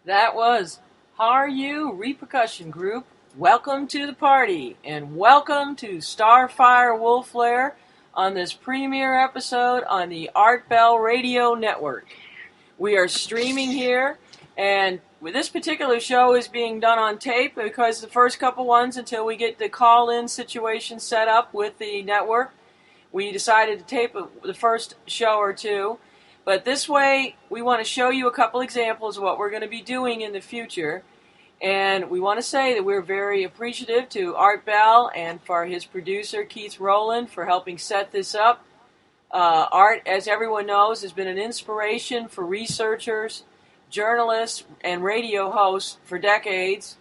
That was Haru Repercussion Group. Welcome to the party, and welcome to Starfire Wolflair on this premiere episode on the Art Bell Radio Network. We are streaming here, and this particular show is being done on tape because the first couple ones, until we get the call-in situation set up with the network, we decided to tape the first show or two. But this way, we want to show you a couple examples of what we're going to be doing in the future. And we want to say that we're very appreciative to Art Bell and for his producer, Keith Rowland, for helping set this up. Art, as everyone knows, has been an inspiration for researchers, journalists, and radio hosts for decades.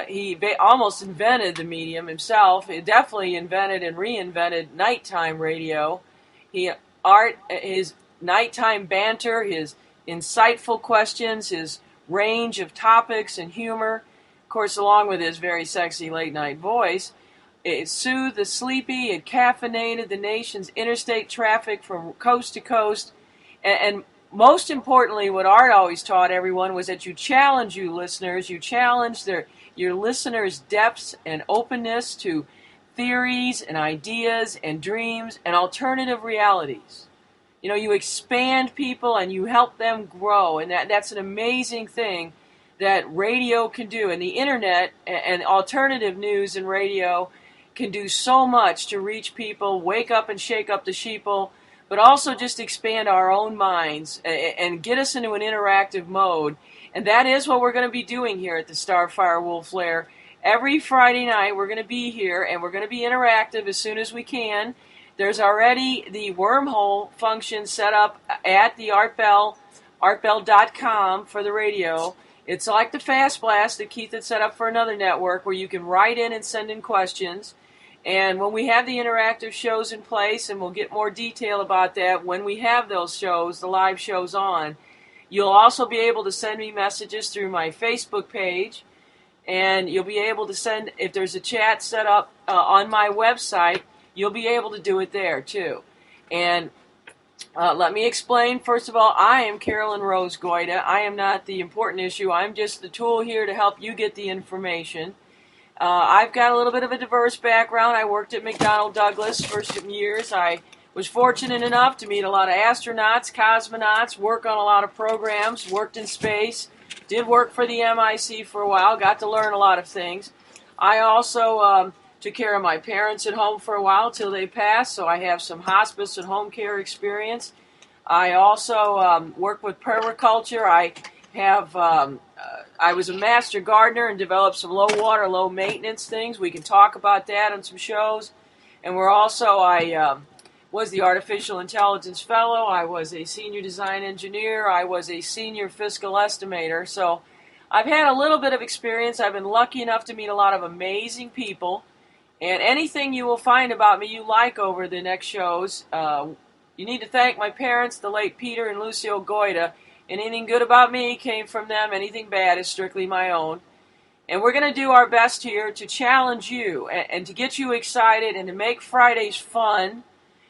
He almost invented the medium himself. He definitely invented and reinvented nighttime radio. His nighttime banter, his insightful questions, his range of topics and humor, of course, along with his very sexy late-night voice, it soothed the sleepy, it caffeinated the nation's interstate traffic from coast to coast, and most importantly, what Art always taught everyone was that you challenge you listeners, you challenge your listeners' depths and openness to theories and ideas and dreams and alternative realities. You know, you expand people and you help them grow, and that's an amazing thing that radio can do. And the internet and alternative news and radio can do so much to reach people, wake up and shake up the sheeple, but also just expand our own minds and get us into an interactive mode. And that is what we're going to be doing here at the Starfire Wolf Lair. Every Friday night we're going to be here, and we're going to be interactive as soon as we can. There's already the wormhole function set up at the artbell.com for the radio. It's like the Fast Blast that Keith had set up for another network, where you can write in and send in questions. And when we have the interactive shows in place, and we'll get more detail about that when we have those shows, the live shows on, you'll also be able to send me messages through my Facebook page, and you'll be able to send, if there's a chat set up on my website, you'll be able to do it there too. And let me explain, first of all, I am Carolyn Rose Goida. I am not the important issue. I'm just the tool here to help you get the information. I've got a little bit of a diverse background. I worked at McDonnell Douglas for some years. I was fortunate enough to meet a lot of astronauts, cosmonauts, work on a lot of programs, worked in space, did work for the MIC for a while, got to learn a lot of things. I also took care of my parents at home for a while till they passed, so I have some hospice and home care experience. I also work with permaculture. I was a master gardener and developed some low water, low maintenance things. We can talk about that on some shows. And I was the Artificial Intelligence Fellow. I was a senior design engineer. I was a senior fiscal estimator. So I've had a little bit of experience. I've been lucky enough to meet a lot of amazing people. And anything you will find about me you like over the next shows, you need to thank my parents, the late Peter and Lucille Goida. Anything good about me came from them. Anything bad is strictly my own. And we're going to do our best here to challenge you and to get you excited and to make Fridays fun.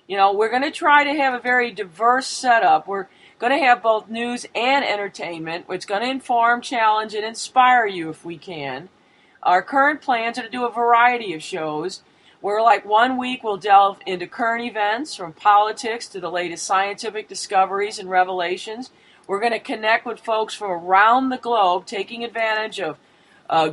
You know, we're going to try to have a very diverse setup. We're going to have both news and entertainment, which is going to inform, challenge, and inspire you if we can. Our current plans are to do a variety of shows where, like, 1 week we'll delve into current events, from politics to the latest scientific discoveries and revelations. We're going to connect with folks from around the globe, taking advantage of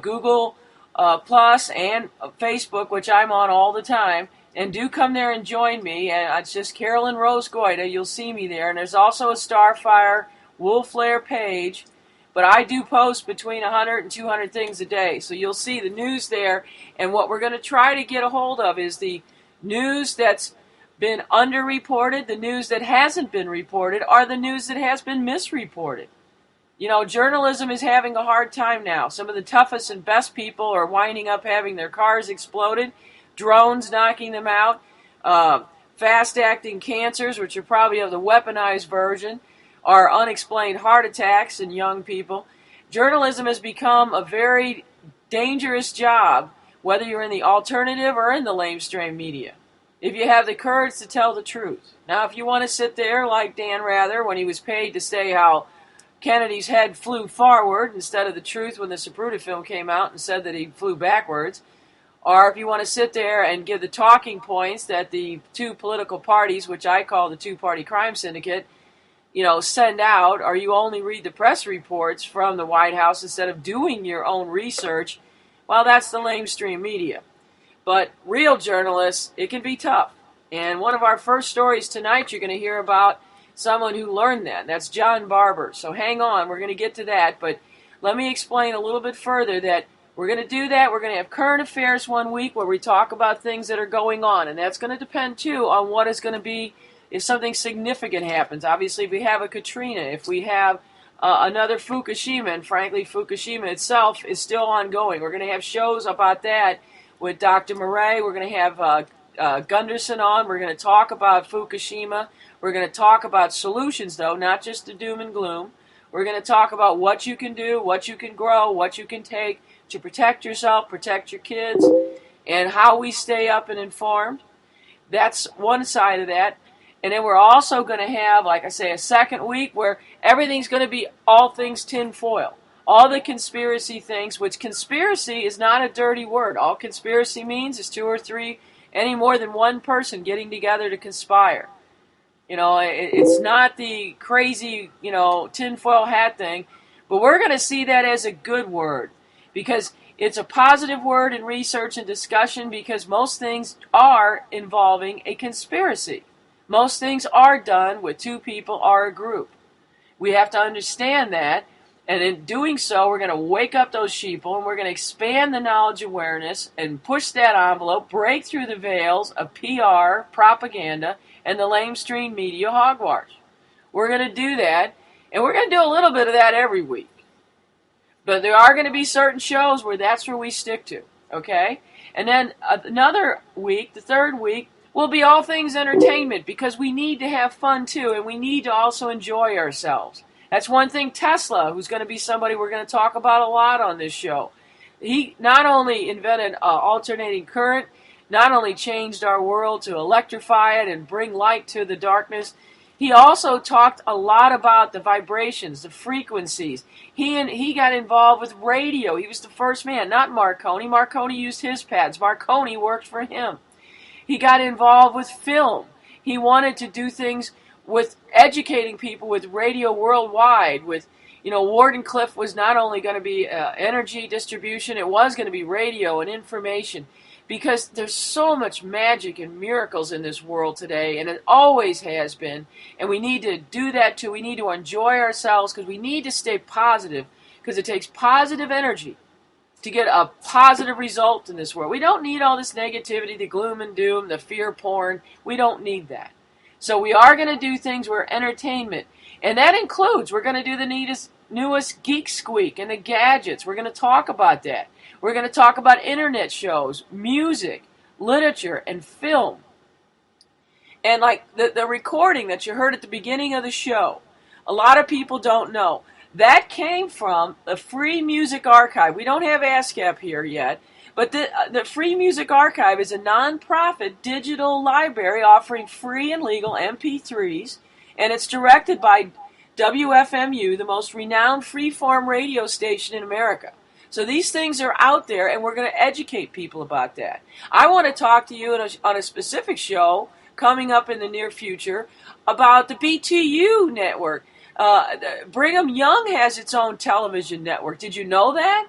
Google Plus and Facebook, which I'm on all the time. And do come there and join me. And it's just Carolyn Rose Goida. You'll see me there. And there's also a Starfire Wolf Lair page. But I do post between 100 and 200 things a day. So you'll see the news there. And what we're going to try to get a hold of is the news that's been underreported, the news that hasn't been reported, or the news that has been misreported. You know, journalism is having a hard time now. Some of the toughest and best people are winding up having their cars exploded, drones knocking them out, fast-acting cancers, which are probably of the weaponized version, or unexplained heart attacks in young people. Journalism has become a very dangerous job, whether you're in the alternative or in the lamestream media, if you have the courage to tell the truth. Now, if you want to sit there like Dan Rather when he was paid to say how Kennedy's head flew forward instead of the truth when the Zapruder film came out and said that he flew backwards, or if you want to sit there and give the talking points that the two political parties, which I call the two-party crime syndicate, send out, or you only read the press reports from the White House instead of doing your own research, well, that's the lamestream media. But real journalists, it can be tough. And one of our first stories tonight, you're going to hear about someone who learned that. That's John Barber. So hang on, we're going to get to that. But let me explain a little bit further that we're going to do that. We're going to have current affairs 1 week where we talk about things that are going on. And that's going to depend, too, on what is going to be if something significant happens. Obviously, if we have a Katrina, if we have another Fukushima, and frankly, Fukushima itself is still ongoing. We're going to have shows about that with Dr. Murray. We're going to have Gunderson on. We're going to talk about Fukushima. We're going to talk about solutions, though, not just the doom and gloom. We're going to talk about what you can do, what you can grow, what you can take to protect yourself, protect your kids, and how we stay up and informed. That's one side of that. And then we're also going to have, like I say, a second week where everything's going to be all things tinfoil. All the conspiracy things, which conspiracy is not a dirty word. All conspiracy means is two or three, any more than one person getting together to conspire. It's not the crazy, tinfoil hat thing, but we're going to see that as a good word because it's a positive word in research and discussion because most things are involving a conspiracy. Most things are done with two people or a group. We have to understand that, and in doing so, we're going to wake up those sheeple, and we're going to expand the knowledge awareness and push that envelope, break through the veils of PR, propaganda, and the lamestream media hogwash. We're going to do that, and we're going to do a little bit of that every week. But there are going to be certain shows where that's where we stick to, okay? And then another week, the third week, will be all things entertainment because we need to have fun too, and we need to also enjoy ourselves. That's one thing Tesla, who's going to be somebody we're going to talk about a lot on this show. He not only invented alternating current, not only changed our world to electrify it and bring light to the darkness, he also talked a lot about the vibrations, the frequencies. He got involved with radio. He was the first man, not Marconi. Marconi used his pads. Marconi worked for him. He got involved with film. He wanted to do things with educating people with radio worldwide. With, Wardenclyffe was not only going to be energy distribution, it was going to be radio and information. Because there's so much magic and miracles in this world today, and it always has been. And we need to do that too. We need to enjoy ourselves because we need to stay positive because it takes positive energy to get a positive result in this world. We don't need all this negativity, the gloom and doom, the fear porn. We don't need that. So we are going to do things where entertainment, and that includes, we're going to do the newest Geek Squeak and the gadgets. We're going to talk about that. We're going to talk about internet shows, music, literature, and film. And like the recording that you heard at the beginning of the show, a lot of people don't know. That came from the Free Music Archive. We don't have ASCAP here yet, but the Free Music Archive is a non-profit digital library offering free and legal MP3s, and it's directed by WFMU, the most renowned freeform radio station in America. So these things are out there, and we're going to educate people about that. I want to talk to you on a specific show coming up in the near future about the BTU network. Brigham Young has its own television network. Did you know that?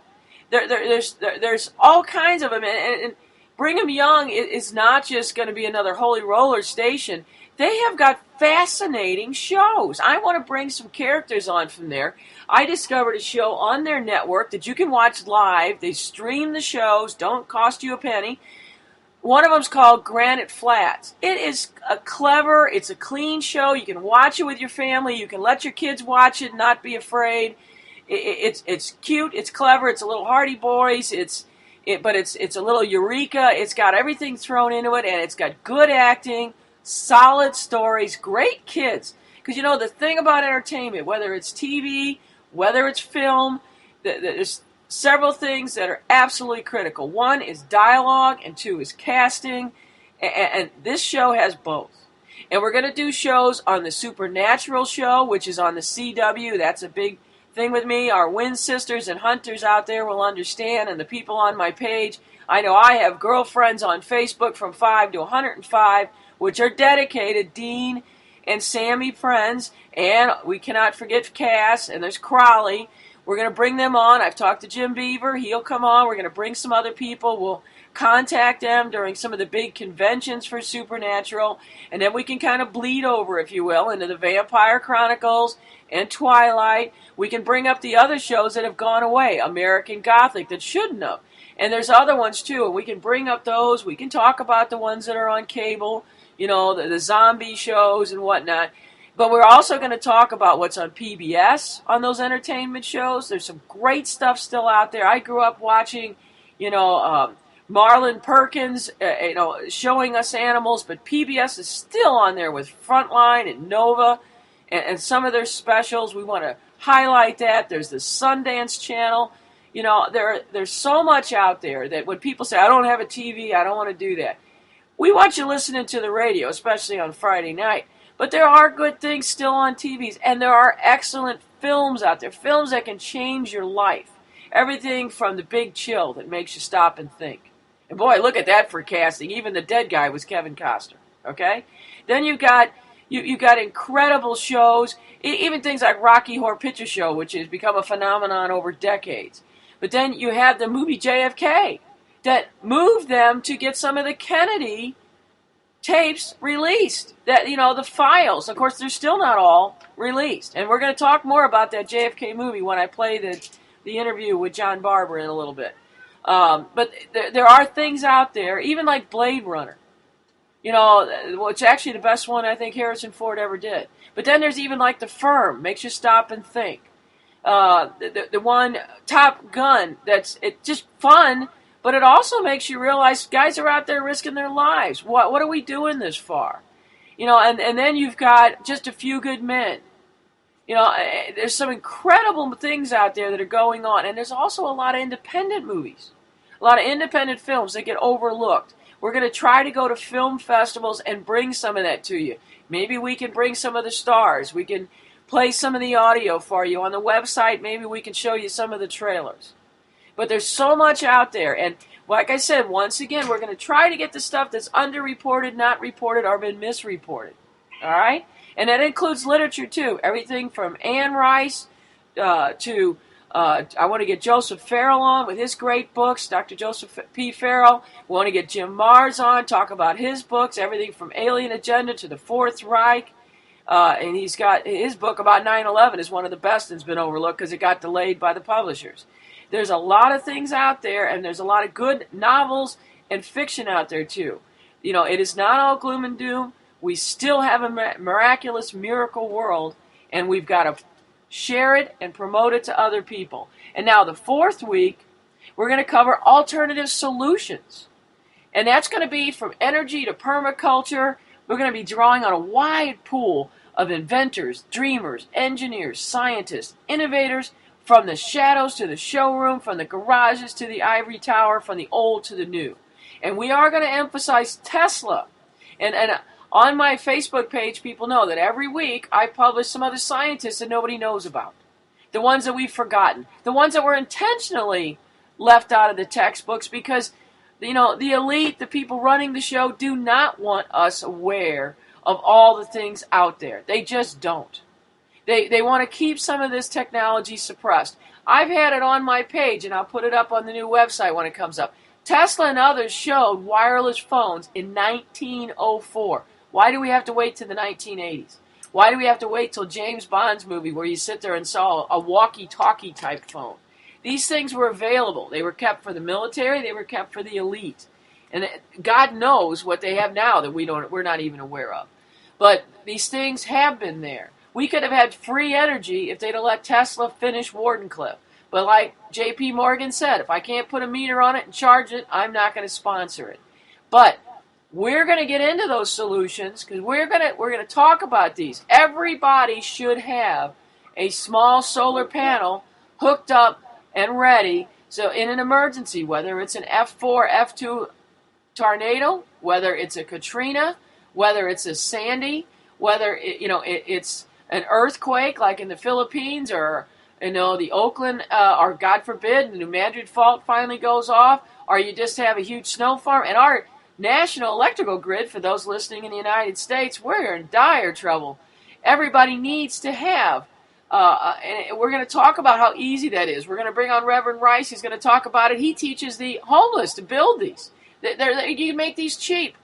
There's all kinds of them, and Brigham Young is not just going to be another Holy Roller station. They have got fascinating shows. I want to bring some characters on from there. I discovered a show on their network that you can watch live. They stream the shows, don't cost you a penny. One of them's called Granite Flats. It is it's a clean show. You can watch it with your family. You can let your kids watch it and not be afraid. It's cute. It's clever. It's a little Hardy Boys. But it's a little Eureka. It's got everything thrown into it, and it's got good acting, solid stories, great kids. Because the thing about entertainment, whether it's TV, whether it's film, there's several things that are absolutely critical. One is dialogue, and two is casting, and this show has both. And we're going to do shows on the Supernatural show, which is on the CW. That's a big thing with me. Our Wind Sisters and Hunters out there will understand, and the people on my page. I know I have girlfriends on Facebook from 5 to 105, which are dedicated Dean and Sammy friends, and we cannot forget Cass, and there's Crowley. We're going to bring them on. I've talked to Jim Beaver. He'll come on. We're going to bring some other people. We'll contact them during some of the big conventions for Supernatural, and then we can kind of bleed over, if you will, into the Vampire Chronicles and Twilight. We can bring up the other shows that have gone away, American Gothic, that shouldn't have. And there's other ones, too, and we can bring up those. We can talk about the ones that are on cable, the zombie shows and whatnot. But we're also going to talk about what's on PBS on those entertainment shows. There's some great stuff still out there. I grew up watching, Marlon Perkins, showing us animals, but PBS is still on there with Frontline and Nova and some of their specials. We want to highlight that. There's the Sundance Channel. There's so much out there that when people say, I don't have a TV, I don't want to do that. We want you listening to the radio, especially on Friday night. But there are good things still on TVs, and there are excellent films out there, films that can change your life. Everything from The Big Chill that makes you stop and think. And boy, look at that for casting. Even the dead guy was Kevin Costner. Okay? Then you got incredible shows, even things like Rocky Horror Picture Show, which has become a phenomenon over decades. But then you have the movie JFK that moved them to get some of the Kennedy tapes released. That, the files. Of course, they're still not all released. And we're going to talk more about that JFK movie when I play the interview with John Barber in a little bit. But there are things out there, even like Blade Runner. Which actually the best one I think Harrison Ford ever did. But then there's even like The Firm, makes you stop and think. The one Top Gun, it's just fun, but it also makes you realize guys are out there risking their lives. What are we doing this for? And then you've got Just a Few Good Men. There's some incredible things out there that are going on, and there's also a lot of independent movies, a lot of independent films that get overlooked. We're going to try to go to film festivals and bring some of that to you. Maybe we can bring some of the stars. We can play some of the audio for you. On the website, maybe we can show you some of the trailers. But there's so much out there. And like I said, once again, we're going to try to get the stuff that's underreported, not reported, or been misreported. All right? And that includes literature, too. Everything from Anne Rice to... I want to get Joseph Farrell on with his great books, Dr. Joseph P. Farrell. We want to get Jim Marrs on, talk about his books, everything from Alien Agenda to the Fourth Reich. And he's got his book about 9/11 is one of the best that's been overlooked because it got delayed by the publishers. There's a lot of things out there, and there's a lot of good novels and fiction out there, too. It is not all gloom and doom. We still have a miraculous miracle world, and we've got to share it and promote it to other people. And now the fourth week, we're going to cover alternative solutions. And that's going to be from energy to permaculture. We're going to be drawing on a wide pool of inventors, dreamers, engineers, scientists, innovators, from the shadows to the showroom, from the garages to the ivory tower, from the old to the new. And we are going to emphasize Tesla. And on my Facebook page, people know that every week I publish some other scientists that nobody knows about. The ones that we've forgotten. The ones that were intentionally left out of the textbooks because, the elite, the people running the show, do not want us aware of all the things out there. They just don't. They want to keep some of this technology suppressed. I've had it on my page, and I'll put it up on the new website when it comes up. Tesla and others showed wireless phones in 1904. Why do we have to wait to the 1980s? Why do we have to wait till James Bond's movie where you sit there and saw a walkie-talkie type phone? These things were available. They were kept for the military. They were kept for the elite. And God knows what they have now that we're not even aware of. But these things have been there. We could have had free energy if they'd have let Tesla finish Wardenclyffe. But like J.P. Morgan said, if I can't put a meter on it and charge it, I'm not going to sponsor it. But we're going to get into those solutions because we're going to talk about these. Everybody should have a small solar panel hooked up and ready. So in an emergency, whether it's an F4, F2 tornado, whether it's a Katrina, whether it's a Sandy, whether it's an earthquake like in the Philippines or the Oakland or God forbid the New Madrid fault finally goes off, or you just have a huge snow farm. And our national electrical grid, for those listening in the United States, we're in dire trouble. Everybody needs to have, and we're going to talk about how easy that is. We're going to bring on Reverend Rice. He's going to talk about it. He teaches the homeless to build these. You can make these cheap.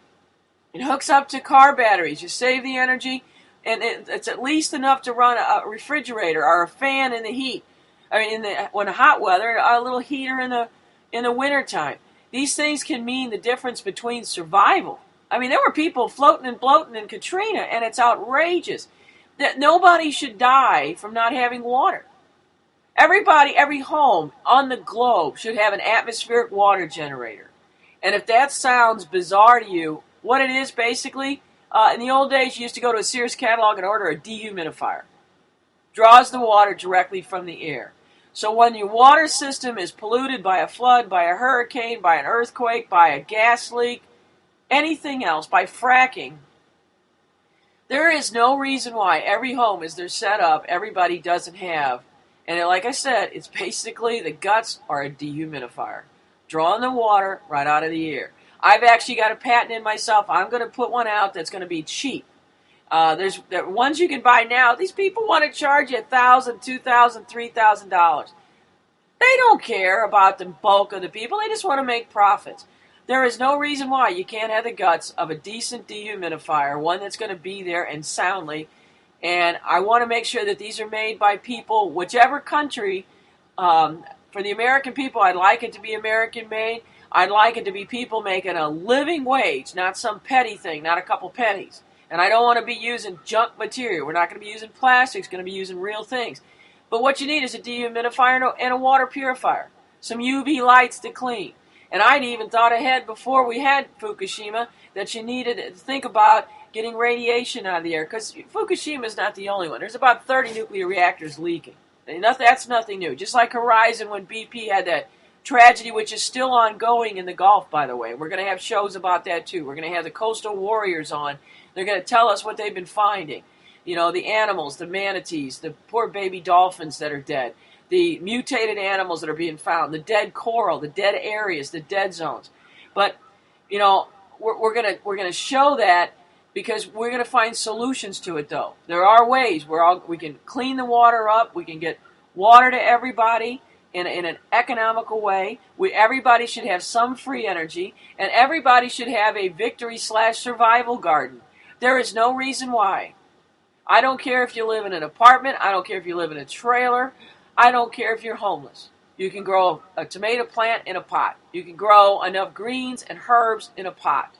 It hooks up to car batteries. You save the energy, and it's at least enough to run a refrigerator or a fan in the heat. When the hot weather, a little heater in the wintertime. These things can mean the difference between survival. There were people floating and bloating in Katrina, and it's outrageous. That nobody should die from not having water. Everybody, every home on the globe should have an atmospheric water generator. And if that sounds bizarre to you, what it is basically, in the old days you used to go to a Sears catalog and order a dehumidifier. Draws the water directly from the air. So when your water system is polluted by a flood, by a hurricane, by an earthquake, by a gas leak, anything else, by fracking, There is no reason why every home, as they're set up, everybody doesn't have. And like I said, it's basically the guts are a dehumidifier, drawing the water right out of the air. I've actually got a patent in myself. I'm going to put one out that's going to be cheap. There's the ones you can buy now. These people want to charge you $1,000, $2,000, $3,000. They don't care about the bulk of the people. They just want to make profits. There is no reason why you can't have the guts of a decent dehumidifier, one that's going to be there and soundly. And I want to make sure that these are made by people, whichever country. For the American people, I'd like it to be American made. I'd like it to be people making a living wage, not some petty thing, not a couple pennies. And I don't want to be using junk material. We're not going to be using plastic. It's going to be using real things. But what you need is a dehumidifier and a water purifier. Some UV lights to clean. And I'd even thought ahead before we had Fukushima that you needed to think about getting radiation out of the air. Because Fukushima is not the only one. There's about 30 nuclear reactors leaking. And that's nothing new. Just like Horizon when BP had that tragedy, which is still ongoing in the Gulf, by the way. We're going to have shows about that, too. We're going to have the coastal warriors on. They're going to tell us what they've been finding. You know, the animals, the manatees, the poor baby dolphins that are dead, the mutated animals that are being found, the dead coral, the dead areas, the dead zones. But, you know, we're gonna show that because we're going to find solutions to it, though. There are ways. We can clean the water up. We can get water to everybody in an economical way. Everybody should have some free energy, and everybody should have a victory/survival garden. There is no reason why. I don't care if you live in an apartment. I don't care if you live in a trailer. I don't care if you're homeless. You can grow a tomato plant in a pot. You can grow enough greens and herbs in a pot.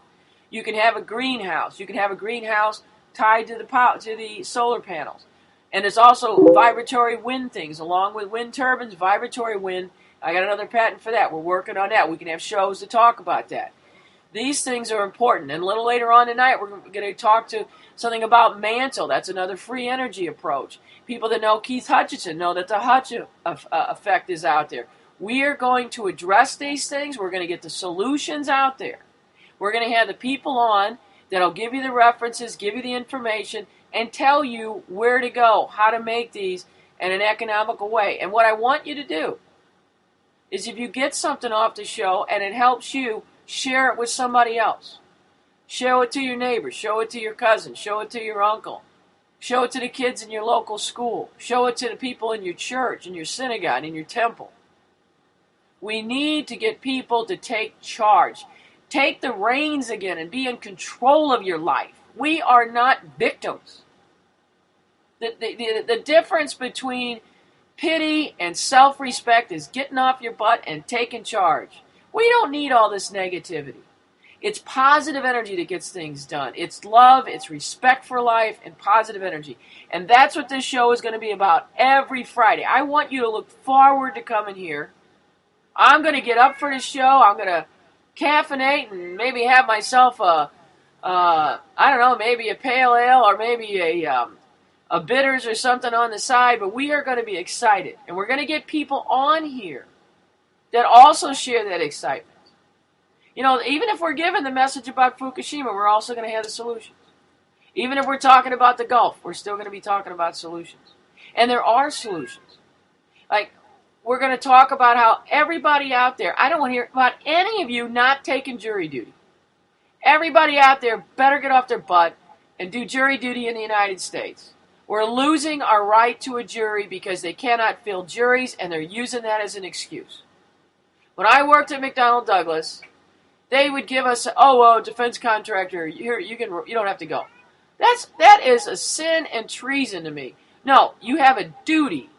You can have a greenhouse. You can have a greenhouse tied to the solar panels. And there's also vibratory wind things, along with wind turbines, vibratory wind. I got another patent for that. We're working on that. We can have shows to talk about that. These things are important. And a little later on tonight, we're going to talk to something about mantle. That's another free energy approach. People that know Keith Hutchinson know that the Hutch effect is out there. We are going to address these things. We're going to get the solutions out there. We're going to have the people on that'll give you the references, give you the information, and tell you where to go, how to make these in an economical way. And what I want you to do is if you get something off the show and it helps you, share it with somebody else. Show it to your neighbor. Show it to your cousin. Show it to your uncle. Show it to the kids in your local school. Show it to the people in your church, in your synagogue, in your temple. We need to get people to take charge. Take the reins again and be in control of your life. We are not victims. The difference between pity and self-respect is getting off your butt and taking charge. We don't need all this negativity. It's positive energy that gets things done. It's love, it's respect for life, and positive energy. And that's what this show is going to be about every Friday. I want you to look forward to coming here. I'm going to get up for the show. I'm going to caffeinate and maybe have myself maybe a pale ale or maybe a bitters or something on the side. But we are going to be excited. And we're going to get people on here that also share that excitement. You know, even if we're giving the message about Fukushima, we're also going to have the solutions. Even if we're talking about the Gulf, we're still going to be talking about solutions. And there are solutions. Like, we're going to talk about how everybody out there, I don't want to hear about any of you not taking jury duty. Everybody out there better get off their butt and do jury duty in the United States. We're losing our right to a jury because they cannot fill juries, and they're using that as an excuse. When I worked at McDonnell Douglas, they would give us, defense contractor, you don't have to go. That is a sin and treason to me. No, you have a duty.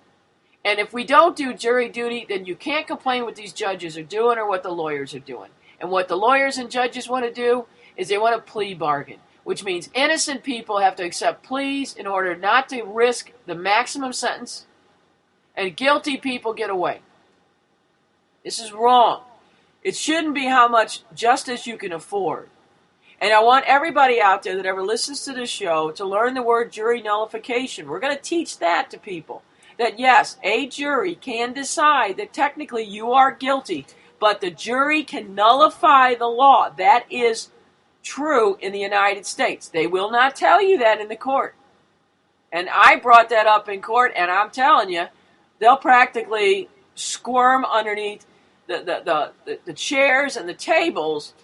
And if we don't do jury duty, then you can't complain what these judges are doing or what the lawyers are doing. And what the lawyers and judges want to do is they want to plea bargain, which means innocent people have to accept pleas in order not to risk the maximum sentence, and guilty people get away. This is wrong. It shouldn't be how much justice you can afford. And I want everybody out there that ever listens to this show to learn the word jury nullification. We're going to teach that to people. That yes, a jury can decide that technically you are guilty, but the jury can nullify the law. That is true in the United States. They will not tell you that in the court. And I brought that up in court, and I'm telling you, they'll practically squirm underneath the chairs and the tables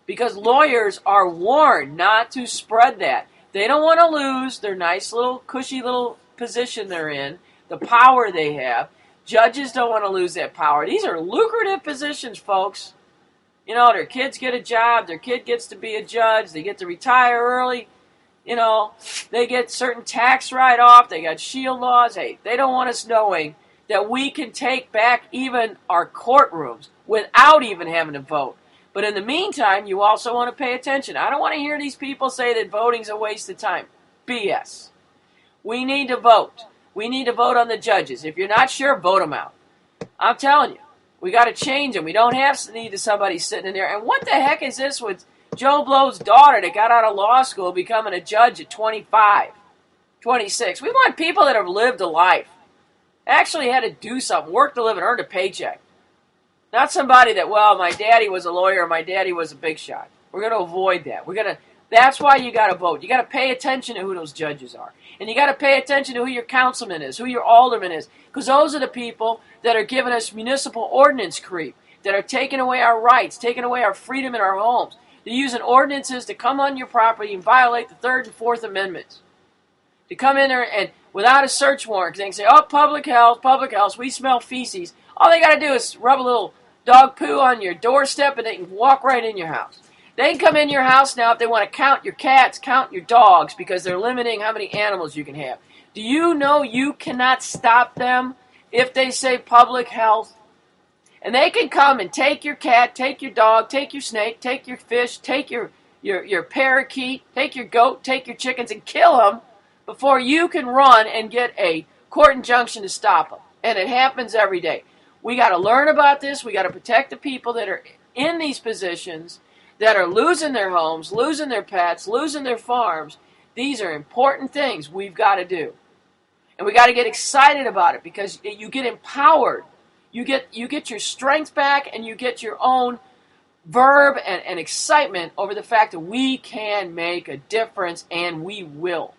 because lawyers are warned not to spread that. They don't want to lose their nice little cushy little position they're in, the power they have. Judges don't want to lose that power. These are lucrative positions, folks. You know, their kids get a job, their kid gets to be a judge, they get to retire early. You know, they get certain tax write-off, they got shield laws. Hey, they don't want us knowing that we can take back even our courtrooms without even having to vote. But in the meantime, you also want to pay attention. I don't want to hear these people say that voting's a waste of time. BS. We need to vote. We need to vote on the judges. If you're not sure, vote them out. I'm telling you, we got to change them. We don't have to need to somebody sitting in there. And what the heck is this with Joe Blow's daughter that got out of law school becoming a judge at 25, 26? We want people that have lived a life, actually had to do something, work to live and earn a paycheck. Not somebody that, well, my daddy was a lawyer or my daddy was a big shot. We're going to avoid that. That's why you got to vote. You got to pay attention to who those judges are. And you got to pay attention to who your councilman is, who your alderman is, because those are the people that are giving us municipal ordinance creep, that are taking away our rights, taking away our freedom in our homes. They're using ordinances to come on your property and violate the Third and Fourth Amendments. To come in there and without a search warrant, they can say, oh, public health, we smell feces. All they got to do is rub a little dog poo on your doorstep and they can walk right in your house. They can come in your house now if they want to count your cats, count your dogs, because they're limiting how many animals you can have. Do you know you cannot stop them if they say public health? And they can come and take your cat, take your dog, take your snake, take your fish, take your parakeet, take your goat, take your chickens, and kill them before you can run and get a court injunction to stop them. And it happens every day. We got to learn about this. We got to protect the people that are in these positions, that are losing their homes, losing their pets, losing their farms. These are important things we've got to do. And we got to get excited about it because you get empowered. You get your strength back and you get your own verve and excitement over the fact that we can make a difference and we will.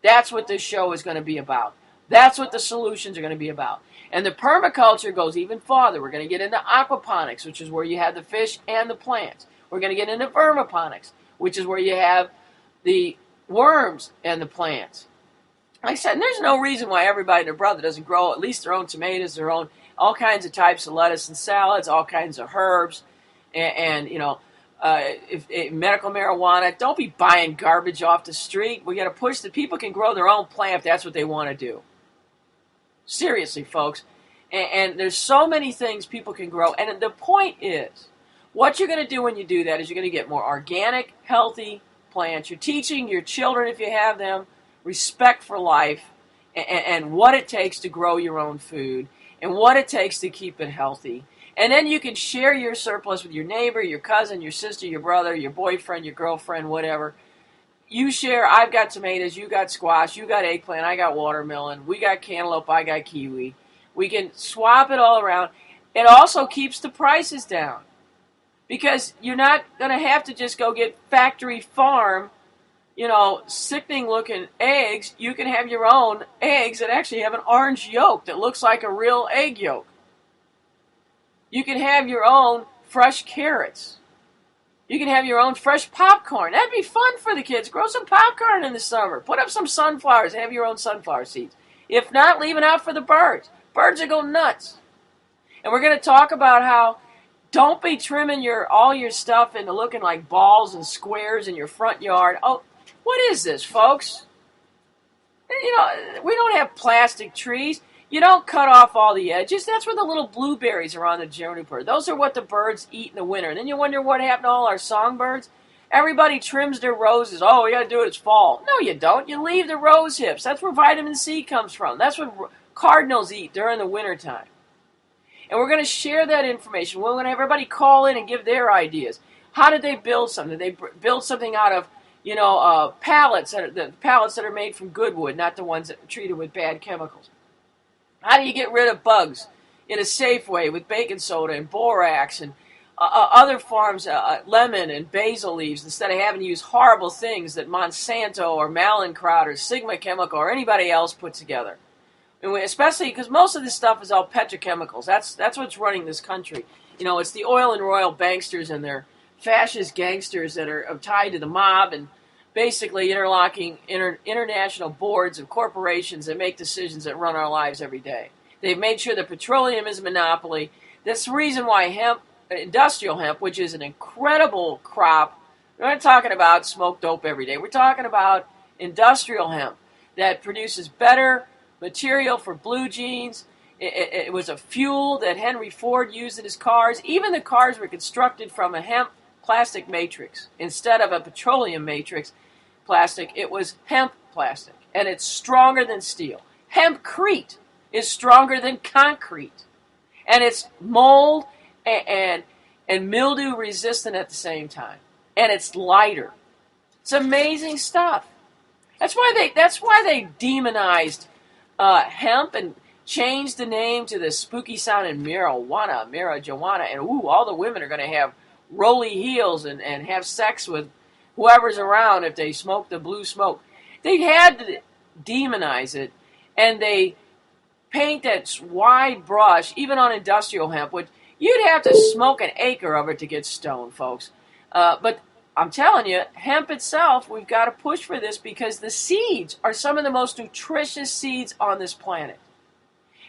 That's what this show is going to be about. That's what the solutions are going to be about. And the permaculture goes even farther. We're going to get into aquaponics, which is where you have the fish and the plants. We're going to get into vermiponics, which is where you have the worms and the plants. Like I said, there's no reason why everybody and their brother doesn't grow at least their own tomatoes, their own all kinds of types of lettuce and salads, all kinds of herbs, and if medical marijuana. Don't be buying garbage off the street. We got to push the people can grow their own plant if that's what they want to do. Seriously, folks. And there's so many things people can grow. And the point is, what you're going to do when you do that is you're going to get more organic, healthy plants. You're teaching your children, if you have them, respect for life and what it takes to grow your own food and what it takes to keep it healthy. And then you can share your surplus with your neighbor, your cousin, your sister, your brother, your boyfriend, your girlfriend, whatever. You share, I've got tomatoes, you got squash, you got eggplant, I got watermelon, we got cantaloupe, I got kiwi. We can swap it all around. It also keeps the prices down. Because you're not going to have to just go get factory farm, sickening looking eggs. You can have your own eggs that actually have an orange yolk that looks like a real egg yolk. You can have your own fresh carrots. You can have your own fresh popcorn. That'd be fun for the kids. Grow some popcorn in the summer. Put up some sunflowers. Have your own sunflower seeds. If not, leave it out for the birds. Birds will go nuts. And we're going to talk about how don't be trimming all your stuff into looking like balls and squares in your front yard. Oh, what is this, folks? We don't have plastic trees. You don't cut off all the edges. That's where the little blueberries are on the juniper. Those are what the birds eat in the winter. And then you wonder what happened to all our songbirds. Everybody trims their roses. Oh, we got to do it. It's fall. No, you don't. You leave the rose hips. That's where vitamin C comes from. That's what cardinals eat during the wintertime. And we're going to share that information. We're going to have everybody call in and give their ideas. How did they build something? Did they build something out of, pallets, the pallets that are made from good wood, not the ones that are treated with bad chemicals? How do you get rid of bugs in a safe way with baking soda and borax and other farms, lemon and basil leaves, instead of having to use horrible things that Monsanto or Mallinckrodt or Sigma Chemical or anybody else put together. And especially because most of this stuff is all petrochemicals. That's what's running this country. It's the oil and royal banksters and their fascist gangsters that are tied to the mob and basically interlocking international boards of corporations that make decisions that run our lives every day. They've made sure that petroleum is a monopoly. That's the reason why hemp, industrial hemp, which is an incredible crop, we're not talking about smoked dope every day. We're talking about industrial hemp that produces better material for blue jeans. It was a fuel that Henry Ford used in his cars. Even the cars were constructed from a hemp plastic matrix. Instead of a petroleum matrix plastic, it was hemp plastic. And it's stronger than steel. Hempcrete is stronger than concrete. And it's mold and mildew resistant at the same time. And it's lighter. It's amazing stuff. That's why they demonized hemp and changed the name to the spooky sounding marijuana, and all the women are going to have rolly heels and have sex with whoever's around if they smoke the blue smoke. They had to demonize it, and they paint that wide brush, even on industrial hemp, which you'd have to smoke an acre of it to get stoned, folks. But I'm telling you, hemp itself, we've got to push for this because the seeds are some of the most nutritious seeds on this planet.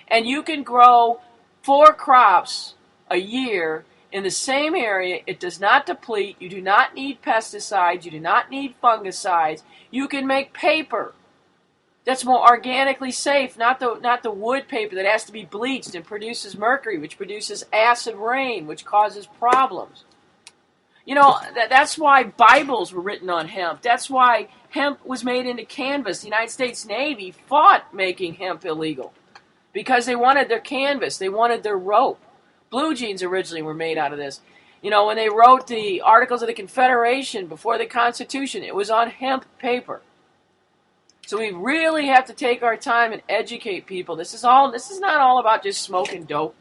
And you can grow 4 crops a year in the same area. It does not deplete. You do not need pesticides. You do not need fungicides. You can make paper that's more organically safe, not the wood paper that has to be bleached and produces mercury, which produces acid rain, which causes problems. That's why Bibles were written on hemp. That's why hemp was made into canvas. The United States Navy fought making hemp illegal because they wanted their canvas. They wanted their rope. Blue jeans originally were made out of this. When they wrote the Articles of the Confederation before the Constitution, it was on hemp paper. So we really have to take our time and educate people. This is not all about just smoking dope.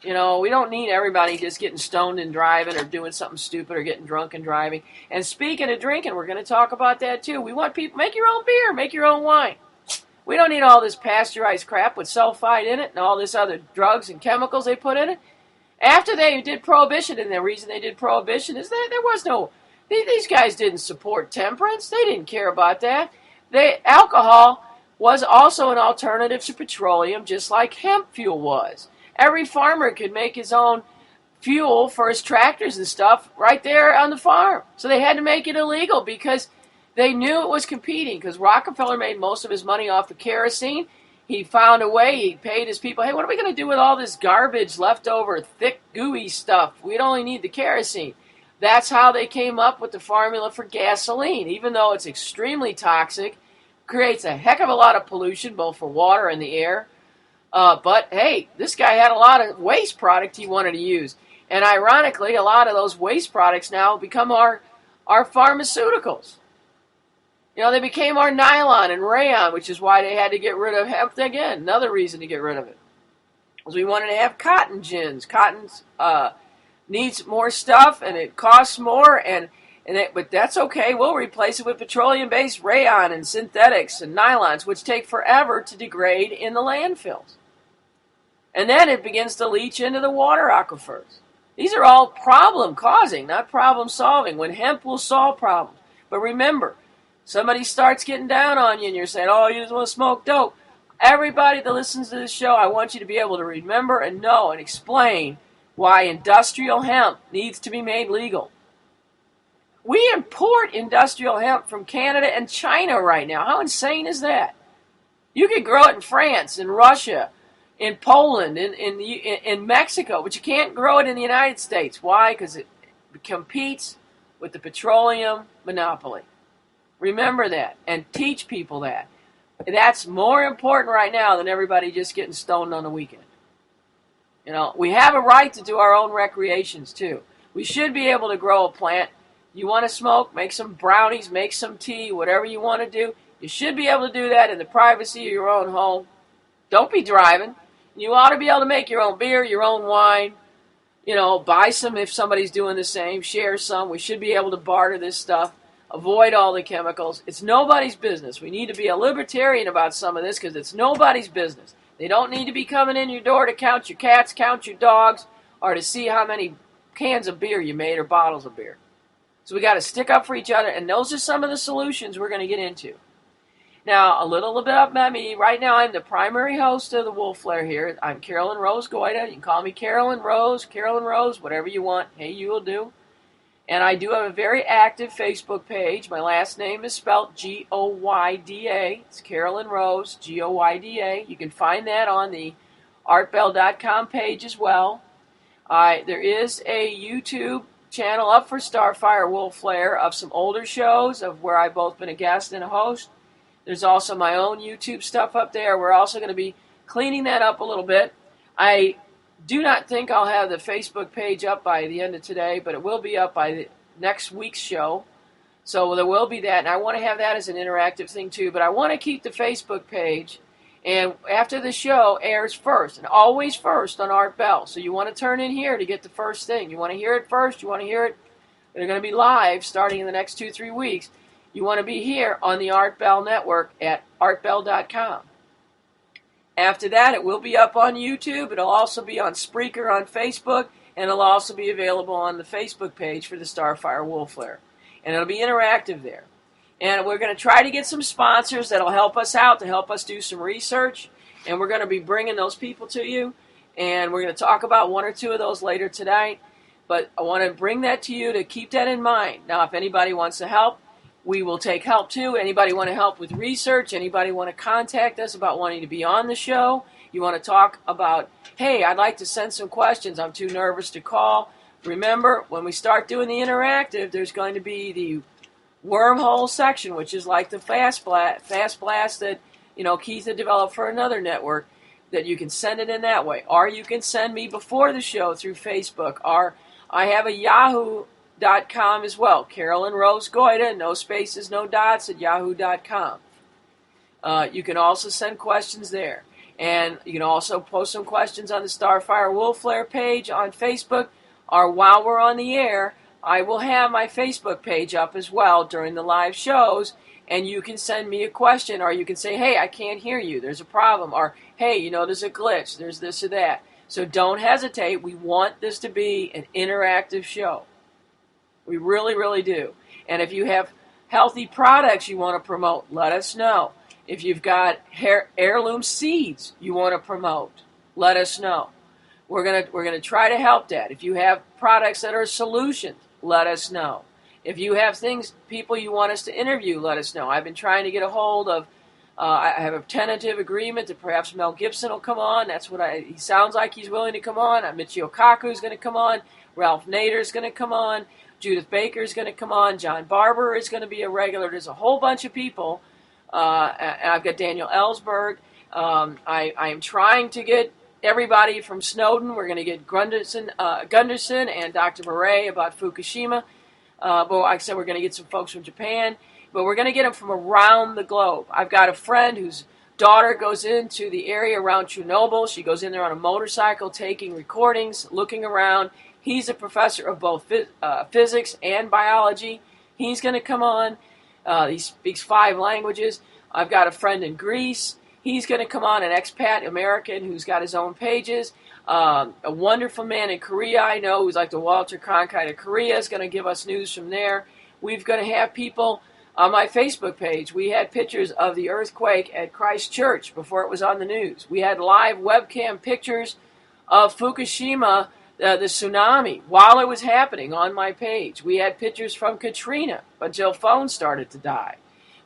We don't need everybody just getting stoned and driving or doing something stupid or getting drunk and driving. And speaking of drinking, we're going to talk about that too. We want people, make your own beer, make your own wine. We don't need all this pasteurized crap with sulfite in it and all this other drugs and chemicals they put in it. After they did Prohibition, and the reason they did Prohibition is that there was no, these guys didn't support temperance. They didn't care about that. Alcohol was also an alternative to petroleum, just like hemp fuel was. Every farmer could make his own fuel for his tractors and stuff right there on the farm. So they had to make it illegal because they knew it was competing, because Rockefeller made most of his money off the kerosene. He found a way. He paid his people, hey, what are we going to do with all this garbage, leftover, thick, gooey stuff? We'd only need the kerosene. That's how they came up with the formula for gasoline. Even though it's extremely toxic, creates a heck of a lot of pollution, both for water and the air. But, hey, this guy had a lot of waste product he wanted to use. And ironically, a lot of those waste products now become our pharmaceuticals. They became our nylon and rayon, which is why they had to get rid of hemp again. Another reason to get rid of it. Because we wanted to have cotton gins. Cotton needs more stuff, and it costs more, but that's okay. We'll replace it with petroleum-based rayon and synthetics and nylons, which take forever to degrade in the landfills. And then it begins to leach into the water aquifers. These are all problem-causing, not problem-solving, when hemp will solve problems. But remember, somebody starts getting down on you and you're saying, oh, you just want to smoke dope. Everybody that listens to this show, I want you to be able to remember and know and explain why industrial hemp needs to be made legal. We import industrial hemp from Canada and China right now. How insane is that? You can grow it in France, in Russia, in Poland, in Mexico, but you can't grow it in the United States. Why? Because it competes with the petroleum monopoly. Remember that and teach people that. That's more important right now than everybody just getting stoned on the weekend. We have a right to do our own recreations too. We should be able to grow a plant. You want to smoke, make some brownies, make some tea, whatever you want to do. You should be able to do that in the privacy of your own home. Don't be driving. You ought to be able to make your own beer, your own wine. buy some if somebody's doing the same, share some. We should be able to barter this stuff. Avoid all the chemicals. It's nobody's business. We need to be a libertarian about some of this because it's nobody's business. They don't need to be coming in your door to count your cats, count your dogs, or to see how many cans of beer you made or bottles of beer. So we got to stick up for each other, and those are some of the solutions we're going to get into. Now, a little bit about me. Right now, I'm the primary host of the Wolf Flare here. I'm Carolyn Rose Goyda. You can call me Carolyn Rose, whatever you want. Hey, you will do. And I do have a very active Facebook page. My last name is spelled Goyda. It's Carolyn Rose, Goyda. You can find that on the artbell.com page as well. There is a YouTube channel up for Starfire Wolf Flare of some older shows of where I've both been a guest and a host. There's also my own YouTube stuff up there. We're also going to be cleaning that up a little bit. I do not think I'll have the Facebook page up by the end of today, but it will be up by the next week's show. So there will be that, and I want to have that as an interactive thing too, but I want to keep the Facebook page, and after the show airs first, and always first on Art Bell. So you want to turn in here to get the first thing. You want to hear it first, you want to hear it, they're going to be live starting in the next 2-3 weeks. You want to be here on the Art Bell Network at artbell.com. After that, it will be up on YouTube. It'll also be on Spreaker on Facebook, and it'll also be available on the Facebook page for the Starfire Wolf Flare. And it'll be interactive there. And we're going to try to get some sponsors that'll help us out, to help us do some research. And we're going to be bringing those people to you. And we're going to talk about one or two of those later tonight. But I want to bring that to you to keep that in mind. Now, if anybody wants to help, we will take help too. Anybody want to help with research? Anybody want to contact us about wanting to be on the show? You want to talk about, hey, I'd like to send some questions. I'm too nervous to call. Remember, when we start doing the interactive, there's going to be the wormhole section, which is like the fast blast that Keith had developed for another network, that you can send it in that way. Or you can send me before the show through Facebook. Or I have a Yahoo.com as well. Carolyn Rose Goyda, no spaces, no dots, at Yahoo.com. You can also send questions there. And you can also post some questions on the Starfire Wolf Flare page on Facebook. Or while we're on the air, I will have my Facebook page up as well during the live shows. And you can send me a question, or you can say, hey, I can't hear you, there's a problem. Or, hey, there's a glitch, there's this or that. So don't hesitate. We want this to be an interactive show. We really, really do. And if you have healthy products you want to promote, let us know. If you've got heirloom seeds you want to promote, let us know. We're gonna try to help that. If you have products that are solutions, let us know. If you have people you want us to interview, let us know. I've been trying to get a hold of. I have a tentative agreement that perhaps Mel Gibson will come on. He sounds like he's willing to come on. Michio Kaku is going to come on. Ralph Nader is going to come on. Judith Baker is going to come on. John Barber is going to be a regular. There's a whole bunch of people. And I've got Daniel Ellsberg. I am trying to get everybody from Snowden. We're going to get Gunderson and Dr. Murray about Fukushima. But like I said, we're going to get some folks from Japan. But we're going to get them from around the globe. I've got a friend whose daughter goes into the area around Chernobyl. She goes in there on a motorcycle, taking recordings, looking around. He's a professor of both physics and biology. He's going to come on. He speaks 5 languages. I've got a friend in Greece. He's going to come on, an expat American who's got his own pages. A wonderful man in Korea I know who's like the Walter Cronkite of Korea is going to give us news from there. We're going to have people on my Facebook page. We had pictures of the earthquake at Christchurch before it was on the news. We had live webcam pictures of Fukushima, the tsunami, while it was happening on my page. We had pictures from Katrina until phones started to die.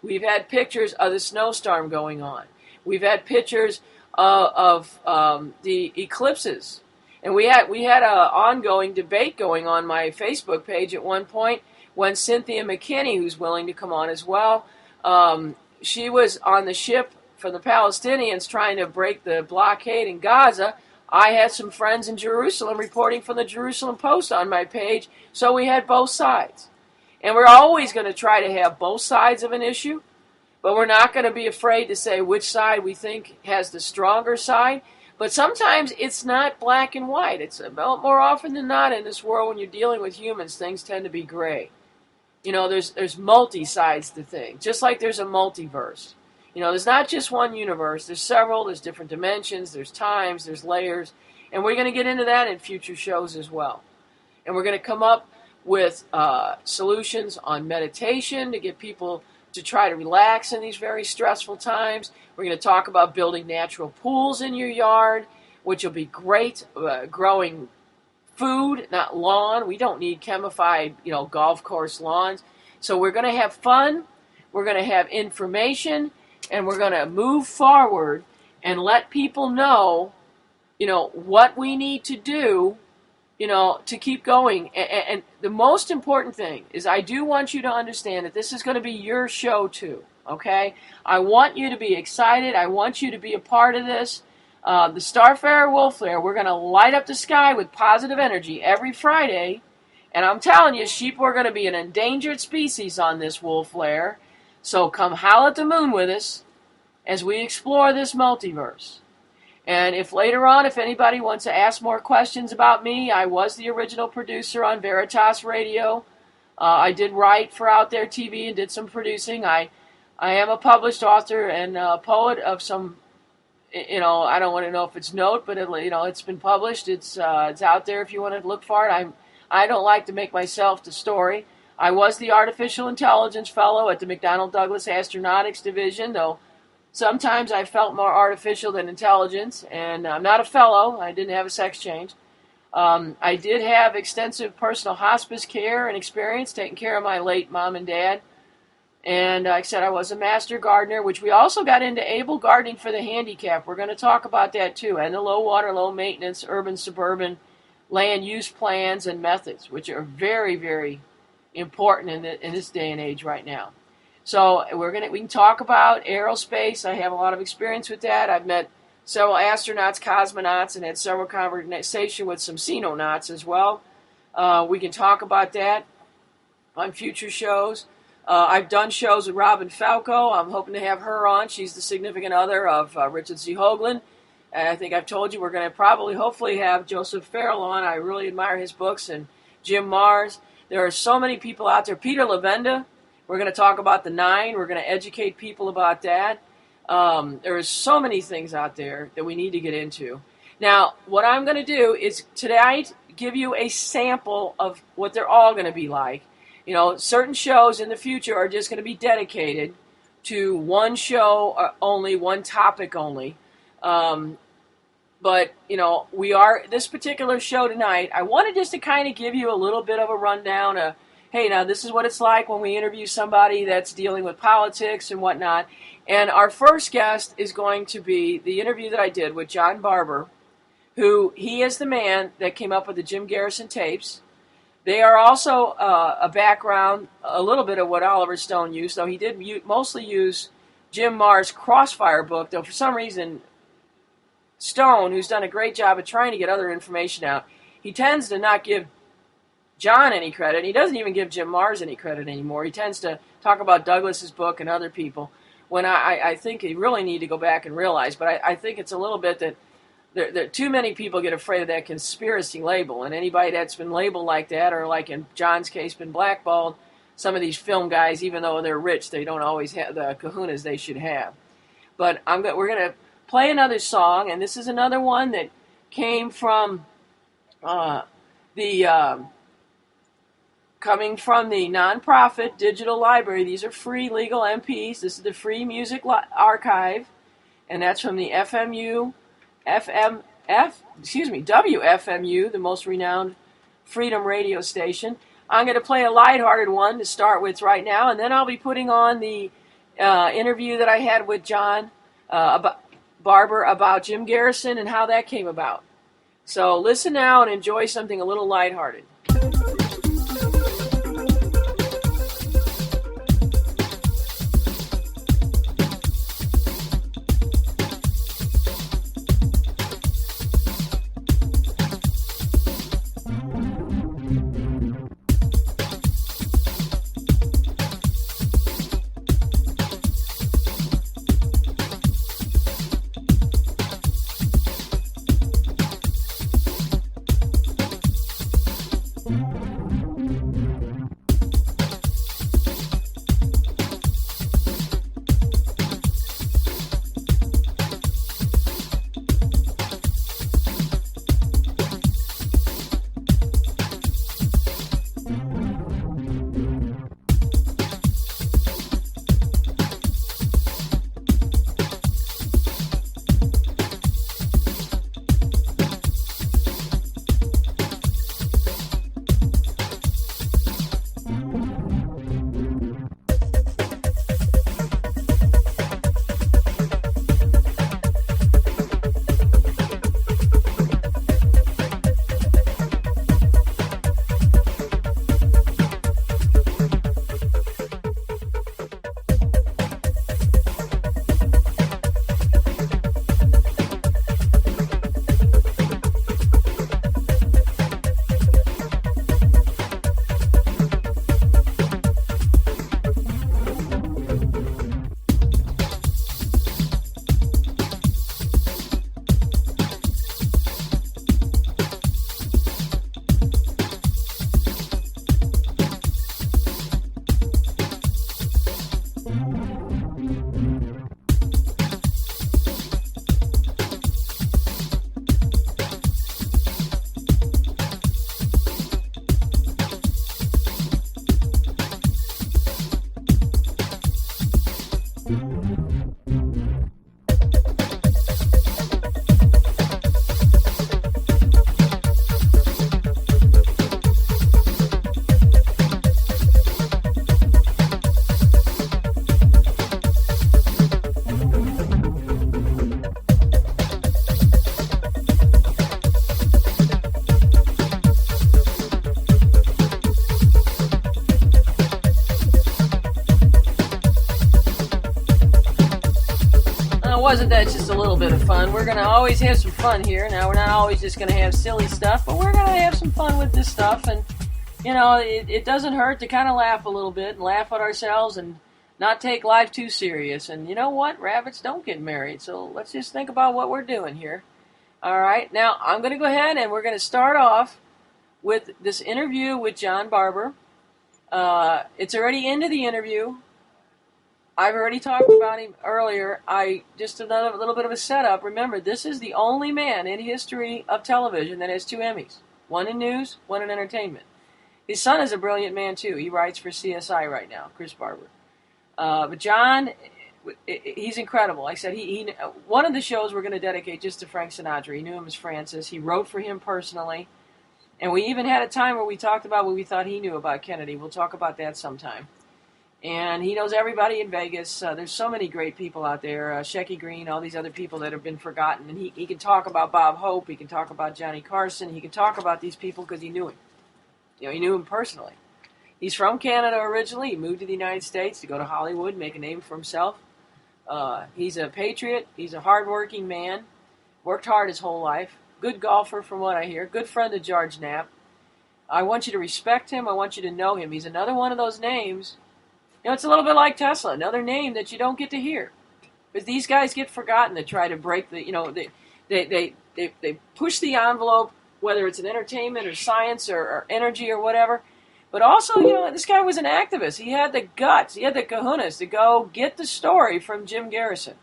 We've had pictures of the snowstorm going on. We've had pictures of the eclipses. And we had an ongoing debate going on my Facebook page at one point when Cynthia McKinney, who's willing to come on as well, she was on the ship from the Palestinians trying to break the blockade in Gaza. I had some friends in Jerusalem reporting from the Jerusalem Post on my page, so we had both sides. And we're always going to try to have both sides of an issue, but we're not going to be afraid to say which side we think has the stronger side. But sometimes it's not black and white. It's about, more often than not in this world when you're dealing with humans, things tend to be gray. There's multi-sides to things, just like there's a multiverse. There's not just one universe. There's several. There's different dimensions. There's times. There's layers. And we're going to get into that in future shows as well. And we're going to come up with solutions on meditation to get people to try to relax in these very stressful times. We're going to talk about building natural pools in your yard, which will be great, growing food, not lawn. We don't need chemified, golf course lawns. So we're going to have fun, we're going to have information, and we're going to move forward and let people know, what we need to do, to keep going. And the most important thing is I do want you to understand that this is going to be your show too, okay? I want you to be excited. I want you to be a part of this. The Starfarer Wolf Flare, we're going to light up the sky with positive energy every Friday. And I'm telling you, sheep are going to be an endangered species on this Wolf Flare. So come howl at the moon with us as we explore this multiverse. And if later on, if anybody wants to ask more questions about me, I was the original producer on Veritas Radio. I did write for Out There TV and did some producing. I am a published author and poet of some, I don't want to know if it's note, but it's been published. It's out there if you want to look for it. I don't like to make myself the story. I was the Artificial Intelligence Fellow at the McDonnell Douglas Astronautics Division, though sometimes I felt more artificial than intelligence, and I'm not a fellow. I didn't have a sex change. I did have extensive personal hospice care and experience taking care of my late mom and dad. And like I said, I was a master gardener, which we also got into able gardening for the handicapped. We're going to talk about that too, and the low water, low maintenance, urban, suburban land use plans and methods, which are very, very important in this day and age right now. So we can talk about aerospace. I have a lot of experience with that. I've met several astronauts, cosmonauts, and had several conversations with some xenonauts as well. We can talk about that on future shows. I've done shows with Robin Falco. I'm hoping to have her on. She's the significant other of Richard C. Hoagland. And I think I've told you we're going to hopefully have Joseph Farrell on. I really admire his books, and Jim Mars. There are so many people out there. Peter Levenda. We're going to talk about the Nine. We're going to educate people about that. There are so many things out there that we need to get into. Now, what I'm going to do is tonight give you a sample of what they're all going to be like. Certain shows in the future are just going to be dedicated to one show only, one topic only. But this particular show tonight, I wanted just to kind of give you a little bit of a rundown of, hey, now this is what it's like when we interview somebody that's dealing with politics and whatnot. And our first guest is going to be the interview that I did with John Barber, he is the man that came up with the Jim Garrison tapes. They are also a background, a little bit of what Oliver Stone used, though he did mostly use Jim Mars' Crossfire book, though for some reason Stone, who's done a great job of trying to get other information out, he tends to not give John any credit. He doesn't even give Jim Mars any credit anymore. He tends to talk about Douglas's book and other people, when I think you really need to go back and realize, but I think it's a little bit that there too many people get afraid of that conspiracy label, and anybody that's been labeled like that, or like in John's case, been blackballed, some of these film guys, even though they're rich, they don't always have the kahunas they should have. But we're going to play another song, and this is another one that came from coming from the nonprofit digital library. These are free legal MPs. This is the Free Music Archive, and that's from the WFMU, the most renowned freedom radio station. I'm going to play a lighthearted one to start with right now, and then I'll be putting on the interview that I had with John Barber about Jim Garrison and how that came about. So listen now and enjoy something a little lighthearted. Wasn't that just a little bit of fun? We're going to always have some fun here. Now, we're not always just going to have silly stuff, but we're going to have some fun with this stuff. And, you know, it doesn't hurt to kind of laugh a little bit and laugh at ourselves and not take life too serious. And you know what? Rabbits don't get married. So let's just think about what we're doing here. All right. Now, I'm going to go ahead and we're going to start off with this interview with John Barber. It's already into the interview. I've already talked about him earlier. Just another little bit of a setup. Remember, this is the only man in history of television that has 2 Emmys. One in news, one in entertainment. His son is a brilliant man, too. He writes for CSI right now, Chris Barber. But John, he's incredible. Like I said, he one of the shows we're going to dedicate just to Frank Sinatra. He knew him as Francis. He wrote for him personally. And we even had a time where we talked about what we thought he knew about Kennedy. We'll talk about that sometime. And he knows everybody in Vegas. There's so many great people out there. Shecky Green, all these other people that have been forgotten. And he can talk about Bob Hope. He can talk about Johnny Carson. He can talk about these people because he knew him. You know, he knew him personally. He's from Canada originally. He moved to the United States to go to Hollywood, make a name for himself. He's a patriot. He's a hardworking man. Worked hard his whole life. Good golfer from what I hear. Good friend of George Knapp. I want you to respect him. I want you to know him. He's another one of those names. You know, it's a little bit like Tesla, another name that you don't get to hear. Because these guys get forgotten to try to break the, you know, they push the envelope, whether it's in entertainment or science or energy or whatever. But also, you know, this guy was an activist. He had the guts, he had the kahunas to go get the story from Jim Garrison.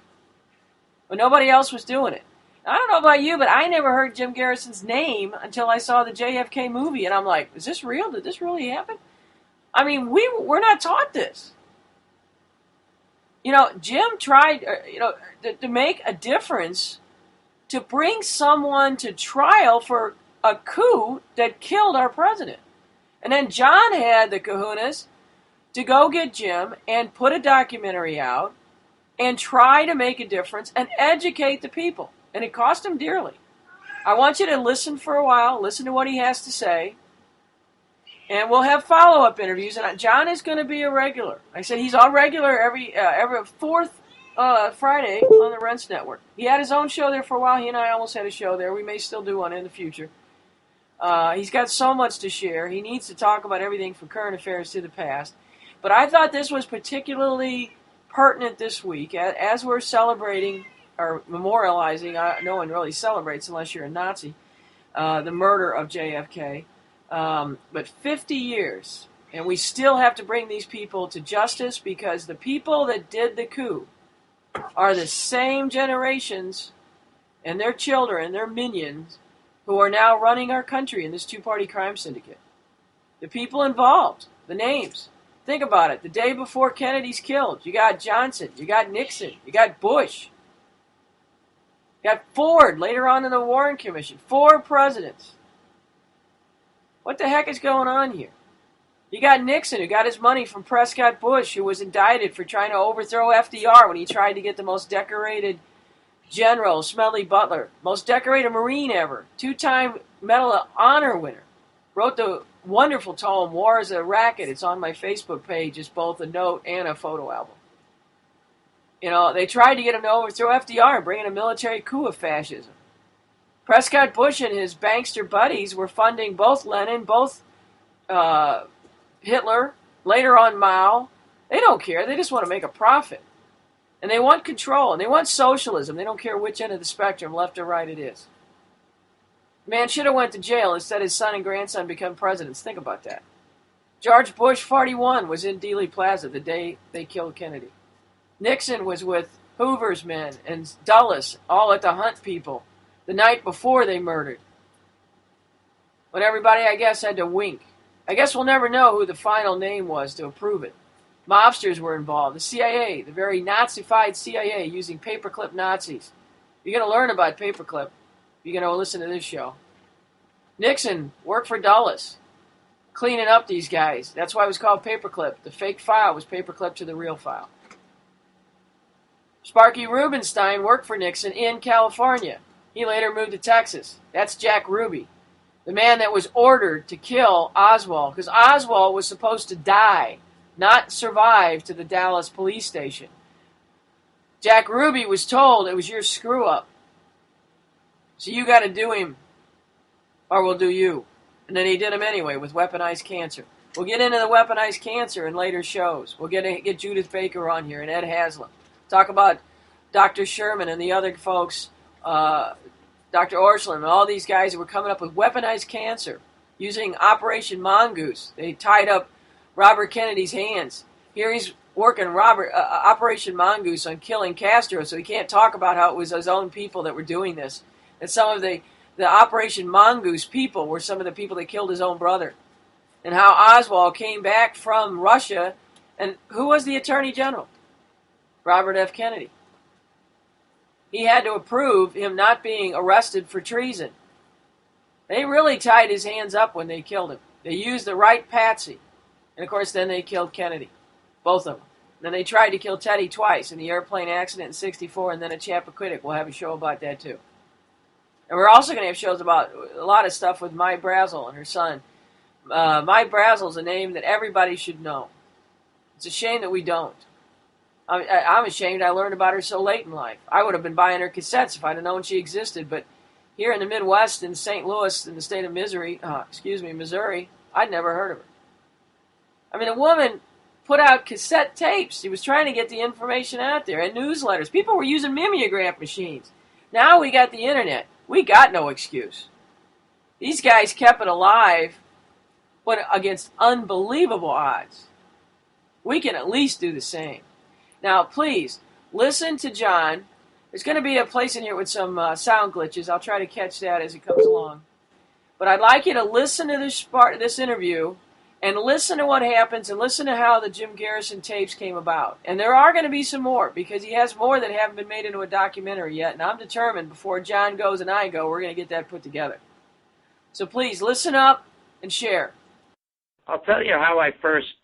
When nobody else was doing it. I don't know about you, but I never heard Jim Garrison's name until I saw the JFK movie. And I'm like, is this real? Did this really happen? I mean, we're not taught this. You know, Jim tried, to make a difference, to bring someone to trial for a coup that killed our president. And then John had the kahunas to go get Jim and put a documentary out and try to make a difference and educate the people. And it cost him dearly. I want you to listen for a while, listen to what he has to say. And we'll have follow-up interviews. And John is going to be a regular. I said he's on regular every fourth Friday on the Rents Network. He had his own show there for a while. He and I almost had a show there. We may still do one in the future. He's got so much to share. He needs to talk about everything from current affairs to the past. But I thought this was particularly pertinent this week as we're celebrating or memorializing. No one really celebrates unless you're a Nazi. The murder of JFK. But 50 years, and we still have to bring these people to justice because the people that did the coup are the same generations and their children, their minions, who are now running our country in this two-party crime syndicate. The people involved, the names. Think about it. The day before Kennedy's killed, you got Johnson, you got Nixon, you got Bush, you got Ford later on in the Warren Commission. 4 presidents. What the heck is going on here? You got Nixon, who got his money from Prescott Bush, who was indicted for trying to overthrow FDR when he tried to get the most decorated general, Smedley Butler, most decorated Marine ever, 2-time Medal of Honor winner, wrote the wonderful tome, War is a Racket. It's on my Facebook page. It's both a note and a photo album. You know, they tried to get him to overthrow FDR and bring in a military coup of fascism. Prescott Bush and his bankster buddies were funding both Lenin, both Hitler, later on Mao. They don't care. They just want to make a profit. And they want control, and they want socialism. They don't care which end of the spectrum, left or right, it is. Man should have went to jail. Instead, his son and grandson become presidents. Think about that. George Bush, 41, was in Dealey Plaza the day they killed Kennedy. Nixon was with Hoover's men and Dulles, all at the Hunt people, the night before they murdered. When everybody, I guess, had to wink. I guess we'll never know who the final name was to approve it. Mobsters were involved. The CIA, the very Nazified CIA, using paperclip Nazis. You're going to learn about paperclip. You're going to listen to this show. Nixon worked for Dulles, cleaning up these guys. That's why it was called paperclip. The fake file was paperclip to the real file. Sparky Rubinstein worked for Nixon in California. He later moved to Texas. That's Jack Ruby, the man that was ordered to kill Oswald, because Oswald was supposed to die, not survive to the Dallas police station. Jack Ruby was told it was your screw-up. So you got to do him, or we'll do you. And then he did him anyway with weaponized cancer. We'll get into the weaponized cancer in later shows. We'll get Judith Baker on here and Ed Haslam. Talk about Dr. Sherman and the other folks, Dr. Orslin, and all these guys that were coming up with weaponized cancer using Operation Mongoose. They tied up Robert Kennedy's hands. Here he's working Operation Mongoose on killing Castro, so he can't talk about how it was his own people that were doing this. And some of the Operation Mongoose people were some of the people that killed his own brother. And how Oswald came back from Russia, and who was the Attorney General? Robert F. Kennedy. He had to approve him not being arrested for treason. They really tied his hands up when they killed him. They used the right patsy. And of course, then they killed Kennedy. Both of them. And then they tried to kill Teddy twice in the airplane accident in '64 and then at Chappaquiddick. We'll have a show about that too. And we're also going to have shows about a lot of stuff with Mai Brazel and her son. Mai Brazel is a name that everybody should know. It's a shame that we don't. I'm ashamed I learned about her so late in life. I would have been buying her cassettes if I'd have known she existed, but here in the Midwest, in St. Louis, in the state of Missouri, I'd never heard of her. I mean, a woman put out cassette tapes. She was trying to get the information out there, and newsletters. People were using mimeograph machines. Now we got the internet. We got no excuse. These guys kept it alive, but against unbelievable odds. We can at least do the same. Now, please, listen to John. There's going to be a place in here with some sound glitches. I'll try to catch that as it comes along. But I'd like you to listen to this interview and listen to what happens and listen to how the Jim Garrison tapes came about. And there are going to be some more because he has more that haven't been made into a documentary yet. And I'm determined before John goes and I go, we're going to get that put together. So please, listen up and share. I'll tell you how I first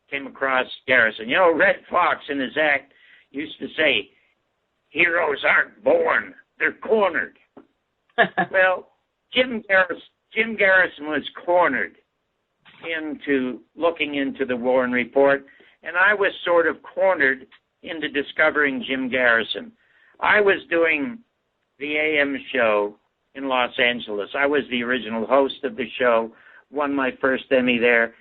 came across Garrison. You know, Red Fox in his act used to say, heroes aren't born, they're cornered. Well, Jim Garrison was cornered into looking into the Warren Report, and I was sort of cornered into discovering Jim Garrison. I was doing the AM show in Los Angeles. I was the original host of the show, won my first Emmy there.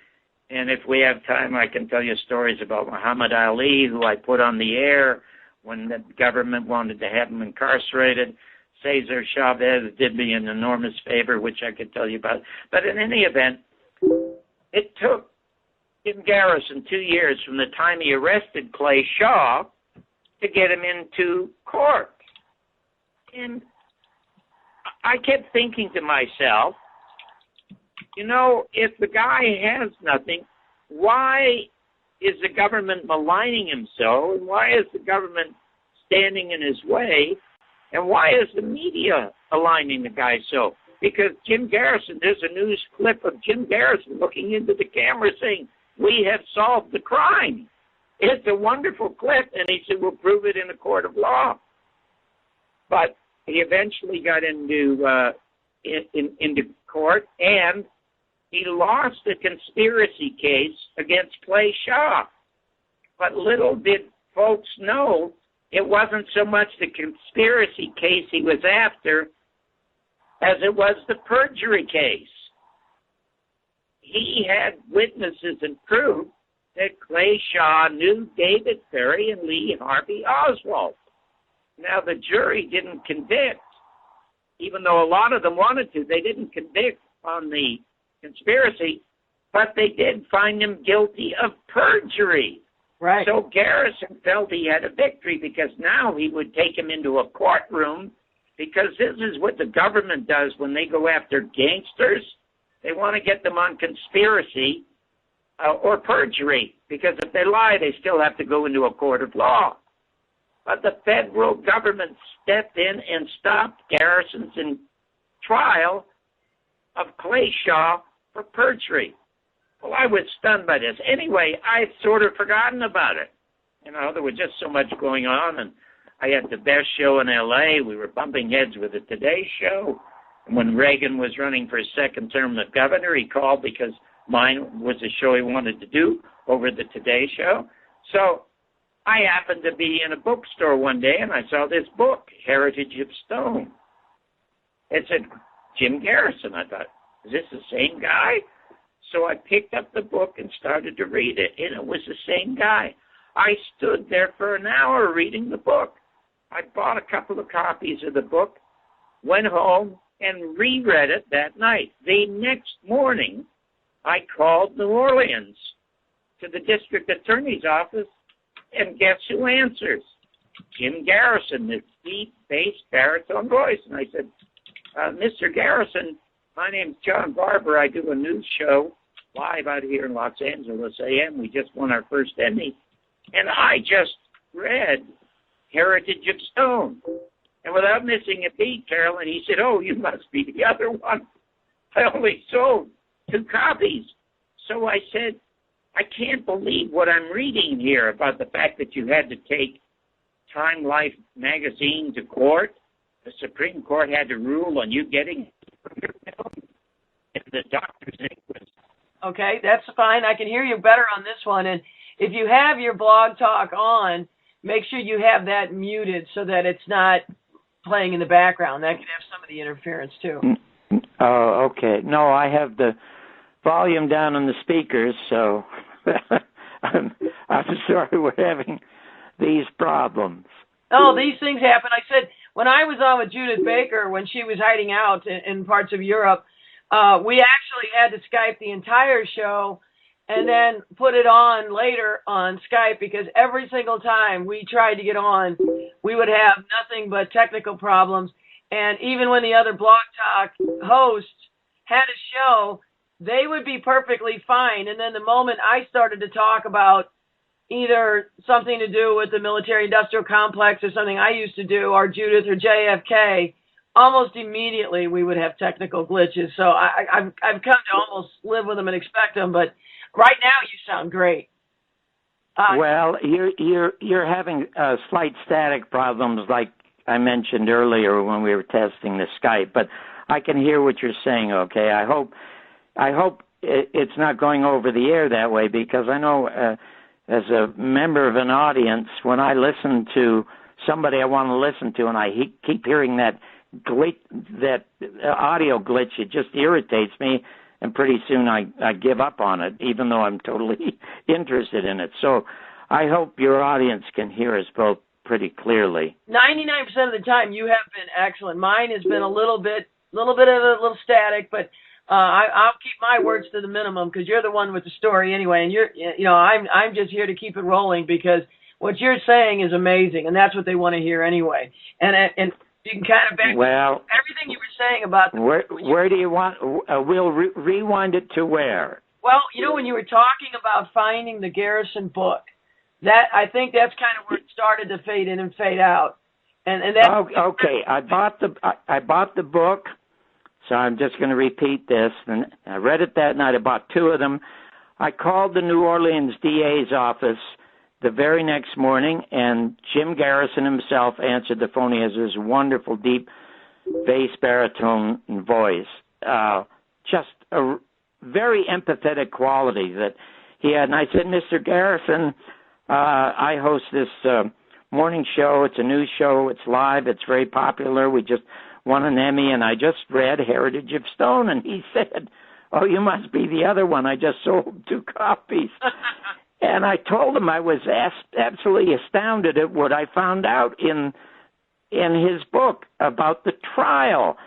And if we have time, I can tell you stories about Muhammad Ali, who I put on the air when the government wanted to have him incarcerated. Cesar Chavez did me an enormous favor, which I could tell you about. But in any event, it took Jim Garrison 2 years from the time he arrested Clay Shaw to get him into court. And I kept thinking to myself, if the guy has nothing, why is the government maligning him so? And why is the government standing in his way? And why is the media aligning the guy so? Because Jim Garrison, there's a news clip of Jim Garrison looking into the camera saying, "We have solved the crime." It's a wonderful clip, and he said, "We'll prove it in a court of law." But he eventually got into court, and he lost a conspiracy case against Clay Shaw. But little did folks know it wasn't so much the conspiracy case he was after as it was the perjury case. He had witnesses and proof that Clay Shaw knew David Ferrie and Lee Harvey Oswald. Now, the jury didn't convict, even though a lot of them wanted to. They didn't convict on the conspiracy, but they did find him guilty of perjury. Right. So Garrison felt he had a victory because now he would take him into a courtroom, because this is what the government does when they go after gangsters. They want to get them on conspiracy or perjury, because if they lie, they still have to go into a court of law. But the federal government stepped in and stopped Garrison's trial of Clay Shaw for perjury. Well, I was stunned by this. Anyway, I'd sort of forgotten about it. There was just so much going on, and I had the best show in L.A. We were bumping heads with the Today Show. And when Reagan was running for his second term as governor, he called because mine was a show he wanted to do over the Today Show. So I happened to be in a bookstore one day, and I saw this book, Heritage of Stone. It said Jim Garrison. I thought, is this the same guy? So I picked up the book and started to read it, and it was the same guy. I stood there for an hour reading the book. I bought a couple of copies of the book, went home, and reread it that night. The next morning, I called New Orleans to the district attorney's office, and guess who answers? Jim Garrison, this deep bass baritone voice. And I said, Mr. Garrison, my name's John Barber. I do a news show live out here in Los Angeles AM. We just won our first Emmy. And I just read Heritage of Stone. And without missing a beat, Carolyn, he said, oh, you must be the other one. I only sold 2 copies. So I said, I can't believe what I'm reading here about the fact that you had to take Time Life magazine to court. The Supreme Court had to rule on you getting your film. And the doctor's English. Okay, that's fine. I can hear you better on this one. And if you have your Blog Talk on, make sure you have that muted so that it's not playing in the background. That could have some of the interference, too. Oh, okay. No, I have the volume down on the speakers, so I'm sorry we're having these problems. Oh, these things happen. I said, when I was on with Judith Baker, when she was hiding out in parts of Europe, we actually had to Skype the entire show and then put it on later on Skype, because every single time we tried to get on, we would have nothing but technical problems. And even when the other Blog Talk hosts had a show, they would be perfectly fine. And then the moment I started to talk about either something to do with the military-industrial complex or something I used to do, or Judith or JFK, almost immediately we would have technical glitches. So I've come to almost live with them and expect them. But right now you sound great. Well, you're having slight static problems, like I mentioned earlier when we were testing the Skype. But I can hear what you're saying. Okay, I hope it's not going over the air that way, because I know as a member of an audience, when I listen to somebody I want to listen to, and I keep hearing that glitch, that audio glitch, it just irritates me, and pretty soon I give up on it, even though I'm totally interested in it. So I hope your audience can hear us both pretty clearly. 99% of the time you have been excellent. Mine has been a little bit of a little static, but I'll keep my words to the minimum because you're the one with the story anyway, and I'm just here to keep it rolling because what you're saying is amazing, and that's what they want to hear anyway. And you can kind of back everything you were saying about where do you want? We'll rewind it to where? Well, when you were talking about finding the Garrison book, I think that's kind of where it started to fade in and fade out. And that. Oh, okay. I bought the book, so I'm just going to repeat this. And I read it that night. I bought 2 of them. I called the New Orleans DA's office the very next morning, and Jim Garrison himself answered the phone. He has this wonderful, deep bass baritone voice. Just a very empathetic quality that he had. And I said, Mr. Garrison, I host this morning show. It's a news show. It's live. It's very popular. We just won an Emmy, and I just read Heritage of Stone. And he said, oh, you must be the other one. I just sold 2 copies. And I told him I was absolutely astounded at what I found out in his book about the trial.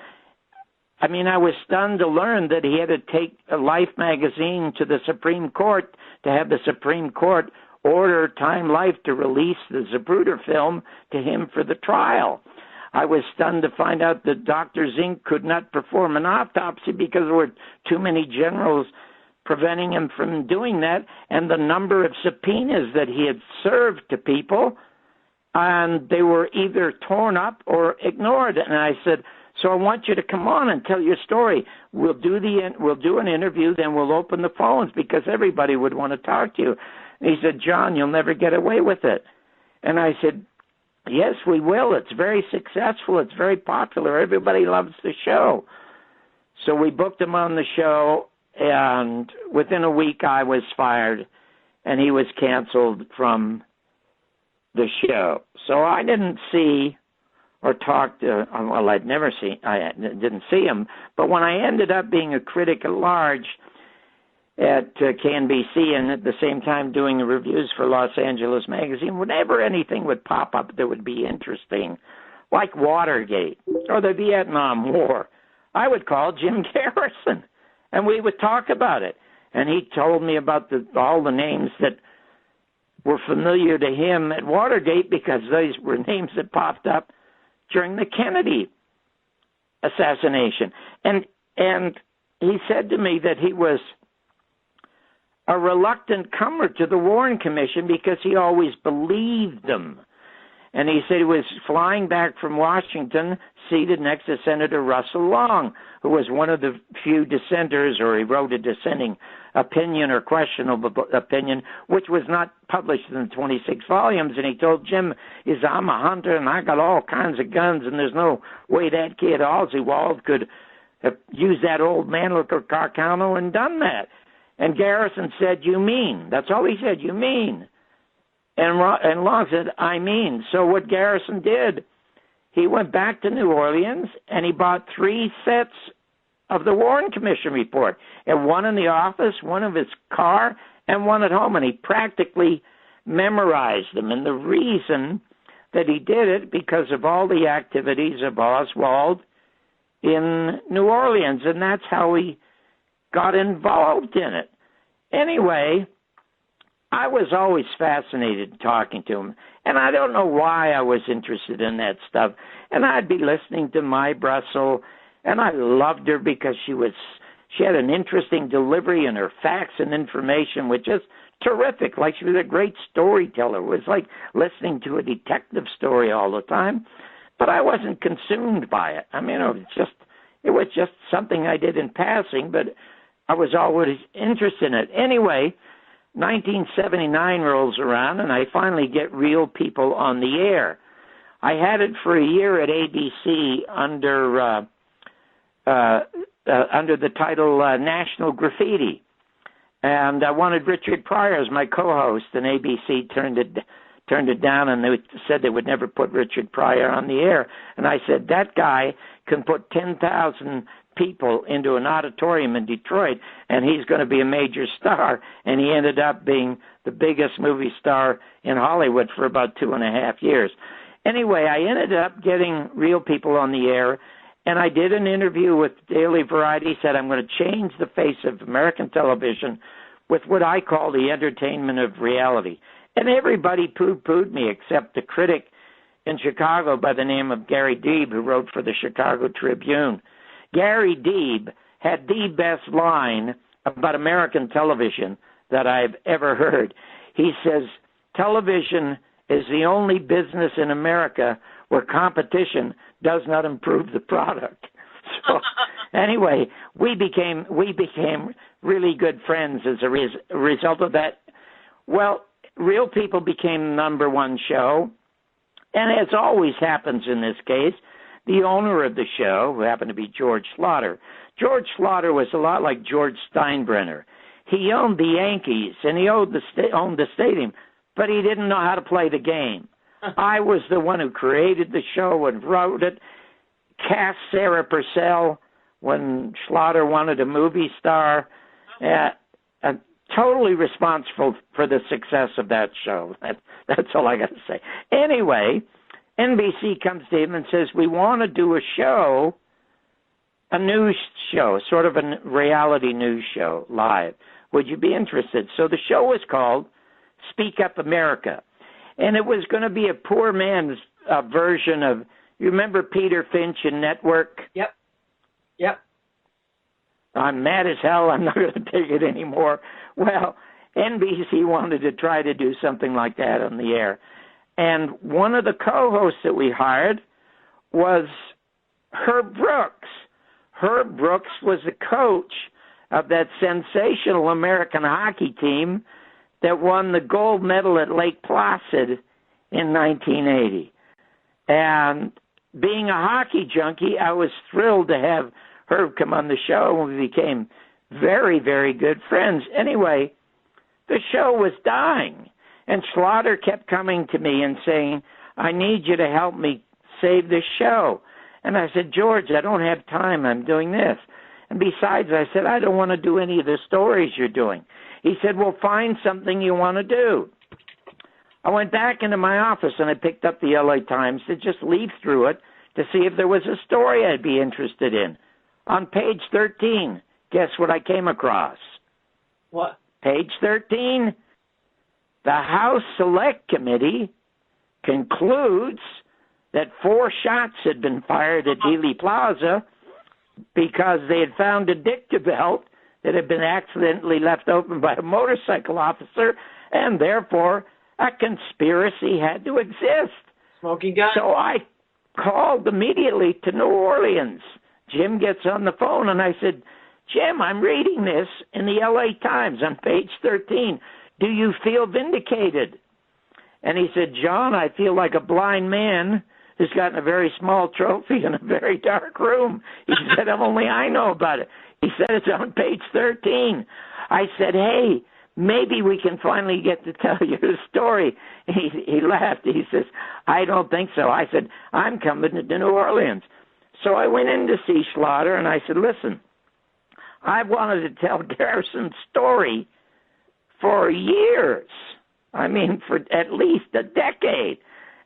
I mean, I was stunned to learn that he had to take a Life magazine to the Supreme Court to have the Supreme Court order Time Life to release the Zapruder film to him for the trial. I was stunned to find out that Dr. Zink could not perform an autopsy because there were too many generals preventing him from doing that, and the number of subpoenas that he had served to people, and they were either torn up or ignored. And I said, so I want you to come on and tell your story. We'll do an interview, then we'll open the phones because everybody would want to talk to you. And he said, John, you'll never get away with it. And I said, yes, we will. It's very successful. It's very popular. Everybody loves the show. So we booked him on the show, and within a week I was fired, and he was canceled from the show. So I didn't see or talk to, well, I didn't see him. But when I ended up being a critic at large at KNBC and at the same time doing the reviews for Los Angeles Magazine, whenever anything would pop up that would be interesting, like Watergate or the Vietnam War, I would call Jim Garrison, and we would talk about it. And he told me about all the names that were familiar to him at Watergate because those were names that popped up during the Kennedy assassination. And he said to me that he was a reluctant comer to the Warren Commission because he always believed them. And he said he was flying back from Washington, seated next to Senator Russell Long, who was one of the few dissenters, or he wrote a dissenting opinion or questionable opinion, which was not published in 26 volumes. And he told Jim, I'm a hunter and I got all kinds of guns, and there's no way that kid Oswald could have used that old man like a Carcano and done that. And Garrison said, you mean? That's all he said, you mean? And Long said, I mean. So what Garrison did, he went back to New Orleans and he bought 3 sets of the Warren Commission report, and one in the office, one of his car, and one at home, and he practically memorized them. And the reason that he did it, because of all the activities of Oswald in New Orleans, and that's how he got involved in it. Anyway, I was always fascinated talking to him, and I don't know why I was interested in that stuff. And I'd be listening to Mai Brussel, and I loved her because she had an interesting delivery, and her facts and information was just terrific. Like, she was a great storyteller. It was like listening to a detective story all the time, but I wasn't consumed by it. I mean, it was just something I did in passing, but I was always interested in it. Anyway, 1979 rolls around, and I finally get Real People on the air. I had it for a year at ABC under the title National Graffiti, and I wanted Richard Pryor as my co-host, and ABC turned it down, and they said they would never put Richard Pryor on the air. And I said, that guy can put 10,000 people into an auditorium in Detroit, and he's going to be a major star. And he ended up being the biggest movie star in Hollywood for about 2.5 years. Anyway, I ended up getting Real People on the air, And I did an interview with Daily Variety, said I'm going to change the face of American television with what I call the entertainment of reality. And everybody poo-pooed me except the critic in Chicago by the name of Gary Deeb, who wrote for the Chicago Tribune. Gary Deeb had the best line about American television that I've ever heard. He says, television is the only business in America where competition does not improve the product. So anyway, we became really good friends as a result of that. Well, Real People became the number one show. And as always happens in this case, the owner of the show, who happened to be George Slaughter was a lot like George Steinbrenner. He owned the Yankees, and he owned the stadium, but he didn't know how to play the game. I was the one who created the show and wrote it, cast Sarah Purcell when Slaughter wanted a movie star. Totally responsible for the success of that show. That's all I got to say. Anyway, NBC comes to him and says, we want to do a show, a news show, sort of a reality news show, live. Would you be interested? So the show was called Speak Up America. And it was going to be a poor man's version of, you remember Peter Finch in Network? Yep. I'm mad as hell. I'm not going to take it anymore. Well, NBC wanted to try to do something like that on the air. And one of the co-hosts that we hired was Herb Brooks. Herb Brooks was the coach of that sensational American hockey team that won the gold medal at Lake Placid in 1980. And being a hockey junkie, I was thrilled to have Herb come on the show, and we became very, very good friends. Anyway, the show was dying, and Slaughter kept coming to me and saying, I need you to help me save this show. And I said, George, I don't have time. I'm doing this. And besides, I said, I don't want to do any of the stories you're doing. He said, well, find something you want to do. I went back into my office, and I picked up the LA Times to just leaf through it to see if there was a story I'd be interested in. On page 13, guess what I came across? What? Page 13, the House Select Committee concludes that 4 shots had been fired at Dealey Plaza because they had found a dicta belt that had been accidentally left open by a motorcycle officer, and therefore a conspiracy had to exist. Smoking gun? So I called immediately to New Orleans. Jim gets on the phone, and I said, Jim, I'm reading this in the LA Times on page 13. Do you feel vindicated? And he said, John, I feel like a blind man who's gotten a very small trophy in a very dark room. He said, only I know about it. He said, it's on page 13. I said, hey, maybe we can finally get to tell you the story. He laughed. He says, I don't think so. I said, I'm coming to New Orleans. So I went in to see Slaughter, and I said, listen, I've wanted to tell Garrison's story for years. I mean, for at least a decade.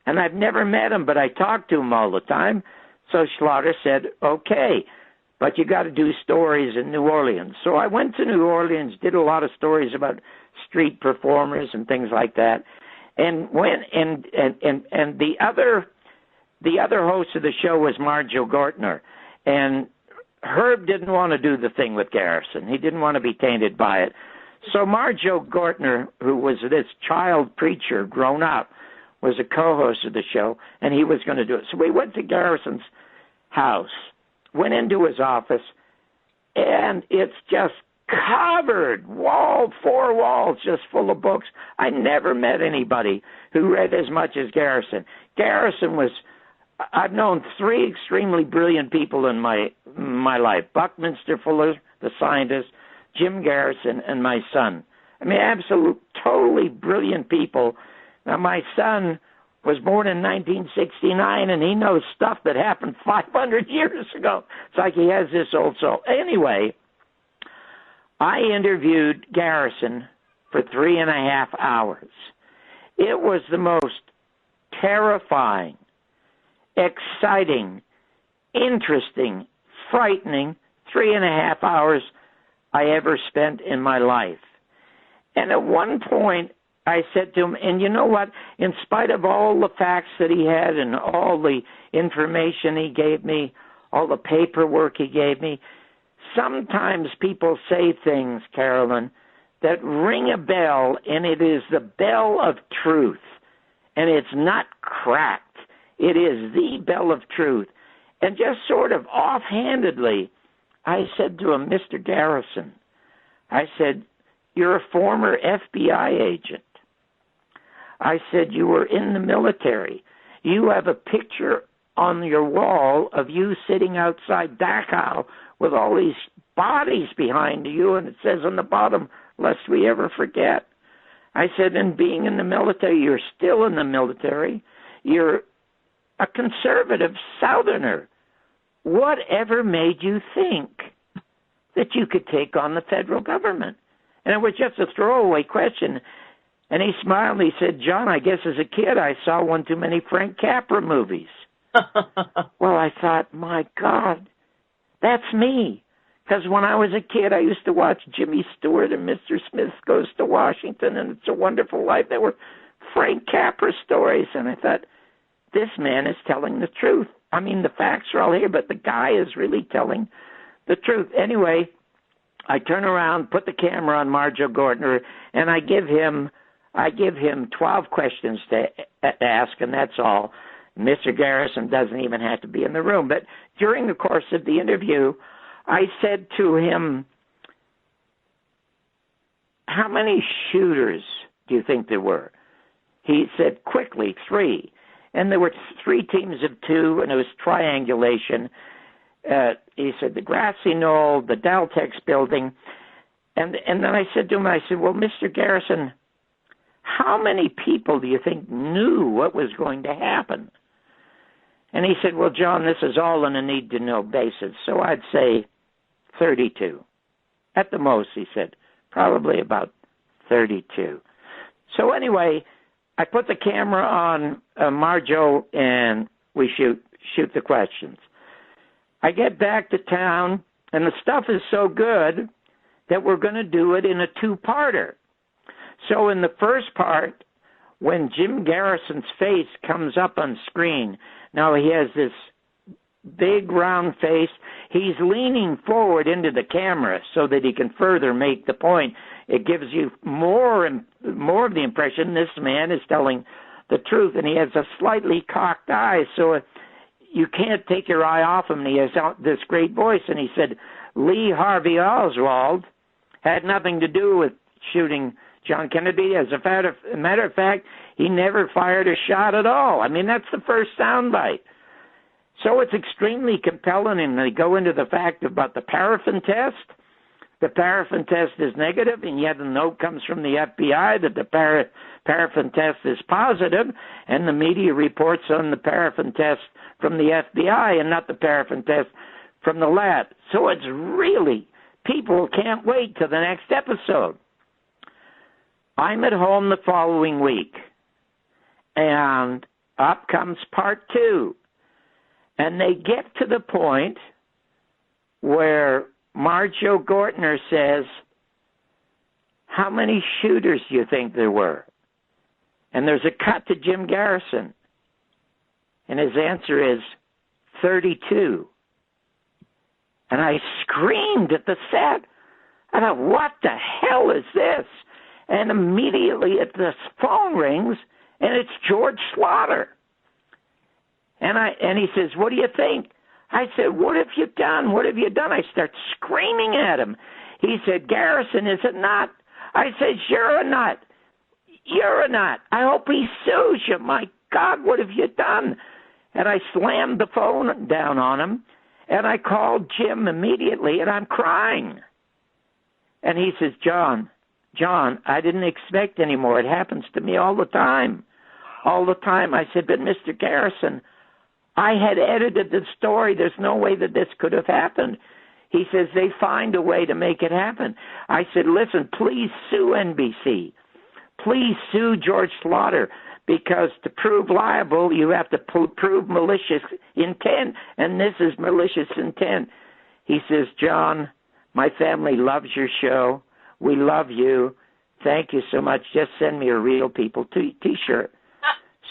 And I've never met him, but I talk to him all the time. So Slaughter said, okay, but you got to do stories in New Orleans. So I went to New Orleans, did a lot of stories about street performers and things like that. And the other host of the show was Marjo Gortner. And Herb didn't want to do the thing with Garrison. He didn't want to be tainted by it. So Marjo Gortner, who was this child preacher grown up, was a co-host of the show, and he was going to do it. So we went to Garrison's house, went into his office, and it's just covered, 4 walls just full of books. I never met anybody who read as much as Garrison. Garrison was, I've known 3 extremely brilliant people in my life, Buckminster Fuller, the scientist, Jim Garrison, and my son. I mean, absolute, totally brilliant people. Now, my son was born in 1969, and he knows stuff that happened 500 years ago. It's like he has this old soul. Anyway, I interviewed Garrison for 3.5 hours. It was the most terrifying, exciting, interesting, frightening 3.5 hours I ever spent in my life. And at one point, I said to him, and you know what? In spite of all the facts that he had and all the information he gave me, all the paperwork he gave me, sometimes people say things, Carolyn, that ring a bell, and it is the bell of truth. And it's not cracked. It is the bell of truth. And just sort of offhandedly, I said to him, Mr. Garrison, I said, you're a former FBI agent. I said, you were in the military. You have a picture on your wall of you sitting outside Dachau with all these bodies behind you, and it says on the bottom, lest we ever forget. I said, and being in the military, you're still in the military. You're a conservative Southerner. Whatever made you think that you could take on the federal government? And it was just a throwaway question. And he smiled and he said, John, I guess as a kid I saw one too many Frank Capra movies. Well, I thought, my God, that's me. Because when I was a kid, I used to watch Jimmy Stewart and Mr. Smith Goes to Washington and It's a Wonderful Life. There were Frank Capra stories. And I thought, this man is telling the truth. I mean, the facts are all here, but the guy is really telling the truth. Anyway, I turn around, put the camera on Marjoe Gortner, and I give him 12 questions to ask, and that's all. Mr. Garrison doesn't even have to be in the room. But during the course of the interview, I said to him, how many shooters do you think there were? He said quickly, 3. And there were 3 teams of 2, and it was triangulation. He said the grassy knoll, the Daltex building. And then I said to him, well, Mr. Garrison, how many people do you think knew what was going to happen? And he said, well, John, this is all on a need-to-know basis, so I'd say 32. At the most, he said, probably about 32. So anyway, I put the camera on Marjoe, and we shoot the questions. I get back to town, and the stuff is so good that we're going to do it in a 2-parter. So in the first part, when Jim Garrison's face comes up on screen, now he has this big round face. He's leaning forward into the camera so that he can further make the point. It gives you more of the impression this man is telling the truth, and he has a slightly cocked eye, so you can't take your eye off him. And he has this great voice, and he said Lee Harvey Oswald had nothing to do with shooting John Kennedy. As a matter of fact, he never fired a shot at all. I mean, that's the first soundbite. So it's extremely compelling, and they go into the fact about the paraffin test. The paraffin test is negative, and yet a note comes from the FBI that the paraffin test is positive, and the media reports on the paraffin test from the FBI and not the paraffin test from the lab. So it's really, people can't wait till the next episode. I'm at home the following week, and up comes part 2. And they get to the point where Marjoe Gortner says, how many shooters do you think there were? And there's a cut to Jim Garrison. And his answer is 32. And I screamed at the set. I thought, what the hell is this? And immediately the phone rings, and it's George Slaughter. And he says, what do you think? I said, what have you done? What have you done? I start screaming at him. He said, Garrison, is it not? I said, you're a nut. You're a nut. I hope he sues you. My God, what have you done? And I slammed the phone down on him, and I called Jim immediately, and I'm crying. And he says, John, I didn't expect any more. It happens to me all the time. All the time. I said, but Mr. Garrison, I had edited the story. There's no way that this could have happened. He says, they find a way to make it happen. I said, listen, please sue NBC. Please sue George Slaughter. because to prove liable, you have to prove malicious intent, and this is malicious intent. He says, John, my family loves your show. We love you. Thank you so much. Just send me a Real People T-shirt.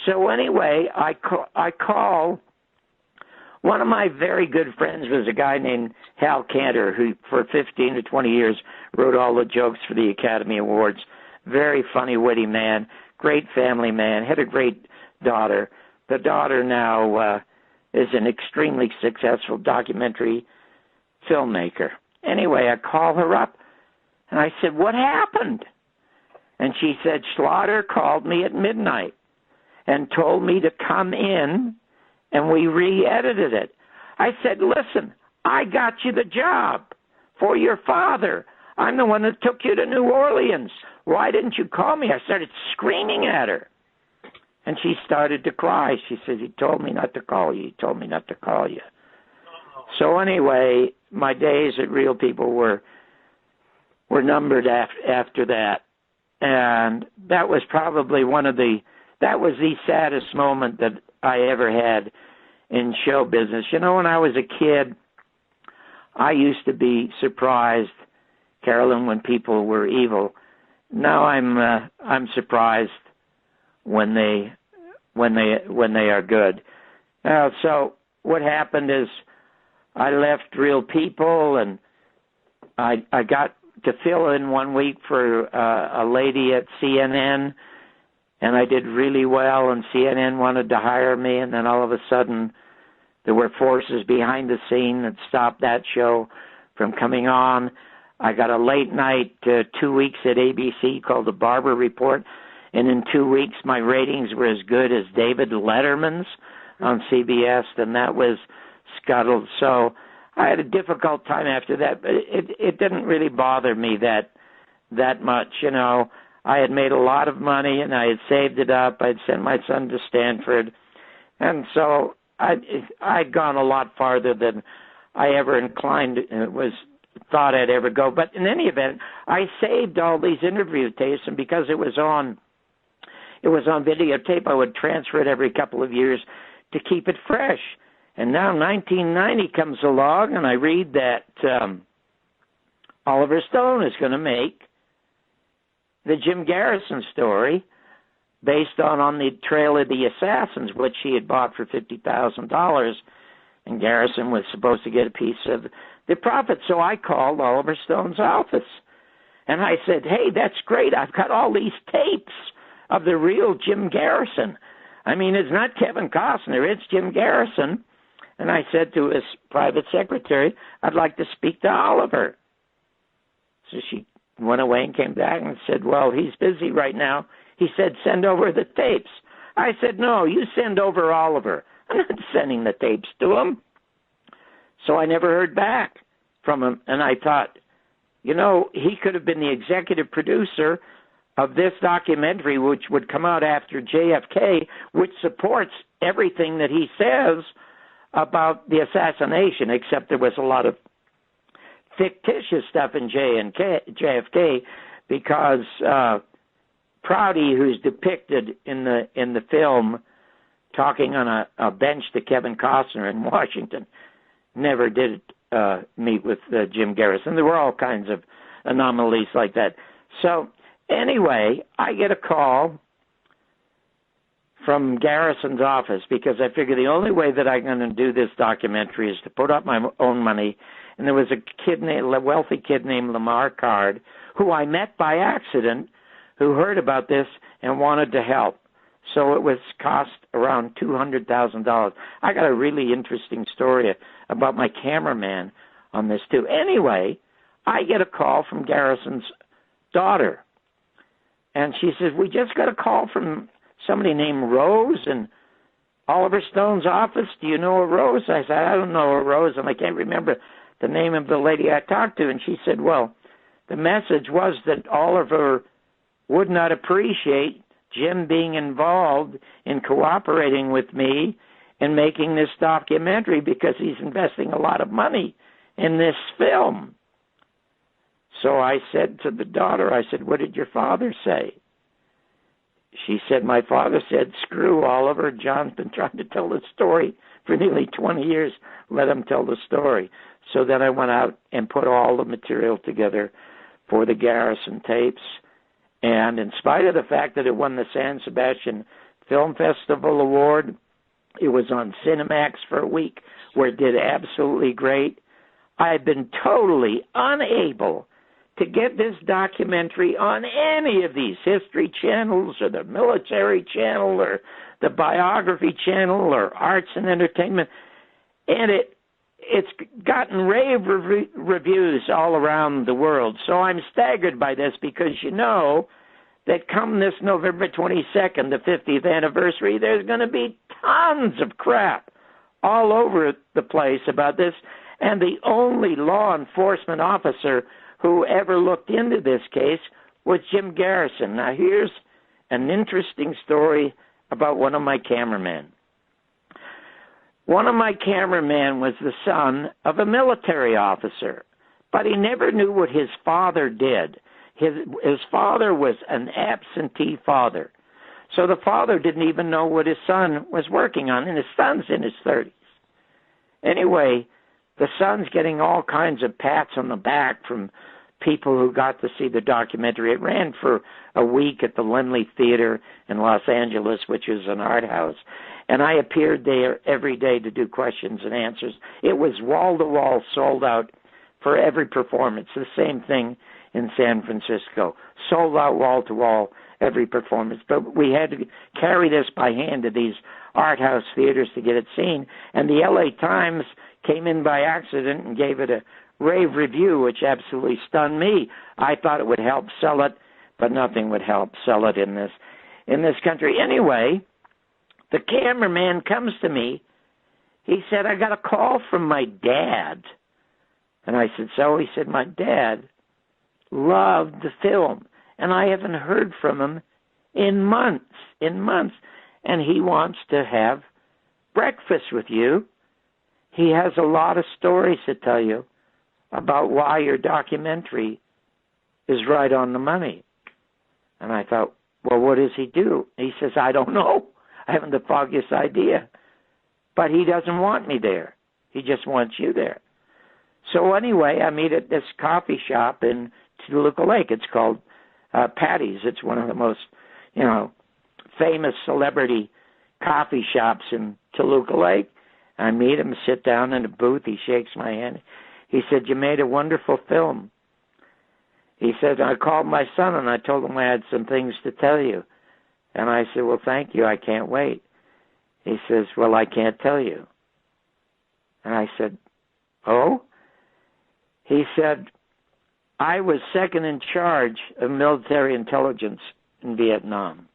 So anyway, I call. One of my very good friends was a guy named Hal Cantor, who for 15 to 20 years wrote all the jokes for the Academy Awards. Very funny, witty man, great family man, had a great daughter. The daughter now is an extremely successful documentary filmmaker. Anyway, I call her up, and I said, what happened? And she said, Slaughter called me at midnight and told me to come in, and we re-edited it. I said, listen, I got you the job for your father. I'm the one that took you to New Orleans. Why didn't you call me? I started screaming at her. And she started to cry. She said, he told me not to call you. He told me not to call you. So anyway, my days at Real People were numbered after that. And that was probably that was the saddest moment that I ever had in show business. You know, when I was a kid, I used to be surprised, Carolyn, when people were evil. Now I'm surprised when they are good. So what happened is I left Real People, and I got to fill in 1 week for a lady at CNN, and I did really well, and CNN wanted to hire me, and then all of a sudden there were forces behind the scene that stopped that show from coming on. I got a late night 2 weeks at ABC called The Barber Report, and in 2 weeks my ratings were as good as David Letterman's on CBS, and that was scuttled. So I had a difficult time after that, but it didn't really bother me that much. You know, I had made a lot of money, and I had saved it up. I'd sent my son to Stanford, and so I'd gone a lot farther than I ever thought I'd ever go. But in any event, I saved all these interview tapes, and because it was on videotape, I would transfer it every couple of years to keep it fresh. And now 1990 comes along, and I read that Oliver Stone is going to make the Jim Garrison story based on the Trail of the Assassins, which he had bought for $50,000, and Garrison was supposed to get a piece of the profit. So I called Oliver Stone's office, and I said, hey, that's great. I've got all these tapes of the real Jim Garrison. I mean, it's not Kevin Costner, it's Jim Garrison. And I said to his private secretary, I'd like to speak to Oliver. So she went away and came back and said, well, he's busy right now. He said, send over the tapes. I said, no, you send over Oliver. I'm not sending the tapes to him. So I never heard back from him. And I thought, you know, he could have been the executive producer of this documentary, which would come out after JFK, which supports everything that he says about the assassination, except there was a lot of fictitious stuff in JFK, because Prouty, who's depicted in the film talking on a bench to Kevin Costner in Washington, never did meet with Jim Garrison. There were all kinds of anomalies like that. So anyway, I get a call from Garrison's office, because I figure the only way that I'm going to do this documentary is to put up my own money. And there was a wealthy kid named Lamar Card, who I met by accident, who heard about this and wanted to help. So it was cost around $200,000. I got a really interesting story about my cameraman on this too. Anyway, I get a call from Garrison's daughter, and she says, we just got a call from somebody named Rose in Oliver Stone's office. Do you know a Rose? I said, I don't know a Rose, and I can't remember the name of the lady I talked to. And she said, well, the message was that Oliver would not appreciate Jim being involved in cooperating with me in making this documentary, because he's investing a lot of money in this film. So I said to the daughter, I said, what did your father say? she said, my father said, screw Oliver. John's been trying to tell the story for nearly 20 years. Let him tell the story. So then I went out and put all the material together for the Garrison tapes. And in spite of the fact that it won the San Sebastian Film Festival Award, it was on Cinemax for a week, where it did absolutely great. I had been totally unable to get this documentary on any of these History channels or the Military Channel or the Biography Channel or Arts and Entertainment. And it's gotten rave reviews all around the world. So I'm staggered by this because you know that come this November 22nd, the 50th anniversary, there's going to be tons of crap all over the place about this. And the only law enforcement officer who ever looked into this case was Jim Garrison. Now, here's an interesting story about one of my cameramen. One of my cameramen was the son of a military officer, but he never knew what his father did. His father was an absentee father. So the father didn't even know what his son was working on, and his son's in his 30s. Anyway, the son's getting all kinds of pats on the back from people who got to see the documentary. It ran for a week at the Laemmle Theater in Los Angeles, which is an art house. And I appeared there every day to do questions and answers. It was wall-to-wall sold out for every performance. The same thing in San Francisco. Sold out wall-to-wall every performance. But we had to carry this by hand to these art house theaters to get it seen. And the LA Times came in by accident and gave it a rave review, which absolutely stunned me. I thought it would help sell it, but nothing would help sell it in this country. Anyway, the cameraman comes to me. He said, I got a call from my dad. And I said, so? He said, my dad loved the film, and I haven't heard from him in months. And he wants to have breakfast with you. He has a lot of stories to tell you about why your documentary is right on the money. And I thought, well, what does he do? He says, I don't know. I haven't the foggiest idea. But he doesn't want me there. He just wants you there. So anyway, I meet at this coffee shop in Toluca Lake. It's called Patty's. It's one of the most, famous celebrity coffee shops in Toluca Lake. I meet him, sit down in a booth. He shakes my hand. He said, you made a wonderful film. He said, I called my son and I told him I had some things to tell you. And I said, well, thank you. I can't wait. He says, well, I can't tell you. And I said, oh? He said, I was second in charge of military intelligence in Vietnam.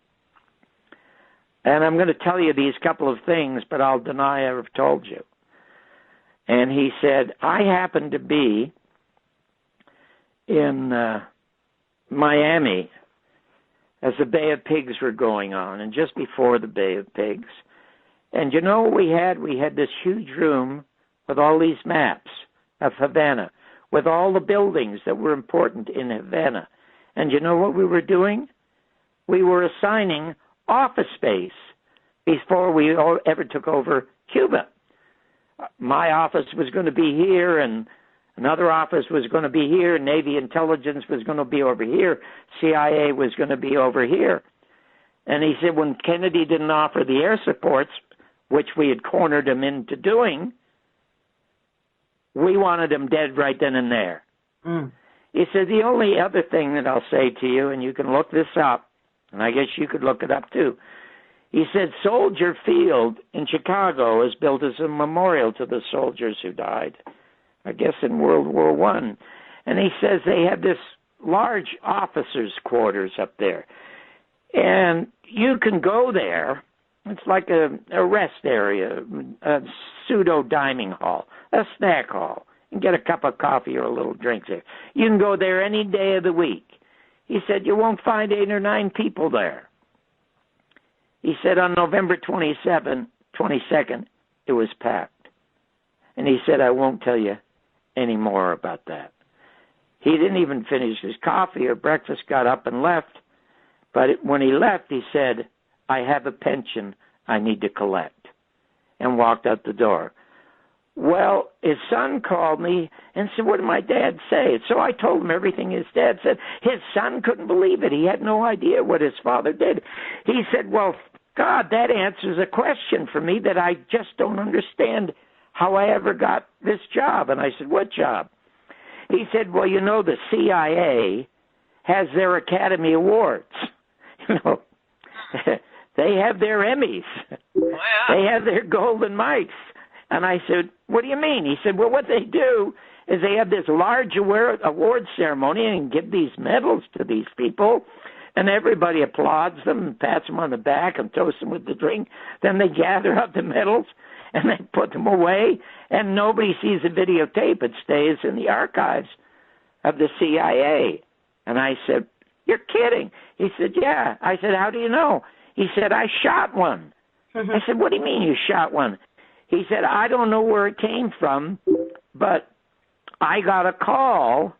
And I'm going to tell you these couple of things, but I'll deny I have told you. And he said, I happened to be in Miami as the Bay of Pigs were going on, and just before the Bay of Pigs. And you know what we had? We had this huge room with all these maps of Havana, with all the buildings that were important in Havana. And you know what we were doing? We were assigning office space before we ever took over Cuba. My office was going to be here, and another office was going to be here. Navy intelligence was going to be over here. CIA was going to be over here. And he said when Kennedy didn't offer the air supports, which we had cornered him into doing, we wanted him dead right then and there. He said the only other thing that I'll say to you, and you can look this up, and I guess you could look it up too. He said Soldier Field in Chicago is built as a memorial to the soldiers who died, I guess in World War I. And he says they have this large officers' quarters up there. And you can go there. It's like a rest area, a pseudo-dining hall, a snack hall, and get a cup of coffee or a little drink there. You can go there any day of the week. He said you won't find 8 or 9 people there. He said on November 22nd, it was packed. And he said, I won't tell you any more about that. He didn't even finish his coffee or breakfast, got up and left. But when he left, he said, I have a pension I need to collect, and walked out the door. Well, his son called me and said, what did my dad say? So I told him everything his dad said. His son couldn't believe it. He had no idea what his father did. He said, well, God, that answers a question for me that I just don't understand how I ever got this job. And I said, what job? He said, well, you know, the CIA has their Academy Awards. You know, they have their Emmys. Wow. They have their Golden Mikes. And I said, what do you mean? He said, well, what they do is they have this large award ceremony and give these medals to these people, and everybody applauds them and pats them on the back and toasts them with the drink. Then they gather up the medals and they put them away, and nobody sees the videotape. It stays in the archives of the CIA. And I said, you're kidding. He said, yeah. I said, how do you know? He said, I shot one. I said, what do you mean you shot one? He said, I don't know where it came from, but I got a call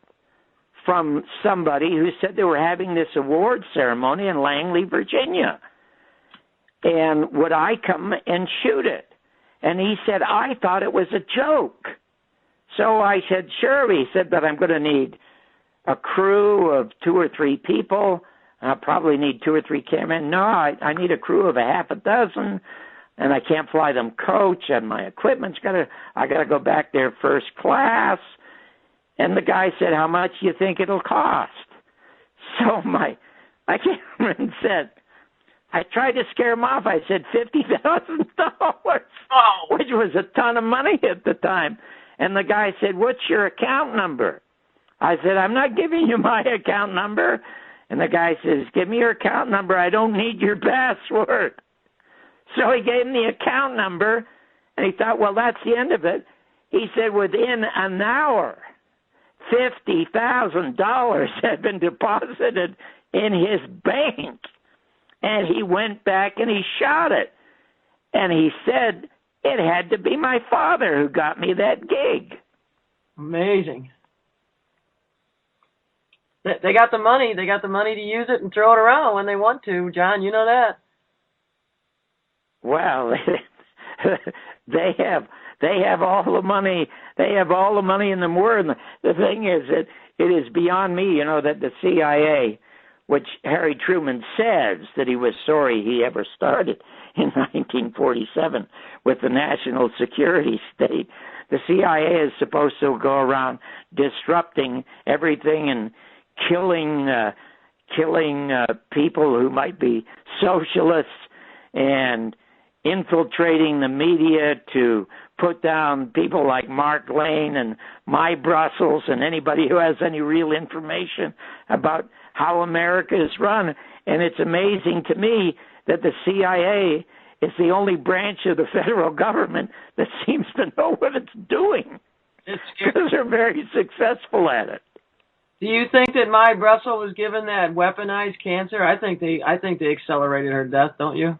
from somebody who said they were having this award ceremony in Langley, Virginia. And would I come and shoot it? And he said, I thought it was a joke. So I said, sure. He said, but I'm going to need a crew of 2 or 3 people. I'll probably need 2 or 3 cameramen. No, I need a crew of a half a dozen. And I can't fly them coach, and my equipment's I gotta go back there first class. And the guy said, how much do you think it'll cost? So my cameraman said, I tried to scare him off. I said $50,000, which was a ton of money at the time. And the guy said, what's your account number? I said, I'm not giving you my account number. And the guy says, give me your account number. I don't need your password. So he gave him the account number, and he thought, well, that's the end of it. He said within an hour, $50,000 had been deposited in his bank. And he went back and he shot it. And he said it had to be my father who got me that gig. Amazing. They got the money. They got the money to use it and throw it around when they want to, John. You know that. Well, they have all the money. They have all the money in the world. The thing is that it is beyond me, you know, that the CIA, which Harry Truman says that he was sorry he ever started in 1947 with the national security state. The CIA is supposed to go around disrupting everything and killing people who might be socialists and infiltrating the media to put down people like Mark Lane and My Brussels and anybody who has any real information about how America is run. And it's amazing to me that the CIA is the only branch of the federal government that seems to know what it's doing. Because they're very successful at it. Do you think that My Brussels was given that weaponized cancer? I think they accelerated her death, don't you?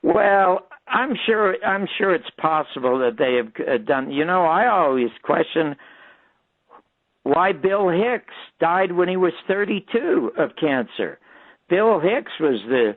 Well, I'm sure it's possible that they have done. You know, I always question why Bill Hicks died when he was 32 of cancer. Bill Hicks was the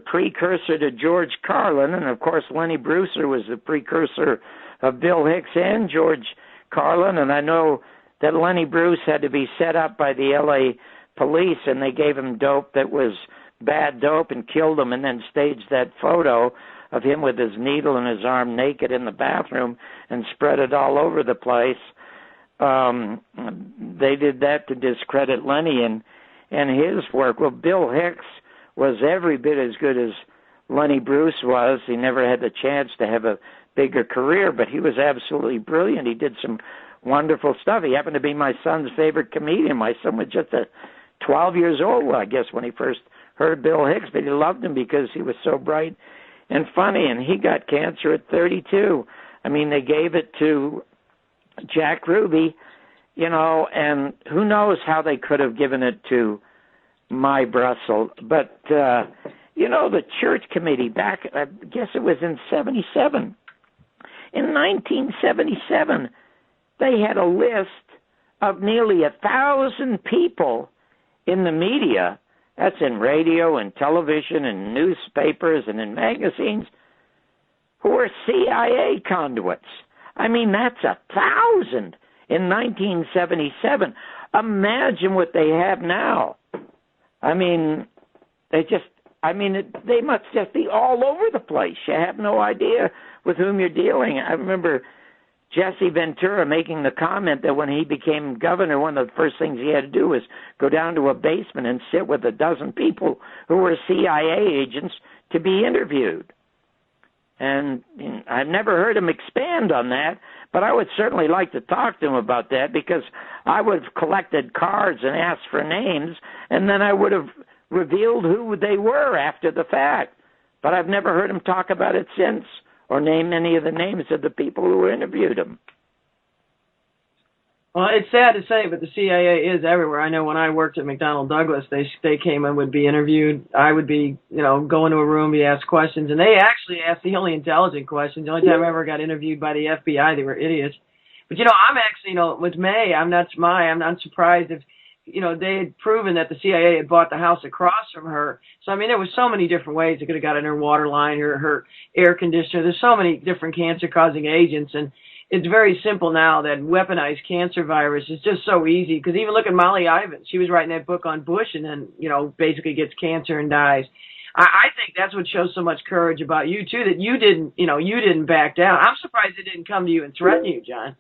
precursor to George Carlin, and of course Lenny Brucer was the precursor of Bill Hicks and George Carlin. And I know that Lenny Bruce had to be set up by the LA police, and they gave him dope that was bad dope and killed him, and then staged that photo of him with his needle in his arm naked in the bathroom and spread it all over the place. They did that to discredit Lenny and his work. Well, Bill Hicks was every bit as good as Lenny Bruce was. He never had the chance to have a bigger career, but he was absolutely brilliant. He did some wonderful stuff. He happened to be my son's favorite comedian. My son was just 12 years old, I guess, when he first heard Bill Hicks, but he loved him because he was so bright and funny, and he got cancer at 32. I mean, they gave it to Jack Ruby, you know, and who knows how they could have given it to My Brussels. But, you know, the church committee back, I guess it was in 77. In 1977, they had a list of nearly 1,000 people in the media, that's in radio and television and newspapers and in magazines, who were CIA conduits. I mean, that's 1,000 in 1977. Imagine what they have now. I mean, they must just be all over the place. You have no idea with whom you're dealing. I remember Jesse Ventura making the comment that when he became governor, one of the first things he had to do was go down to a basement and sit with a dozen people who were CIA agents to be interviewed. And I've never heard him expand on that, but I would certainly like to talk to him about that, because I would have collected cards and asked for names, and then I would have revealed who they were after the fact. But I've never heard him talk about it since, or name any of the names of the people who interviewed him. Well, it's sad to say, but the CIA is everywhere. I know when I worked at McDonnell Douglas, they came and would be interviewed. I would be, go into a room, be asked questions, and they actually asked the only intelligent questions. The only time I ever got interviewed by the FBI, they were idiots. But I'm actually, with May, I'm not surprised if, they had proven that the CIA had bought the house across from her. So there was so many different ways they could have got in her water line, her air conditioner. There's so many different cancer-causing agents, and it's very simple now that weaponized cancer virus is just so easy. Because even look at Molly Ivins. She was writing that book on Bush and then, basically gets cancer and dies. I think that's what shows so much courage about you, too, that you didn't back down. I'm surprised it didn't come to you and threaten you, John.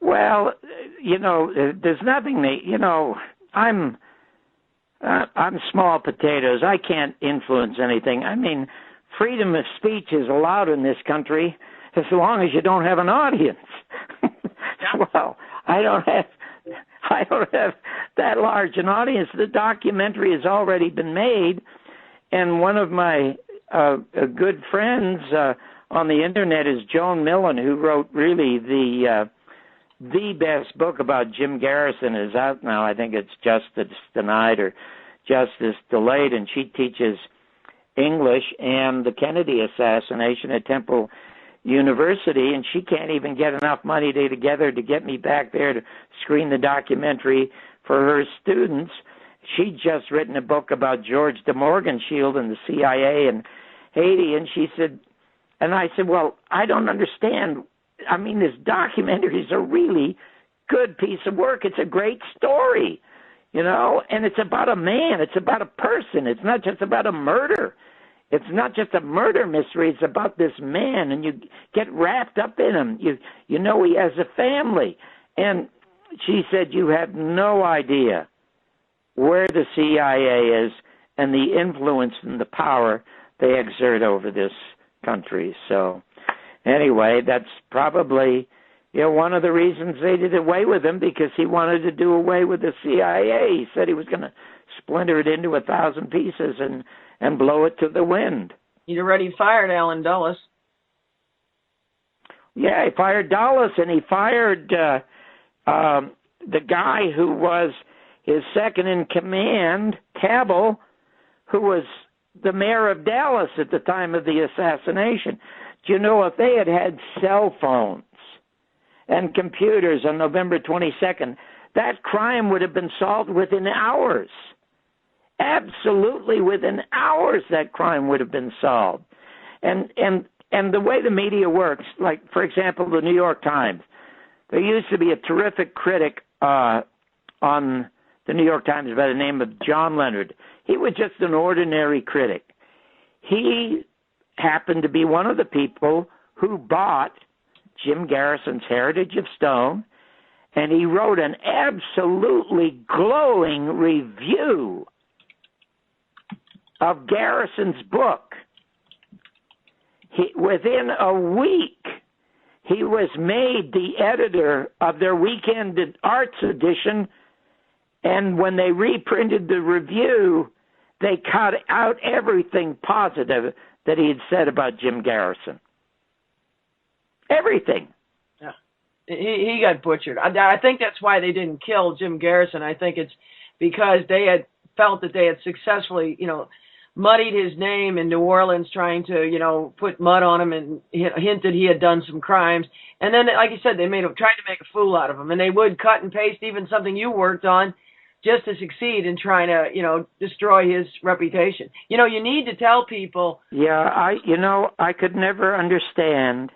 Well, there's nothing I'm small potatoes. I can't influence anything. Freedom of speech is allowed in this country, as long as you don't have an audience. Well, I don't have that large an audience. The documentary has already been made, and one of my good friends on the internet is Joan Millen, who wrote really the best book about Jim Garrison. Is out now. I think it's Justice Denied or Justice Delayed, and she teaches English and the Kennedy assassination at Temple University, and she can't even get enough money together to get me back there to screen the documentary for her students. She'd just written a book about George de Morgenshield and the CIA in Haiti, and I said, well, I don't understand. This documentary is a really good piece of work. It's a great story, and it's about a man. It's about a person. It's not just about a murder. It's not just a murder mystery. It's about this man, and you get wrapped up in him. You know he has a family. And she said, you have no idea where the CIA is and the influence and the power they exert over this country. So anyway, that's probably one of the reasons they did away with him, because he wanted to do away with the CIA. He said he was going to splinter it into 1,000 pieces and blow it to the wind. He'd already fired Alan Dulles. Yeah, he fired Dulles, and he fired the guy who was his second in command, Cabell, who was the mayor of Dallas at the time of the assassination. Do you know, if they had cell phones and computers on November 22nd, that crime would have been solved within hours. Absolutely within hours, that crime would have been solved. And the way the media works, like, for example, the New York Times, there used to be a terrific critic on the New York Times by the name of John Leonard. He was just an ordinary critic. He happened to be one of the people who bought Jim Garrison's Heritage of Stone, and he wrote an absolutely glowing review of Garrison's book. Within a week, he was made the editor of their Weekend Arts edition, and when they reprinted the review, they cut out everything positive that he had said about Jim Garrison. Everything. Yeah. He got butchered. I think that's why they didn't kill Jim Garrison. I think it's because they had felt that they had successfully, muddied his name in New Orleans, trying to, put mud on him and hinted he had done some crimes. And then, like you said, they tried to make a fool out of him. And they would cut and paste even something you worked on, just to succeed in trying to, destroy his reputation. You need to tell people. Yeah, I could never understand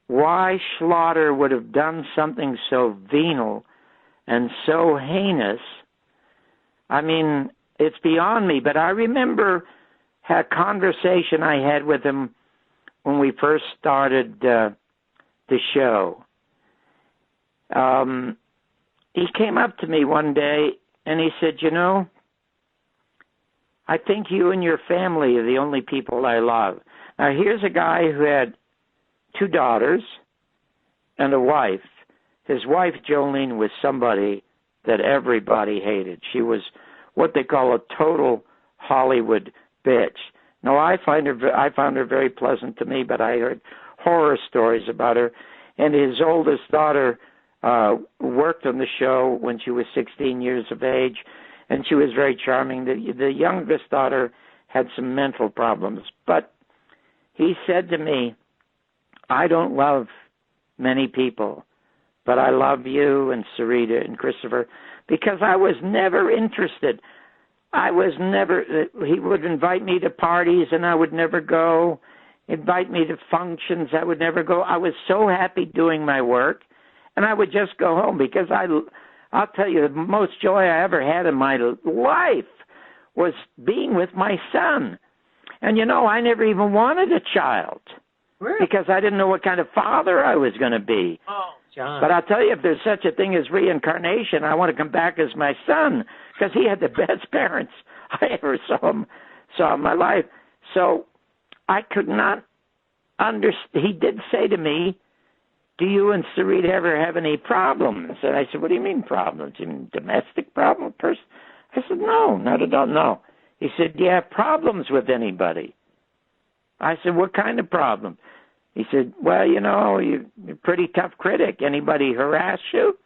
why Slaughter would have done something so venal and so heinous. I mean, it's beyond me, but I remember a conversation I had with him when we first started the show. He came up to me one day and he said, I think you and your family are the only people I love. Now, here's a guy who had 2 daughters and a wife. His wife, Jolene, was somebody that everybody hated. She was what they call a total Hollywood bitch. Now, I found her very pleasant to me, but I heard horror stories about her. And his oldest daughter worked on the show when she was 16 years of age, and she was very charming. The youngest daughter had some mental problems. But he said to me, I don't love many people, but I love you and Sarita and Christopher, because I was never interested. He would invite me to parties and I would never go, invite me to functions, I would never go. I was so happy doing my work, and I would just go home because I'll tell you, the most joy I ever had in my life was being with my son. And, I never even wanted a child. Really? Because I didn't know what kind of father I was going to be. Oh, John. But I'll tell you, if there's such a thing as reincarnation, I want to come back as my son, because he had the best parents I ever saw in my life. So I could not understand. He did say to me, do you and Sarita ever have any problems? And I said, what do you mean problems? You mean domestic problem? I said, no, not at all, no. He said, do you have problems with anybody? I said, what kind of problem? He said, well, you're a pretty tough critic. Anybody harass you?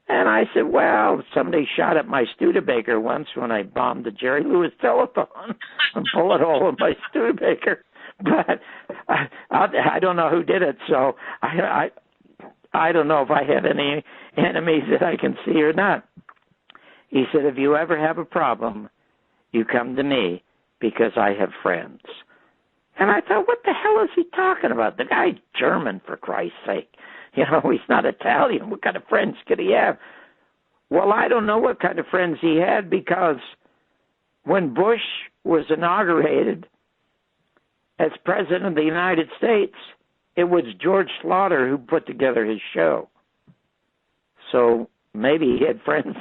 And I said, well, somebody shot at my Studebaker once when I bombed the Jerry Lewis Telethon, a bullet hole in my Studebaker. But I don't know who did it, so I don't know if I have any enemies that I can see or not. He said, if you ever have a problem, you come to me because I have friends. And I thought, what the hell is he talking about? The guy's German, for Christ's sake. He's not Italian. What kind of friends could he have? Well, I don't know what kind of friends he had, because when Bush was inaugurated as President of the United States, it was George Slaughter who put together his show. So maybe he had friends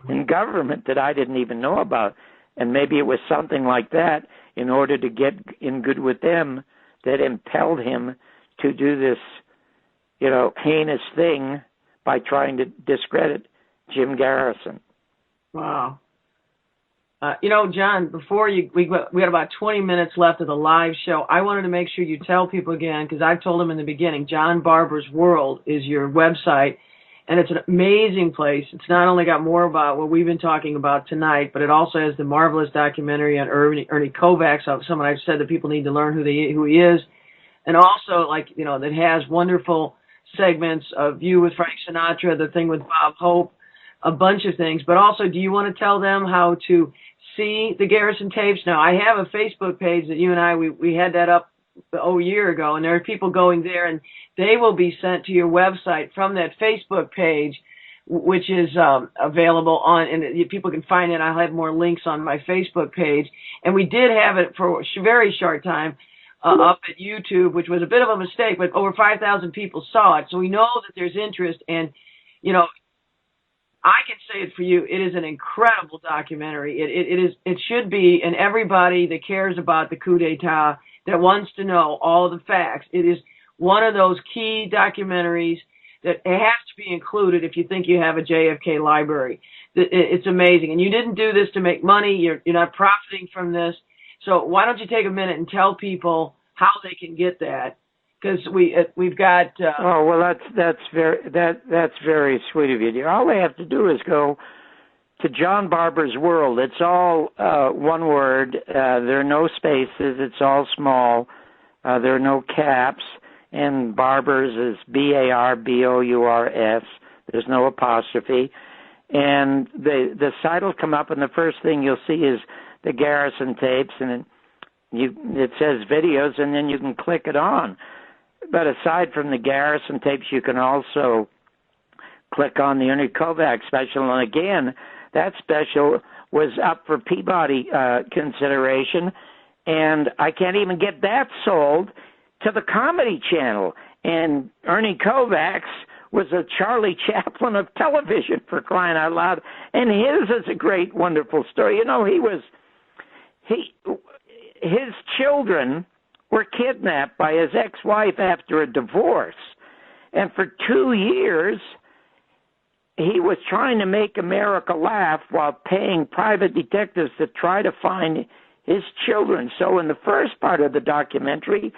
in government that I didn't even know about. And maybe it was something like that, in order to get in good with them, that impelled him to do this, heinous thing by trying to discredit Jim Garrison. Wow. John, before we had about 20 minutes left of the live show. I wanted to make sure you tell people again, because I've told them in the beginning, John Barber's World is your website, and it's an amazing place. It's not only got more about what we've been talking about tonight, but it also has the marvelous documentary on Ernie Kovacs, someone I've said that people need to learn who he is, and also that has wonderful segments of You with Frank Sinatra, the thing with Bob Hope, a bunch of things. But also, do you want to tell them how to see the Garrison tapes? Now, I have a Facebook page that you and I, we had that up a year ago, and there are people going there, and they will be sent to your website from that Facebook page, which is available on, and people can find it. I'll have more links on my Facebook page. And we did have it for a very short time up at YouTube, which was a bit of a mistake, but over 5,000 people saw it. So we know that there's interest, and, I can say it for you. It is an incredible documentary. It should be, and everybody that cares about the coup d'etat, that wants to know all the facts, it is one of those key documentaries that has to be included if you think you have a JFK library. It's amazing. And you didn't do this to make money. You're not profiting from this. So why don't you take a minute and tell people how they can get that? Because we've got. Oh well, that's very sweet of you, dear. All they have to do is go to John Barber's World. It's all one word. There are no spaces. It's all small. There are no caps. And Barber's is BARBOURS. There's no apostrophe. and the site will come up, and the first thing you'll see is the Garrison tapes, and it says videos, and then you can click it on. But aside from the Garrison tapes, you can also click on the Ernie Kovacs special, and again, that special was up for Peabody consideration, and I can't even get that sold to the Comedy Channel. And Ernie Kovacs was a Charlie Chaplin of television, for crying out loud, and his is a great, wonderful story. You know, his children were kidnapped by his ex-wife after a divorce, and for 2 years he was trying to make America laugh while paying private detectives to try to find his children. So in the first part of the documentary,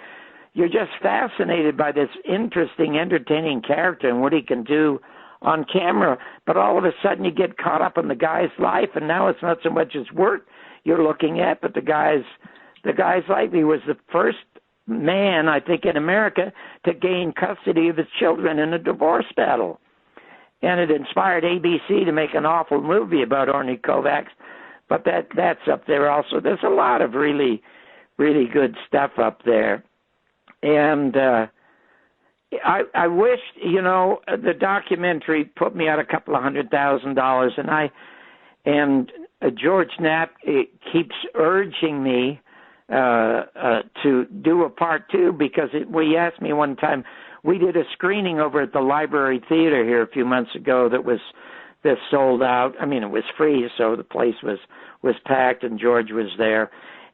you're just fascinated by this interesting, entertaining character and what he can do on camera. But all of a sudden you get caught up in the guy's life, and now it's not so much his work you're looking at, but the guy's life. He was the first man, I think, in America to gain custody of his children in a divorce battle. And it inspired ABC to make an awful movie about Ernie Kovacs, but that's up there also. There's a lot of really, really good stuff up there. And I wish, you know, the documentary put me out $200,000, and George Knapp keeps urging me to do a part two, because he asked me one time. We did a screening over at the Library Theater here a few months ago that sold out. I mean, it was free, so the place was packed, and George was there.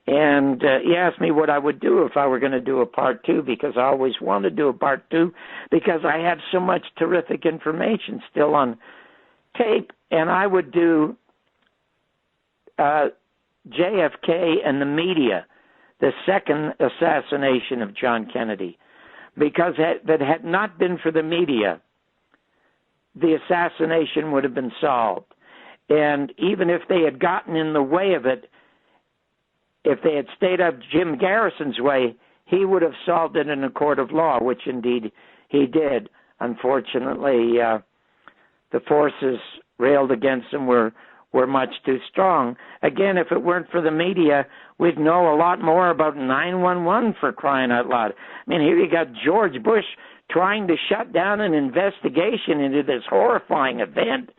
And he asked me what I would do if I were going to do a part two, because I always wanted to do a part two, because I have so much terrific information still on tape. And I would do JFK and the media, the second assassination of John Kennedy, because that had not been for the media, the assassination would have been solved. And even if they had gotten in the way of it, if they had stayed up Jim Garrison's way, he would have solved it in a court of law, which indeed he did. Unfortunately, the forces railed against him were much too strong. Again, if it weren't for the media, we'd know a lot more about 911, for crying out loud. I mean, here you got George Bush trying to shut down an investigation into this horrifying event,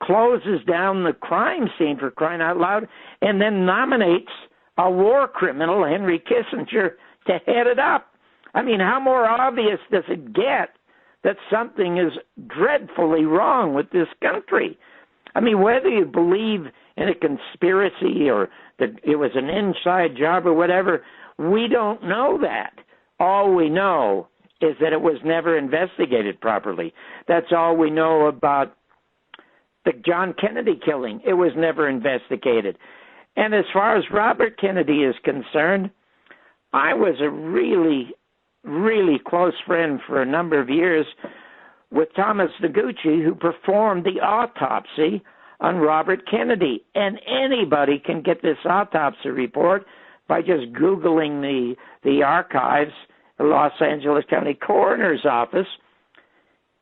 closes down the crime scene, for crying out loud, and then nominates a war criminal, Henry Kissinger, to head it up. I mean, how more obvious does it get that something is dreadfully wrong with this country? I mean, whether you believe in a conspiracy or that it was an inside job or whatever, we don't know that. All we know is that it was never investigated properly. That's all we know about the John Kennedy killing. It was never investigated. And as far as Robert Kennedy is concerned, I was a really, really close friend for a number of years with Thomas Noguchi, who performed the autopsy on Robert Kennedy. And anybody can get this autopsy report by just Googling the archives, the Los Angeles County Coroner's Office.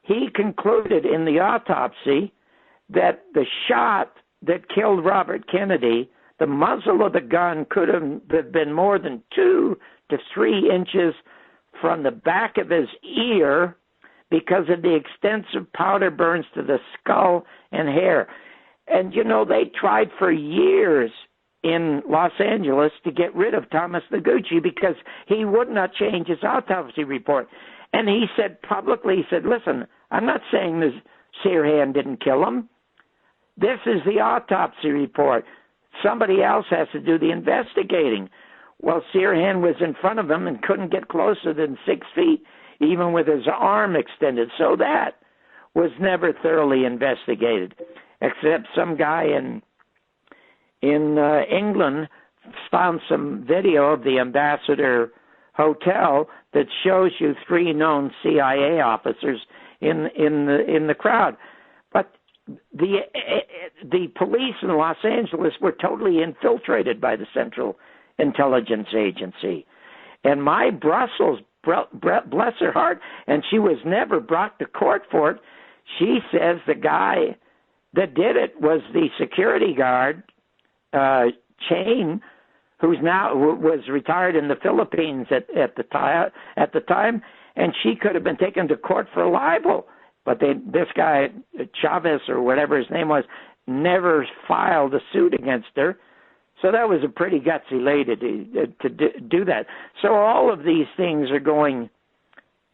He concluded in the autopsy that the shot that killed Robert Kennedy, the muzzle of the gun could have been more than 2 to 3 inches from the back of his ear because of the extensive powder burns to the skull and hair. And, you know, they tried for years in Los Angeles to get rid of Thomas Noguchi because he would not change his autopsy report. And he said publicly, he said, listen, I'm not saying this Sirhan didn't kill him. This is the autopsy report. Somebody else has to do the investigating. Well, Sirhan was in front of him and couldn't get closer than 6 feet, even with his arm extended. So that was never thoroughly investigated, except some guy in England found some video of the Ambassador Hotel that shows you 3 known CIA officers in the crowd. But the police in Los Angeles were totally infiltrated by the Central Intelligence Agency. And my Brussels, bless her heart, and she was never brought to court for it, she says the guy that did it was the security guard, Chain, who was retired in the Philippines at the time, and she could have been taken to court for libel. But this guy, Chavez or whatever his name was, never filed a suit against her. So that was a pretty gutsy lady to do that. So all of these things are going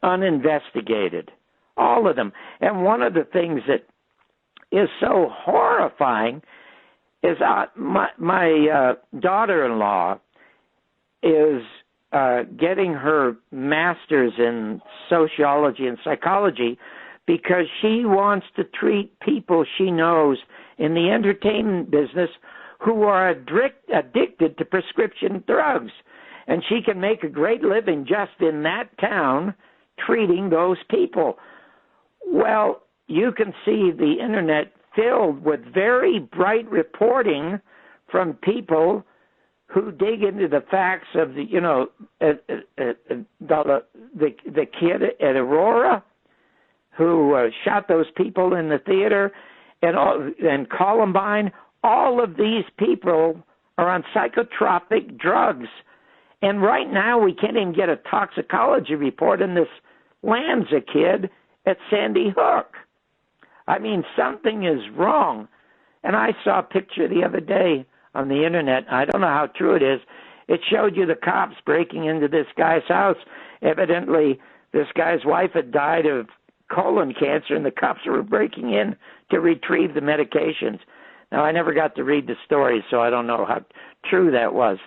uninvestigated, all of them. And one of the things that is so horrifying is my daughter-in-law is getting her master's in sociology and psychology because she wants to treat people she knows in the entertainment business who are addicted to prescription drugs. And she can make a great living just in that town treating those people. Well, you can see the internet filled with very bright reporting from people who dig into the facts of the kid at Aurora who shot those people in the theater, and Columbine. All of these people are on psychotropic drugs. And right now we can't even get a toxicology report on this Lanza kid at Sandy Hook. I mean, something is wrong. And I saw a picture the other day on the internet. I don't know how true it is. It showed you the cops breaking into this guy's house. Evidently, this guy's wife had died of colon cancer, and the cops were breaking in to retrieve the medications. Now, I never got to read the story, so I don't know how true that was.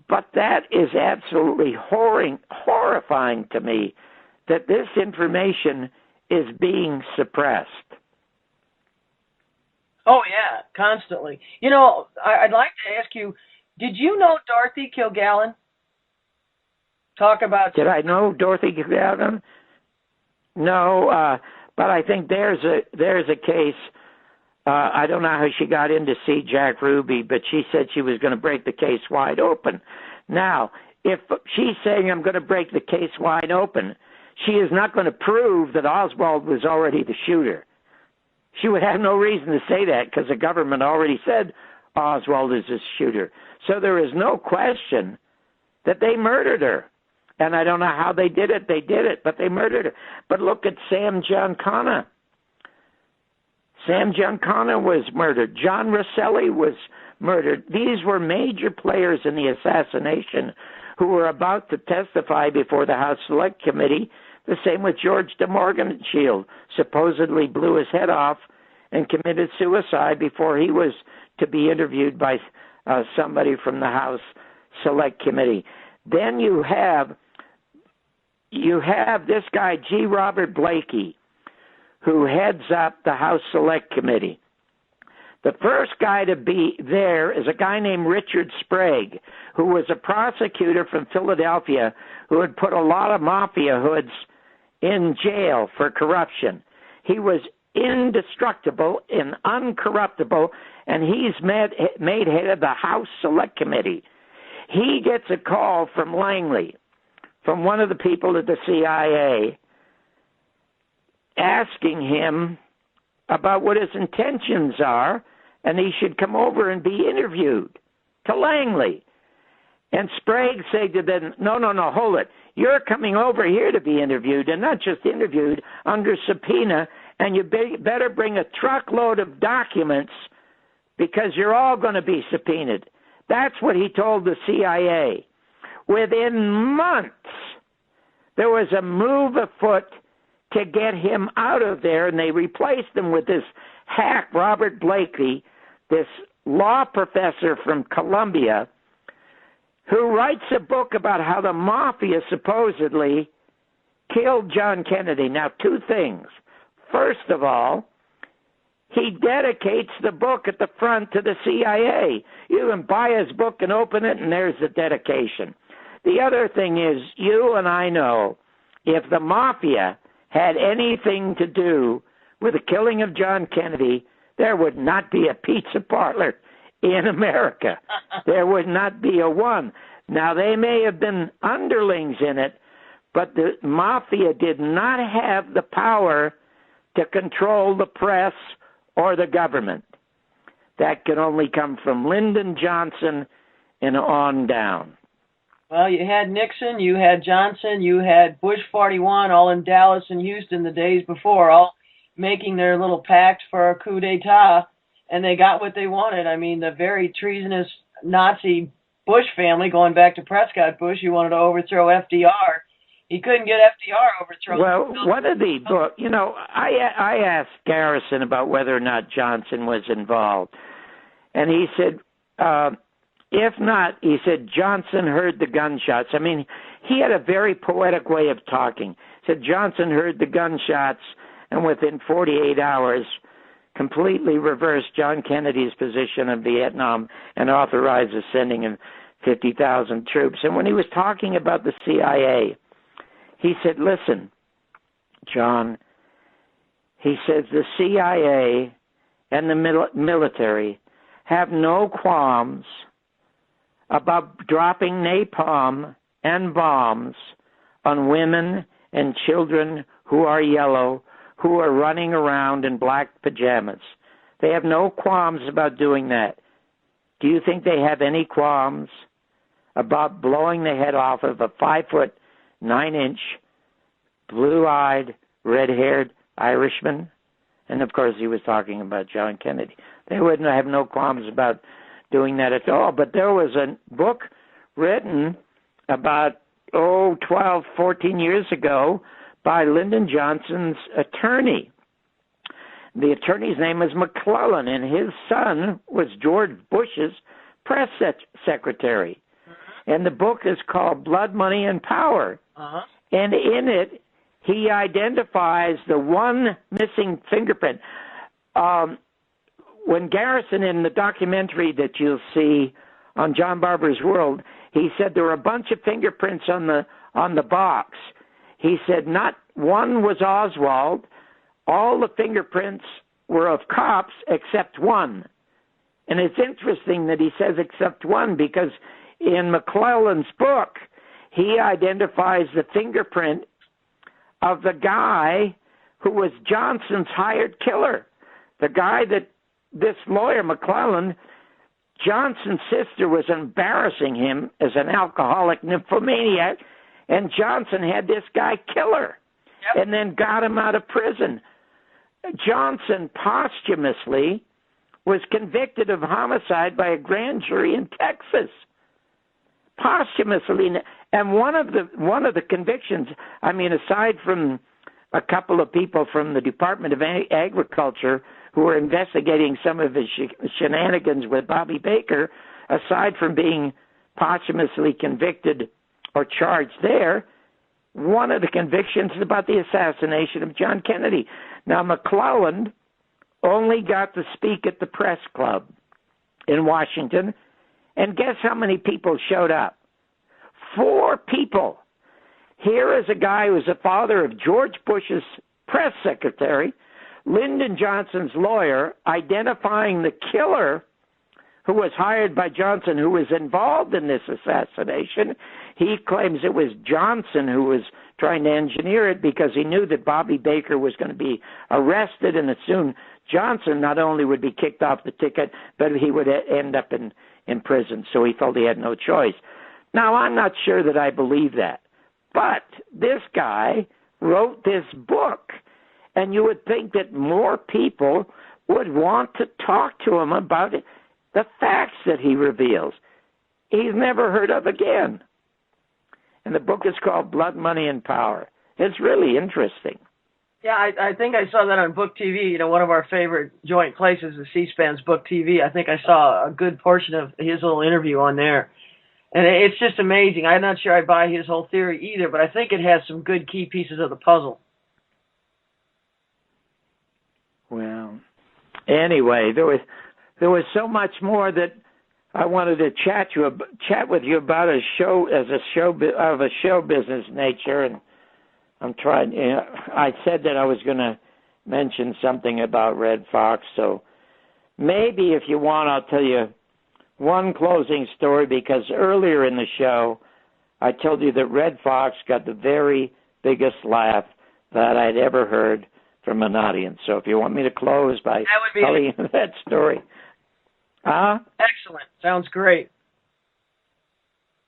But that is absolutely horrifying to me, that this information is being suppressed. Oh, yeah, constantly. You know, I'd like to ask you, did you know Dorothy Kilgallen? Talk about... Did I know Dorothy Kilgallen? No, but I think there's a case. I don't know how she got in to see Jack Ruby, but she said she was going to break the case wide open. Now, if she's saying I'm going to break the case wide open, she is not going to prove that Oswald was already the shooter. She would have no reason to say that because the government already said Oswald is the shooter. So there is no question that they murdered her. And I don't know how they did it. They did it, but they murdered her. But look at Sam Giancana. Sam Giancana was murdered. John Rosselli was murdered. These were major players in the assassination who were about to testify before the House Select Committee. The same with George de Morgenshield, supposedly blew his head off and committed suicide before he was to be interviewed by somebody from the House Select Committee. Then you have this guy, G. Robert Blakey, who heads up the House Select Committee. The first guy to be there is a guy named Richard Sprague, who was a prosecutor from Philadelphia who had put a lot of mafia hoods in jail for corruption. He was indestructible and uncorruptible, and he's made head of the House Select Committee. He gets a call from Langley, from one of the people at the CIA, asking him about what his intentions are, and he should come over and be interviewed to Langley. And Sprague said to them, no, hold it. You're coming over here to be interviewed, and not just interviewed, under subpoena, and you better bring a truckload of documents because you're all going to be subpoenaed. That's what he told the CIA. Within months, there was a move afoot to get him out of there, and they replaced him with this hack, Robert Blakey, this law professor from Columbia, who writes a book about how the mafia supposedly killed John Kennedy. Now, two things. First of all, he dedicates the book at the front to the CIA. You can buy his book and open it, and there's the dedication. The other thing is, you and I know, if the mafia had anything to do with the killing of John Kennedy, there would not be a pizza parlor in America. There would not be a one. Now, they may have been underlings in it, but the mafia did not have the power to control the press or the government. That can only come from Lyndon Johnson and on down. Well, you had Nixon, you had Johnson, you had Bush 41, all in Dallas and Houston the days before, all making their little pact for a coup d'etat, and they got what they wanted. I mean, the very treasonous Nazi Bush family, going back to Prescott Bush, who wanted to overthrow FDR. He couldn't get FDR overthrown. Well, one of the books, I asked Garrison about whether or not Johnson was involved, and he said, if not, he said Johnson heard the gunshots. I mean, he had a very poetic way of talking. He said Johnson heard the gunshots and within 48 hours completely reversed John Kennedy's position in Vietnam and authorized the sending of 50,000 troops. And when he was talking about the CIA, he said, listen, John, he says the CIA and the military have no qualms about dropping napalm and bombs on women and children who are yellow, who are running around in black pajamas. They have no qualms about doing that. Do you think they have any qualms about blowing the head off of a 5'9", blue-eyed, red-haired Irishman? And of course he was talking about John Kennedy. They wouldn't have no qualms about doing that at all. But there was a book written about, 12, 14 years ago by Lyndon Johnson's attorney. The attorney's name was McClellan, and his son was George Bush's press secretary. And the book is called Blood, Money, and Power. Uh-huh. And in it, he identifies the one missing fingerprint. When Garrison, in the documentary that you'll see on John Barber's World, he said there were a bunch of fingerprints on the box. He said not one was Oswald. All the fingerprints were of cops except one. And it's interesting that he says except one, because in McClellan's book, he identifies the fingerprint of the guy who was Johnson's hired killer. The guy that this lawyer, McClellan, Johnson's sister was embarrassing him as an alcoholic nymphomaniac, and Johnson had this guy kill her and then got him out of prison. Johnson posthumously was convicted of homicide by a grand jury in Texas. Posthumously, and one of the convictions, I mean, aside from a couple of people from the Department of Agriculture who were investigating some of his shenanigans with Bobby Baker, aside from being posthumously convicted or charged there, one of the convictions is about the assassination of John Kennedy. Now, McClellan only got to speak at the press club in Washington, and guess how many people showed up? 4 people. Here is a guy who was the father of George Bush's press secretary, Lyndon Johnson's lawyer, identifying the killer who was hired by Johnson, who was involved in this assassination. He claims it was Johnson who was trying to engineer it because he knew that Bobby Baker was going to be arrested, and that soon Johnson not only would be kicked off the ticket, but he would end up in prison. So he felt he had no choice. Now, I'm not sure that I believe that, but this guy wrote this book, and you would think that more people would want to talk to him about it, the facts that he reveals. He's never heard of again. And the book is called Blood, Money, and Power. It's really interesting. Yeah, I think I saw that on Book TV. You know, one of our favorite joint places is C-SPAN's Book TV. I think I saw a good portion of his little interview on there. And it's just amazing. I'm not sure I buy his whole theory either, but I think it has some good key pieces of the puzzle. Well, anyway, there was so much more that I wanted to chat with you about a show of a show business nature, and I'm trying. I said that I was going to mention something about Red Fox, so maybe if you want, I'll tell you one closing story, because earlier in the show I told you that Red Fox got the very biggest laugh that I'd ever heard from an audience. So if you want me to close by telling you that story. Excellent. Sounds great.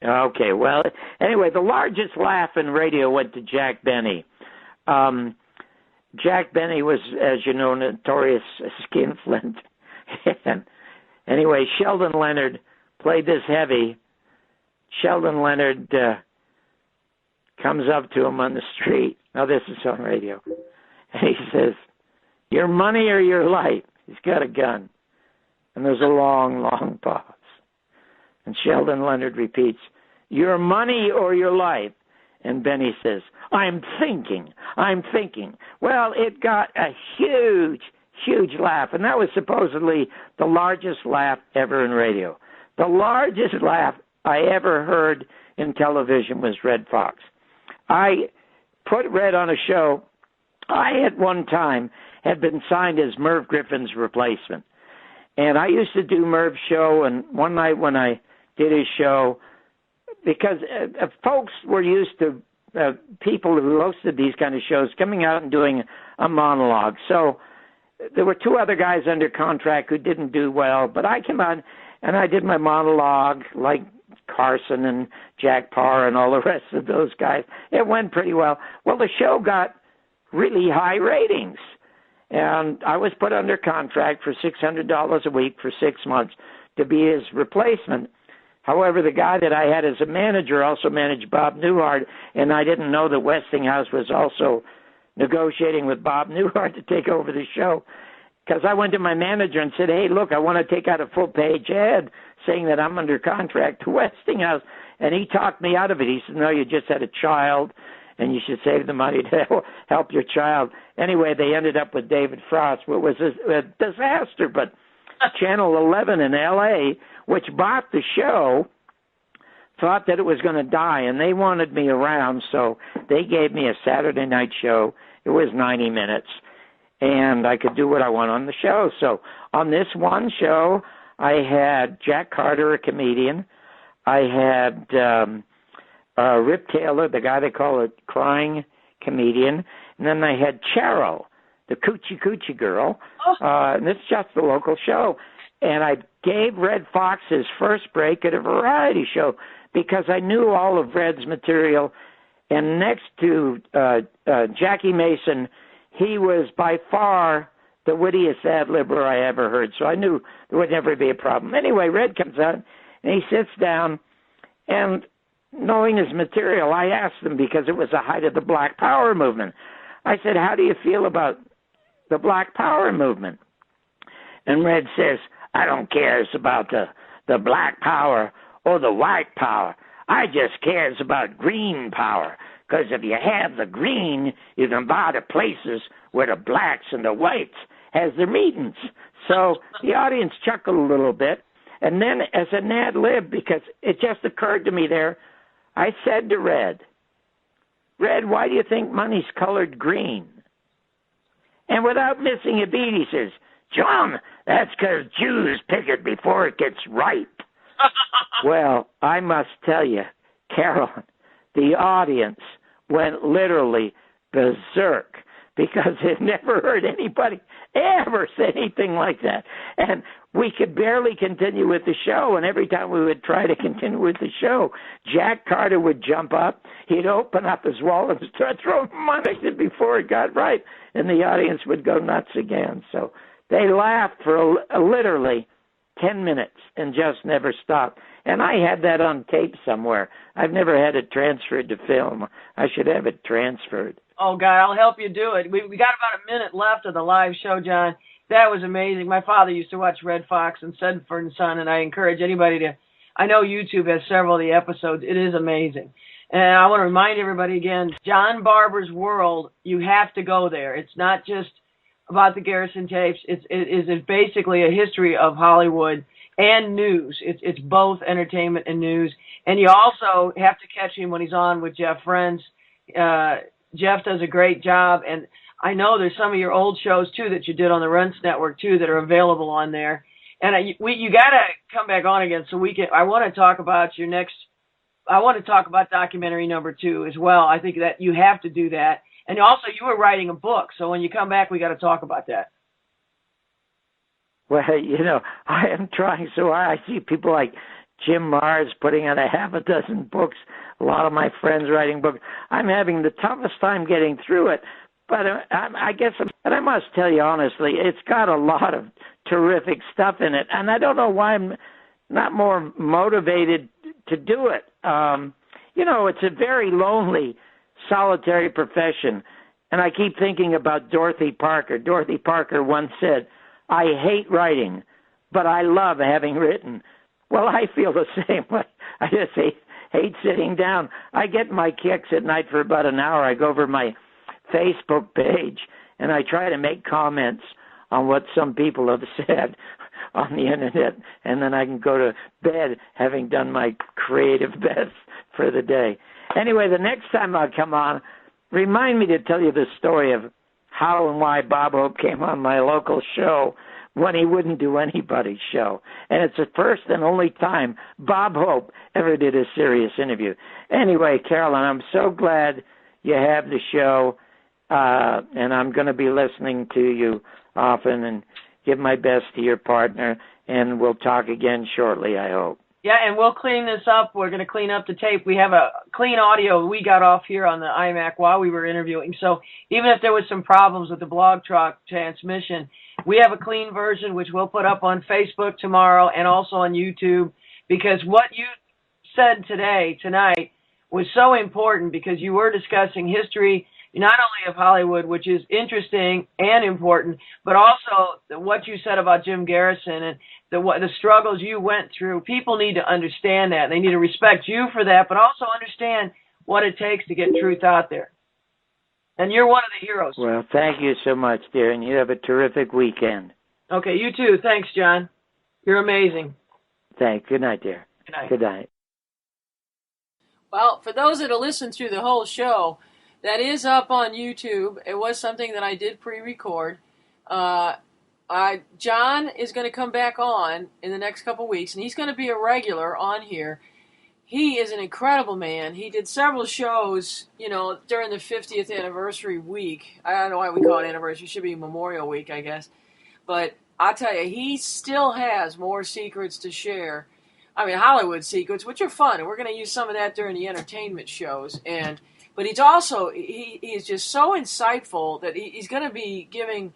Okay, well, anyway, the largest laugh in radio went to Jack Benny. Jack Benny was, as you know, notorious skinflint. And anyway, Sheldon Leonard played this heavy. Sheldon Leonard comes up to him on the street. Now, this is on radio. And he says, "Your money or your life?" He's got a gun. And there's a long, long pause. And Sheldon Leonard repeats, "Your money or your life?" And Benny says, I'm thinking. Well, it got a huge, huge laugh. And that was supposedly the largest laugh ever in radio. The largest laugh I ever heard in television was Red Fox. I put Red on a show. I, at one time, had been signed as Merv Griffin's replacement. And I used to do Merv's show, and one night when I did his show, because folks were used to people who hosted these kind of shows coming out and doing a monologue. So there were two other guys under contract who didn't do well, but I came out and I did my monologue like Carson and Jack Parr and all the rest of those guys. It went pretty well. Well, the show got really high ratings. And I was put under contract for $600 a week for 6 months to be his replacement. However, the guy that I had as a manager also managed Bob Newhart, and I didn't know that Westinghouse was also negotiating with Bob Newhart to take over the show. Because I went to my manager and said, "Hey, look, I want to take out a full-page ad saying that I'm under contract to Westinghouse." And he talked me out of it. He said, "No, you just had a child, and you should save the money to help your child." Anyway, they ended up with David Frost, which was a disaster. But Channel 11 in L.A., which bought the show, thought that it was going to die, and they wanted me around, so they gave me a Saturday night show. It was 90 minutes, and I could do what I want on the show. So on this one show, I had Jack Carter, a comedian. I had Rip Taylor, the guy they call a crying comedian. And then I had Cheryl, the Coochie Coochie girl. And it's just a local show. And I gave Red Fox his first break at a variety show because I knew all of Red's material. And next to Jackie Mason, he was by far the wittiest ad-libber I ever heard. So I knew there would never be a problem. Anyway, Red comes out, and he sits down, and knowing his material, I asked him, because it was the height of the Black Power movement, I said, "How do you feel about the Black Power movement?" And Red says, "I don't care about the Black Power or the White Power. I just cares about green power, because if you have the green, you can buy the places where the blacks and the whites has their meetings." So the audience chuckled a little bit. And then as an ad lib, because it just occurred to me there, I said to Red, "Why do you think money's colored green?" And without missing a beat, he says, "John, that's because Jews pick it before it gets ripe." Well, I must tell you, Carolyn, the audience went literally berserk because they'd never heard anybody ever say anything like that. And we could barely continue with the show, and every time we would try to continue with the show, Jack Carter would jump up, he'd open up his wallet and start throwing money before it got right, and the audience would go nuts again. So they laughed for literally 10 minutes and just never stopped. And I had that on tape somewhere. I've never had it transferred to film. I should have it transferred. Oh, God, I'll help you do it. We got about a minute left of the live show, John. That was amazing. My father used to watch Red Fox and Sedford & Son, and I encourage anybody to, I know YouTube has several of the episodes. It is amazing. And I want to remind everybody again, John Barber's World, you have to go there. It's not just about the Garrison tapes. It is basically a history of Hollywood and news. It's both entertainment and news. And you also have to catch him when he's on with Jeff Friends. Jeff does a great job, and I know there's some of your old shows too that you did on the Runts Network too that are available on there. And you got to come back on again so we can. I want to talk about your next. I want to talk about documentary number 2 as well. I think that you have to do that. And also, you were writing a book, so when you come back, we got to talk about that. Well, I am trying so hard. I see people like Jim Marrs putting out a half a dozen books, a lot of my friends writing books. I'm having the toughest time getting through it. But I guess, and I must tell you honestly, it's got a lot of terrific stuff in it. And I don't know why I'm not more motivated to do it. It's a very lonely, solitary profession. And I keep thinking about Dorothy Parker. Dorothy Parker once said, "I hate writing, but I love having written." Well, I feel the same way. I just hate sitting down. I get my kicks at night for about an hour. I go over my Facebook page and I try to make comments on what some people have said on the internet, and then I can go to bed having done my creative best for the day. Anyway, the next time I come on, remind me to tell you the story of how and why Bob Hope came on my local show when he wouldn't do anybody's show. And it's the first and only time Bob Hope ever did a serious interview. Anyway, Carolyn, I'm so glad you have the show, and I'm going to be listening to you often and give my best to your partner, and we'll talk again shortly, I hope. Yeah, and we'll clean this up. We're going to clean up the tape. We have a clean audio we got off here on the iMac while we were interviewing. So even if there was some problems with the Blog Talk transmission, we have a clean version, which we'll put up on Facebook tomorrow and also on YouTube, because what you said tonight, was so important, because you were discussing history, not only of Hollywood, which is interesting and important, but also what you said about Jim Garrison and the struggles you went through. People need to understand that. They need to respect you for that, but also understand what it takes to get truth out there. And you're one of the heroes. Well, thank you so much, dear, and you have a terrific weekend. Okay, you too. Thanks, John. You're amazing. Thanks. Good night, dear. Good night. Good night. Well, for those that have listened through the whole show, that is up on YouTube. It was something that I did pre-record. John is going to come back on in the next couple weeks, and he's going to be a regular on here. He is an incredible man. He did several shows, during the 50th anniversary week. I don't know why we call it anniversary. It should be Memorial Week, I guess. But I'll tell you, he still has more secrets to share. I mean, Hollywood secrets, which are fun, and we're going to use some of that during the entertainment shows. But he's also, he is just so insightful that he's going to be giving,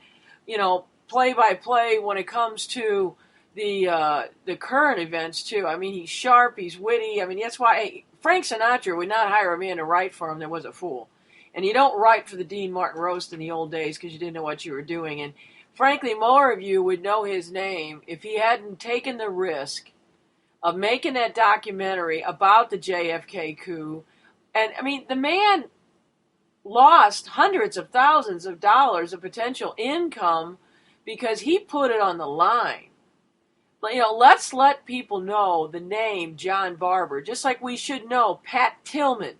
play-by-play when it comes to the current events, too. I mean, he's sharp, he's witty. I mean, that's why Frank Sinatra would not hire a man to write for him that was a fool. And you don't write for the Dean Martin roast in the old days because you didn't know what you were doing. And frankly, more of you would know his name if he hadn't taken the risk of making that documentary about the JFK coup. And, I mean, the man lost hundreds of thousands of dollars of potential income because he put it on the line. Let's let people know the name John Barber, just like we should know Pat Tillman,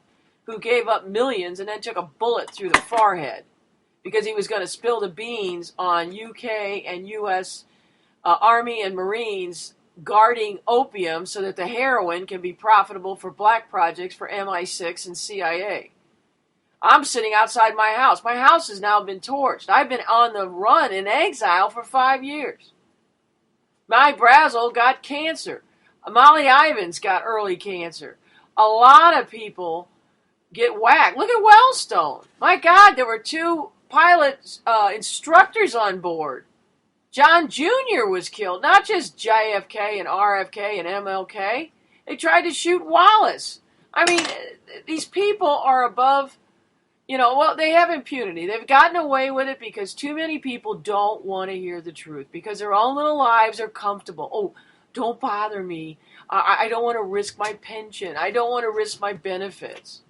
who gave up millions and then took a bullet through the forehead because he was going to spill the beans on UK and US Army and Marines guarding opium so that the heroin can be profitable for black projects for MI6 and CIA. I'm sitting outside my house. My house has now been torched. I've been on the run in exile for 5 years. My Brazel got cancer. Molly Ivins got early cancer. A lot of people get whacked. Look at Wellstone. My God, there were 2 pilot instructors on board. John Jr. was killed, not just JFK and RFK and MLK. They tried to shoot Wallace. I mean, these people are above, they have impunity. They've gotten away with it because too many people don't want to hear the truth because their own little lives are comfortable. Oh, don't bother me. I don't want to risk my pension. I don't want to risk my benefits.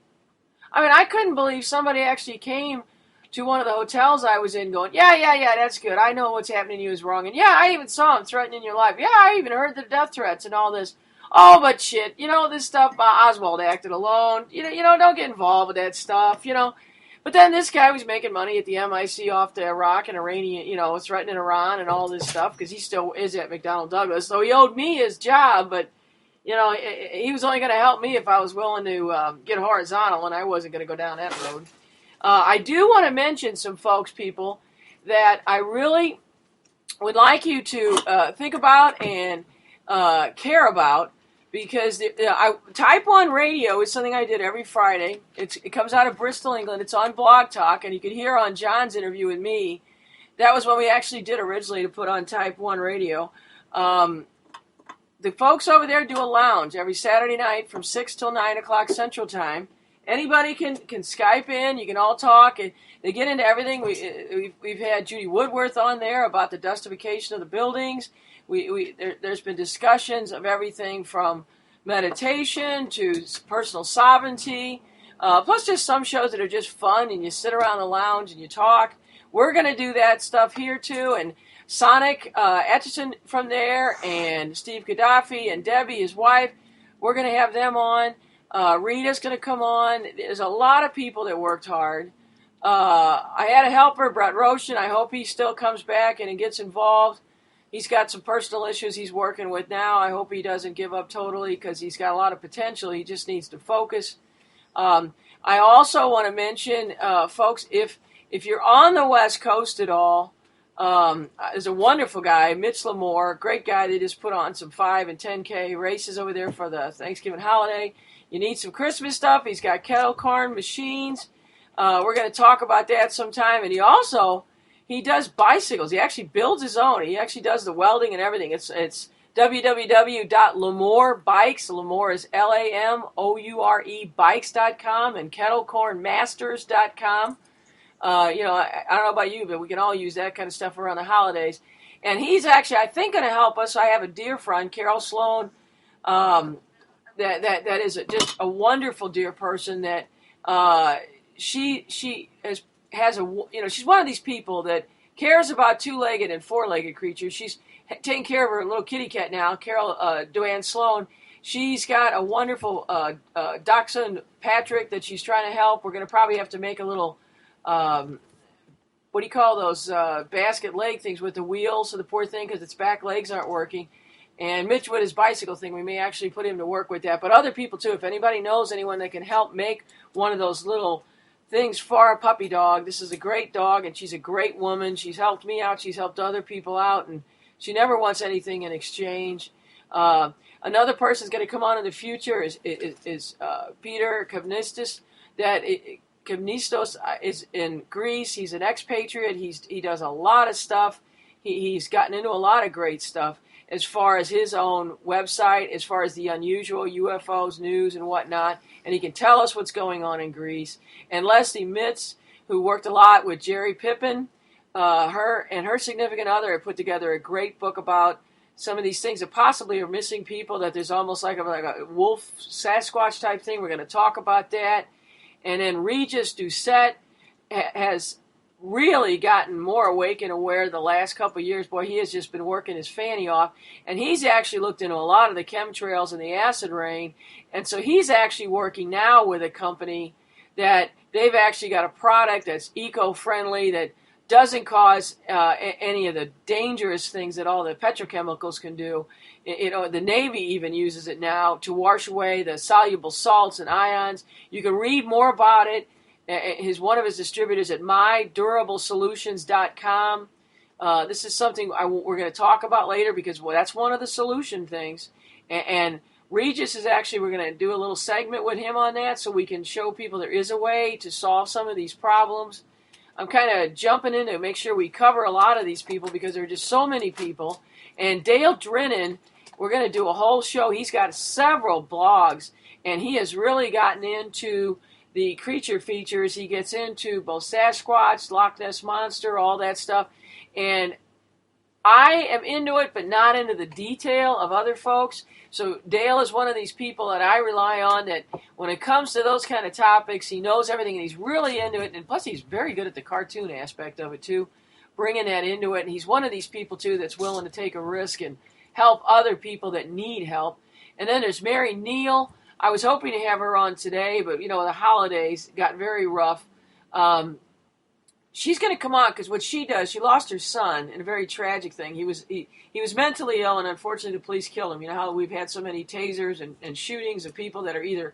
I mean, I couldn't believe somebody actually came to one of the hotels I was in going, yeah, that's good. I know what's happening to you is wrong. And yeah, I even saw him threatening your life. Yeah, I even heard the death threats and all this. Oh, but shit, this stuff, Oswald acted alone. Don't get involved with that stuff, But then this guy was making money at the MIC off to Iraq and Iranian, threatening Iran and all this stuff because he still is at McDonnell Douglas. So he owed me his job, but, he was only going to help me if I was willing to get horizontal, and I wasn't going to go down that road. I do want to mention some folks, people, that I really would like you to think about and care about, because Type 1 Radio is something I did every Friday. It comes out of Bristol, England. It's on Blog Talk, and you can hear on John's interview with me. That was what we actually did originally to put on Type 1 Radio. The folks over there do a lounge every Saturday night from 6 till 9 o'clock Central Time. Anybody can Skype in. You can all talk, and they get into everything. We've had Judy Woodworth on there about the dustification of the buildings. There's been discussions of everything from meditation to personal sovereignty, plus just some shows that are just fun, and you sit around the lounge and you talk. We're going to do that stuff here too, and Sonic Etchison from there, and Steve Gaddafi and Debbie, his wife, we're going to have them on. Rita's going to come on. There's a lot of people that worked hard. I had a helper, Brett Roshan. I hope he still comes back and gets involved. He's got some personal issues he's working with now. I hope he doesn't give up totally, because he's got a lot of potential. He just needs to focus. I also want to mention, folks, if you're on the West Coast at all, there's a wonderful guy, Mitch Lamore, great guy. They just put on some 5 and 10K races over there for the Thanksgiving holiday. You need some Christmas stuff. He's got kettle corn machines. We're going to talk about that sometime. And he does bicycles. He actually builds his own. He actually does the welding and everything. It's www.lamorebikes. Lamore is LAMOURE bikes.com, and kettlecornmasters.com. I don't know about you, but we can all use that kind of stuff around the holidays. And he's actually, I think, going to help us. I have a dear friend, Carol Sloan, that is just a wonderful dear person. That she has she's one of these people that cares about 2-legged and 4-legged creatures. She's taking care of her little kitty cat now, Carol Duane Sloan. She's got a wonderful dachshund, Patrick, that she's trying to help. We're going to probably have to make a little, what do you call those basket leg things with the wheels for the poor thing, because its back legs aren't working. And Mitch with his bicycle thing, we may actually put him to work with that. But other people too, if anybody knows anyone that can help make one of those little things for a puppy dog. This is a great dog, and she's a great woman. She's helped me out. She's helped other people out, and she never wants anything in exchange. Another person's going to come on in the future is Peter Kavnistos. Kavnistos is in Greece. He's an expatriate. He does a lot of stuff. He's gotten into a lot of great stuff as far as his own website, as far as the unusual UFOs news and whatnot, and he can tell us what's going on in Greece. And Leslie Mitz, who worked a lot with Jerry Pippin, her and her significant other have put together a great book about some of these things that possibly are missing people, that there's almost like a wolf Sasquatch type thing. We're going to talk about that. And then Regis Doucette has really gotten more awake and aware the last couple of years. Boy, he has just been working his fanny off, and he's actually looked into a lot of the chemtrails and the acid rain, and so he's actually working now with a company that they've actually got a product that's eco-friendly, that doesn't cause any of the dangerous things that all the petrochemicals can do. The Navy even uses it now to wash away the soluble salts and ions. You can read more about it. One of his distributors at mydurablesolutions.com. This is something we're going to talk about later, because that's one of the solution things. And Regis is actually, we're going to do a little segment with him on that, so we can show people there is a way to solve some of these problems. I'm kind of jumping in to make sure we cover a lot of these people, because there are just so many people. And Dale Drinnan, we're going to do a whole show. He's got several blogs, and he has really gotten into the creature features. He gets into both Sasquatch, Loch Ness Monster, all that stuff. And I am into it, but not into the detail of other folks. So Dale is one of these people that I rely on, that when it comes to those kind of topics, he knows everything, and he's really into it. And plus, he's very good at the cartoon aspect of it, too, bringing that into it. And he's one of these people, too, that's willing to take a risk and help other people that need help. And then there's Mary Neal. I was hoping to have her on today, but, the holidays got very rough. She's going to come on, because what she does, she lost her son in a very tragic thing. He was mentally ill, and unfortunately the police killed him. You know how we've had so many tasers and shootings of people that are either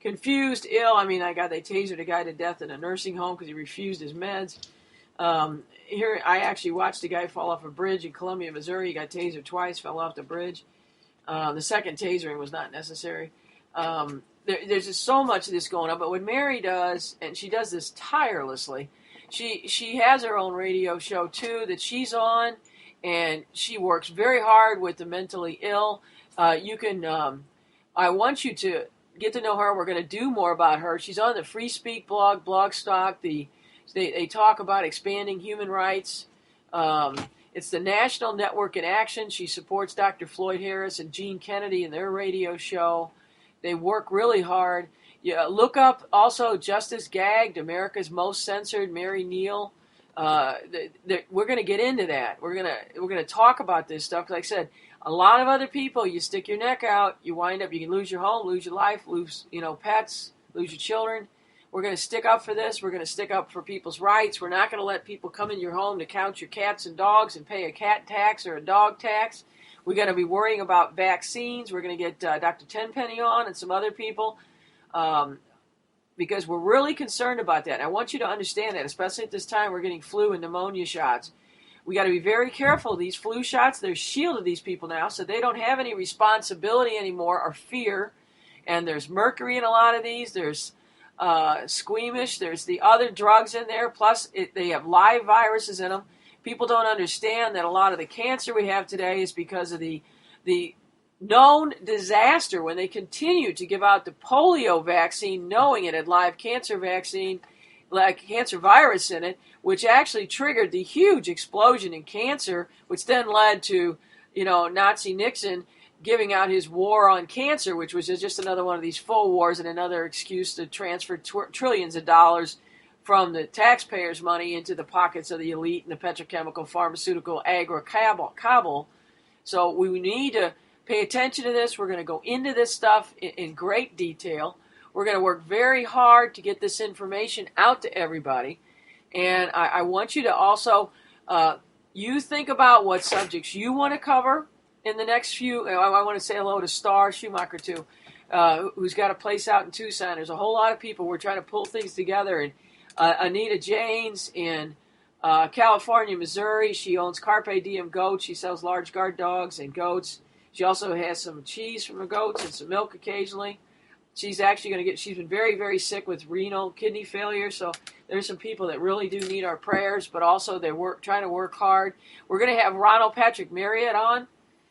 confused, ill. I mean, they tasered a guy to death in a nursing home because he refused his meds. Here, I actually watched a guy fall off a bridge in Columbia, Missouri. He got tasered twice, fell off the bridge. The second tasering was not necessary. There's just so much of this going on. But what Mary does, and she does this tirelessly, she has her own radio show, too, that she's on, and she works very hard with the mentally ill. I want you to get to know her. We're going to do more about her. She's on the Free Speak blog, Blogstock. They talk about expanding human rights. It's the National Network in Action. She supports Dr. Floyd Harris and Gene Kennedy in their radio show. They work really hard. Yeah, look up also Justice Gagged, America's Most Censored, Mary Neal. We're going to get into that. We're going to talk about this stuff. Like I said, a lot of other people, you stick your neck out, you wind up, you can lose your home, lose your life, lose pets, lose your children. We're going to stick up for this. We're going to stick up for people's rights. We're not going to let people come in your home to count your cats and dogs and pay a cat tax or a dog tax. We're going to be worrying about vaccines. We're going to get Dr. Tenpenny on and some other people because we're really concerned about that. I want you to understand that, especially at this time we're getting flu and pneumonia shots. We got to be very careful. These flu shots, they're shielded these people now, so they don't have any responsibility anymore or fear. And there's mercury in a lot of these. There's squeamish. There's the other drugs in there. Plus, they have live viruses in them. People don't understand that a lot of the cancer we have today is because of the known disaster when they continued to give out the polio vaccine, knowing it had live cancer vaccine, like cancer virus in it, which actually triggered the huge explosion in cancer, which then led to, Nazi Nixon giving out his war on cancer, which was just another one of these full wars and another excuse to transfer trillions of dollars from the taxpayers' money into the pockets of the elite and the petrochemical, pharmaceutical, agro-cabal. So we need to pay attention to this. We're going to go into this stuff in great detail. We're going to work very hard to get this information out to everybody. And I want you to also, you think about what subjects you want to cover in the next few. I want to say hello to Star Schumacher, too, who's got a place out in Tucson. There's a whole lot of people. We're trying to pull things together. And Anita Janes in California, Missouri. She owns Carpe Diem Goats. She sells large guard dogs and goats. She also has some cheese from the goats and some milk occasionally. She's actually going to she's been very, very sick with renal kidney failure. So there's some people that really do need our prayers, but also they're trying to work hard. We're going to have Ronald Patrick Marriott on.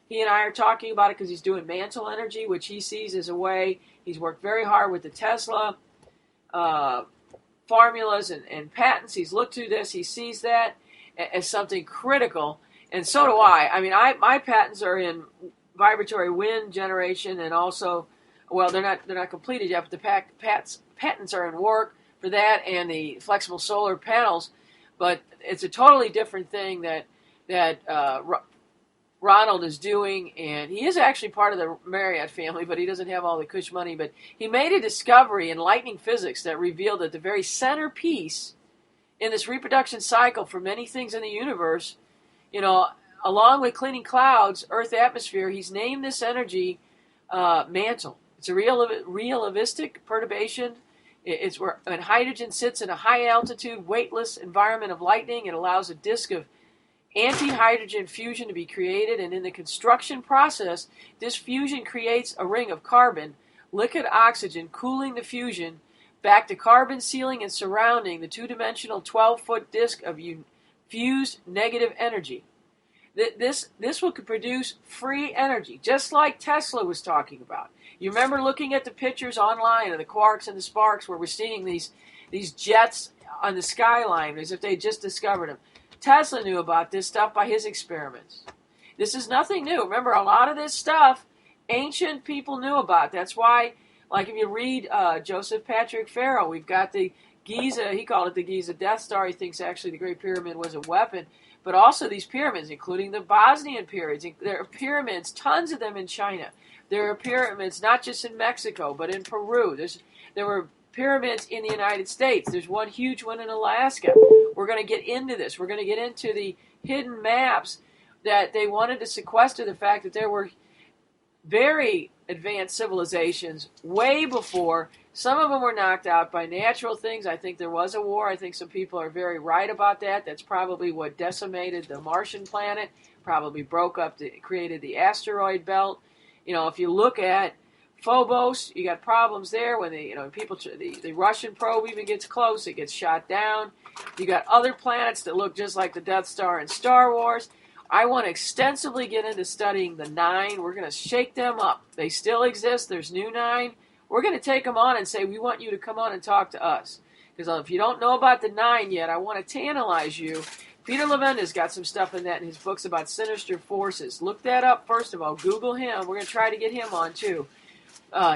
He and I are talking about it because he's doing mantle energy, which he sees as a way. He's worked very hard with the Tesla formulas and patents. He's looked through this. He sees that as something critical, and so do I. I mean, my patents are in vibratory wind generation, and also, well, they're not completed yet, but the patents are in work for that and the flexible solar panels. But it's a totally different thing that Ronald is doing, and he is actually part of the Marriott family, but he doesn't have all the cush money. But he made a discovery in lightning physics that revealed that the very centerpiece in this reproduction cycle for many things in the universe, along with cleaning clouds, Earth atmosphere, he's named this energy mantle. It's a relativistic perturbation. It's where when hydrogen sits in a high altitude, weightless environment of lightning. It allows a disk of anti-hydrogen fusion to be created, and in the construction process, this fusion creates a ring of carbon, liquid oxygen, cooling the fusion back to carbon sealing and surrounding the two-dimensional 12-foot disk of fused negative energy. This will produce free energy, just like Tesla was talking about. You remember looking at the pictures online of the quarks and the sparks where we're seeing these jets on the skyline as if they just discovered them. Tesla knew about this stuff by his experiments. This is nothing new. Remember, a lot of this stuff ancient people knew about. That's why, like if you read Joseph Patrick Farrell, we've got the Giza, he called it the Giza Death Star. He thinks actually the Great Pyramid was a weapon. But also these pyramids, including the Bosnian pyramids. There are pyramids, tons of them in China. There are pyramids not just in Mexico, but in Peru. There were pyramids in the United States. There's one huge one in Alaska. We're going to get into this. We're going to get into the hidden maps that they wanted to sequester the fact that there were very advanced civilizations way before. Some of them were knocked out by natural things. I think there was a war. I think some people are very right about that. That's probably what decimated the Martian planet, probably broke up, created the asteroid belt. You know, if you look at Phobos, you got problems there when the Russian probe even gets close, it gets shot down. You got other planets that look just like the Death Star in Star Wars. I want to extensively get into studying the 9. We're going to shake them up. They still exist. There's new 9. We're going to take them on and say, we want you to come on and talk to us. Because if you don't know about the 9 yet, I want to tantalize you. Peter Levenda's got some stuff in that in his books about sinister forces. Look that up, first of all. Google him. We're going to try to get him on, too.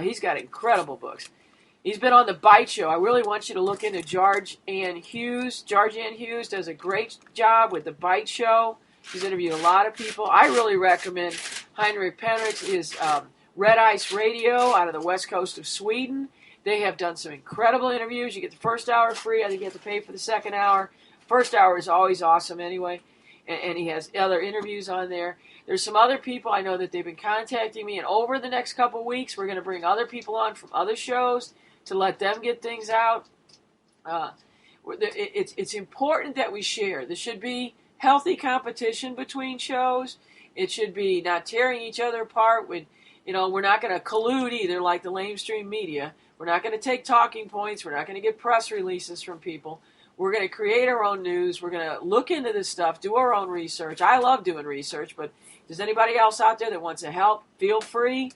He's got incredible books. He's been on The Bite Show. I really want you to look into George Ann Hughes. George Ann Hughes does a great job with The Bite Show. He's interviewed a lot of people. I really recommend Heinrich Penrich's Red Ice Radio out of the west coast of Sweden. They have done some incredible interviews. You get the first hour free. I think you have to pay for the second hour. First hour is always awesome anyway. And he has other interviews on there. There's some other people I know that they've been contacting me. And over the next couple weeks, we're going to bring other people on from other shows to let them get things out. It's important that we share. There should be healthy competition between shows. It should be not tearing each other apart. We're not going to collude either like the lamestream media. We're not going to take talking points. We're not going to get press releases from people. We're going to create our own news. We're going to look into this stuff, do our own research. I love doing research, but if there's anybody else out there that wants to help, feel free.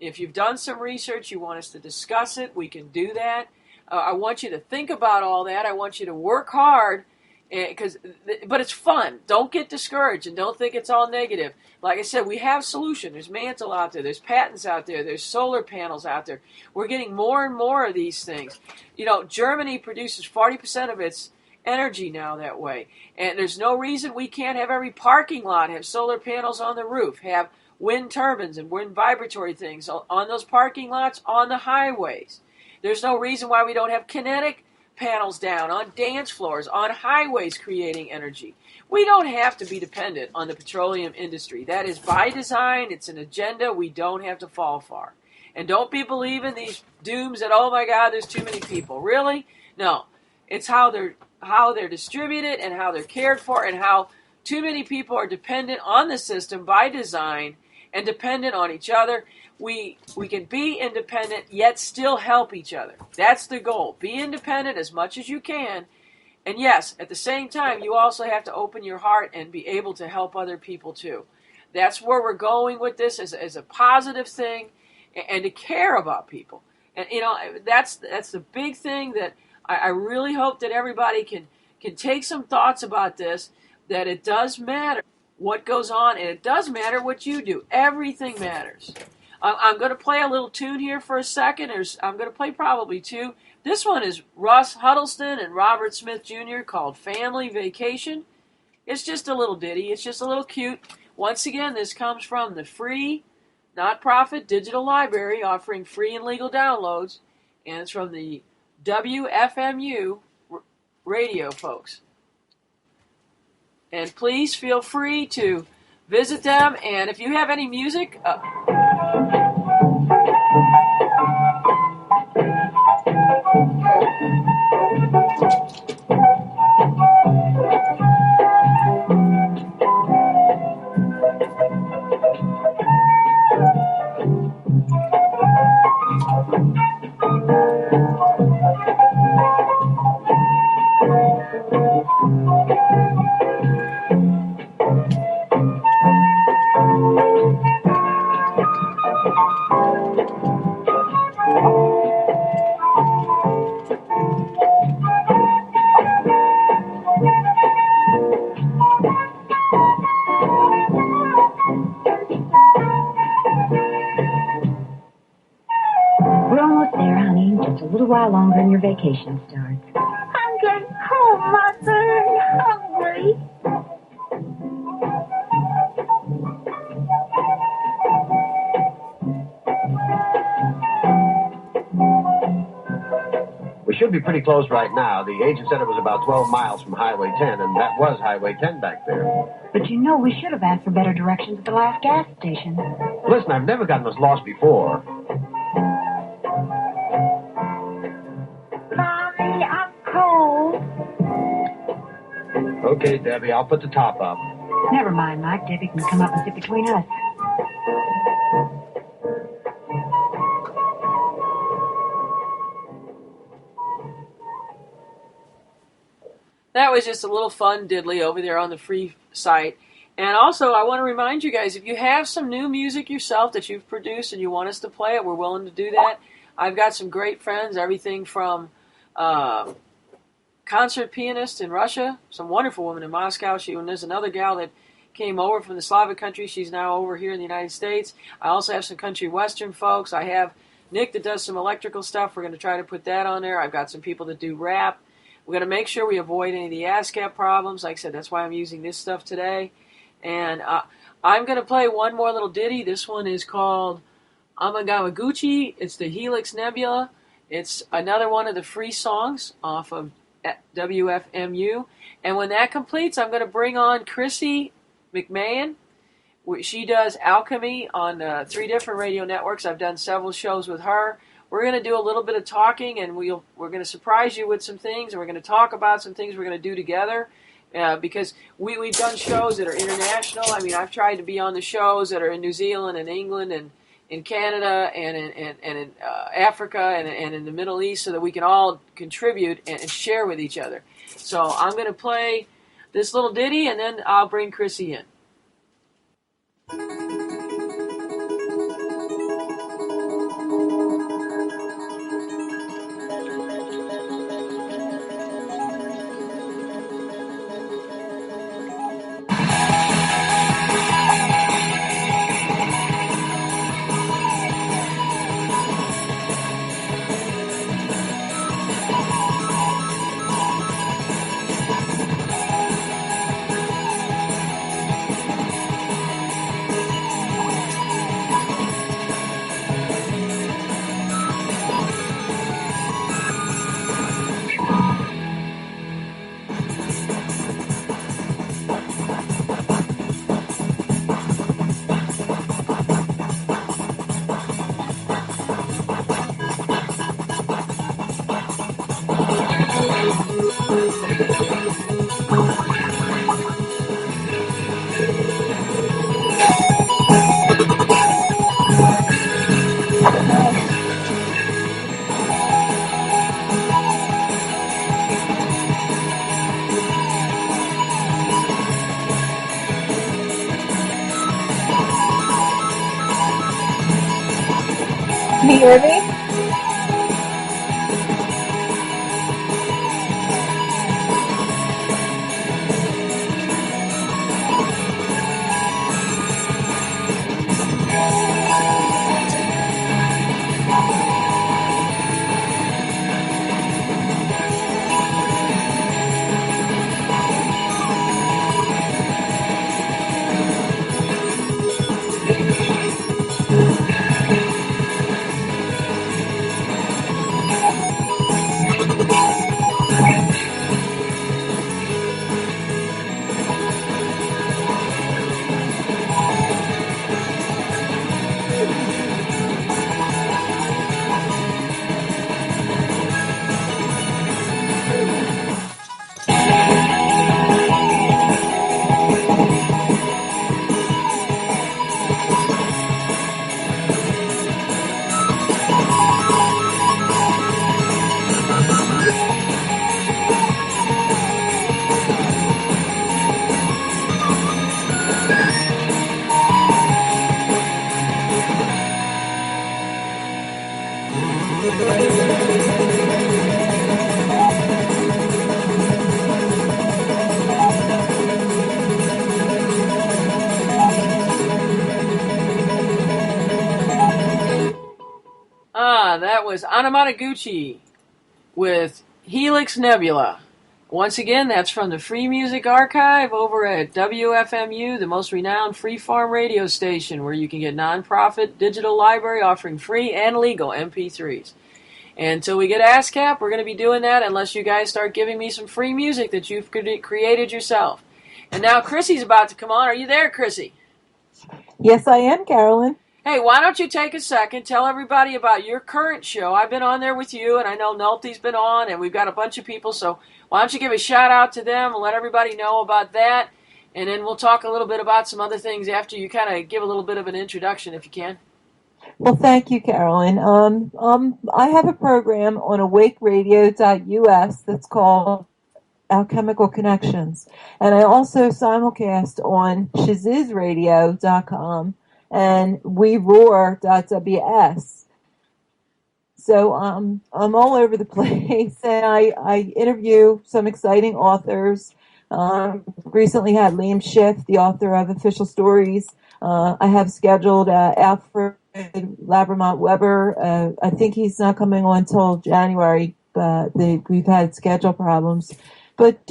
If you've done some research, you want us to discuss it, we can do that. I want you to think about all that. I want you to work hard. But it's fun. Don't get discouraged and don't think it's all negative. Like I said, we have solution. There's Mantle out there. There's patents out there. There's solar panels out there. We're getting more and more of these things. You know, Germany produces 40% of its energy now that way. And there's no reason we can't have every parking lot have solar panels on the roof, have wind turbines and wind vibratory things on those parking lots, on the highways. There's no reason why we don't have kinetic panels down on dance floors, on highways creating energy. We don't have to be dependent on the petroleum industry. That is by design. It's an agenda we don't have to fall for. And don't be believing these dooms that, oh my God, there's too many people. Really? No. It's how they're distributed and how they're cared for and how too many people are dependent on the system by design and dependent on each other. We can be independent yet still help each other. That's the goal. Be independent as much as you can. And yes, at the same time, you also have to open your heart and be able to help other people too. That's where we're going with this as a positive thing and to care about people. And, you know, that's the big thing that I really hope that everybody can take some thoughts about this, that it does matter what goes on, and it does matter what you do. Everything matters. I'm going to play a little tune here for a second. I'm going to play probably 2. This one is Russ Huddleston and Robert Smith Jr. called Family Vacation. It's just a little ditty. It's just a little cute. Once again, this comes from the free, not-profit digital library offering free and legal downloads, and it's from the WFMU radio folks. And please feel free to visit them, and if you have any music... while longer and your vacation starts. I'm getting home, Mother. Hungry. We should be pretty close right now. The agent said it was about 12 miles from Highway 10, and that was Highway 10 back there. But you know we should have asked for better directions at the last gas station. Listen, I've never gotten us lost before. Mommy, I'm cold. Okay, Debbie, I'll put the top up. Never mind, Mike. Debbie can come up and sit between us. That was just a little fun diddly over there on the free site. And also, I want to remind you guys, if you have some new music yourself that you've produced and you want us to play it, we're willing to do that. I've got some great friends, everything from concert pianist in Russia, some wonderful woman in Moscow. And there's another gal that came over from the Slavic country. She's now over here in the United States. I also have some country western folks. I have Nick that does some electrical stuff. We're going to try to put that on there. I've got some people that do rap. We're going to make sure we avoid any of the ASCAP problems. Like I said, that's why I'm using this stuff today. And I'm going to play one more little ditty. This one is called Amagamaguchi. It's the Helix Nebula. It's another one of the free songs off of WFMU. And when that completes, I'm going to bring on Chrissy McMahon. She does Alchemy on 3 different radio networks. I've done several shows with her. We're going to do a little bit of talking, and we're going to surprise you with some things, and we're going to talk about some things we're going to do together, because we've done shows that are international. I mean, I've tried to be on the shows that are in New Zealand and England and in Canada and in Africa and in the Middle East, so that we can all contribute and share with each other. So I'm going to play this little ditty, and then I'll bring Chrissy in. Can you hear me? That was Anamanaguchi with Helix Nebula. Once again, that's from the Free Music Archive over at WFMU, the most renowned free-form radio station where you can get non-profit digital library offering free and legal MP3s. And until we get ASCAP, we're going to be doing that unless you guys start giving me some free music that you've created yourself. And now Chrissy's about to come on. Are you there, Chrissy? Yes, I am, Carolyn. Hey, why don't you take a second, tell everybody about your current show. I've been on there with you, and I know Nulty's been on, and we've got a bunch of people, so why don't you give a shout-out to them and let everybody know about that, and then we'll talk a little bit about some other things after you kind of give a little bit of an introduction, if you can. Well, thank you, Carolyn. I have a program on awakeradio.us that's called Alchemical Connections, and I also simulcast on shazizradio.com and weroar.ws. So I'm all over the place, and I interview some exciting authors. Recently had Liam Schiff, the author of Official Stories. I have scheduled Alfred Labramont Weber. I think he's not coming on until January, but we've had schedule problems. But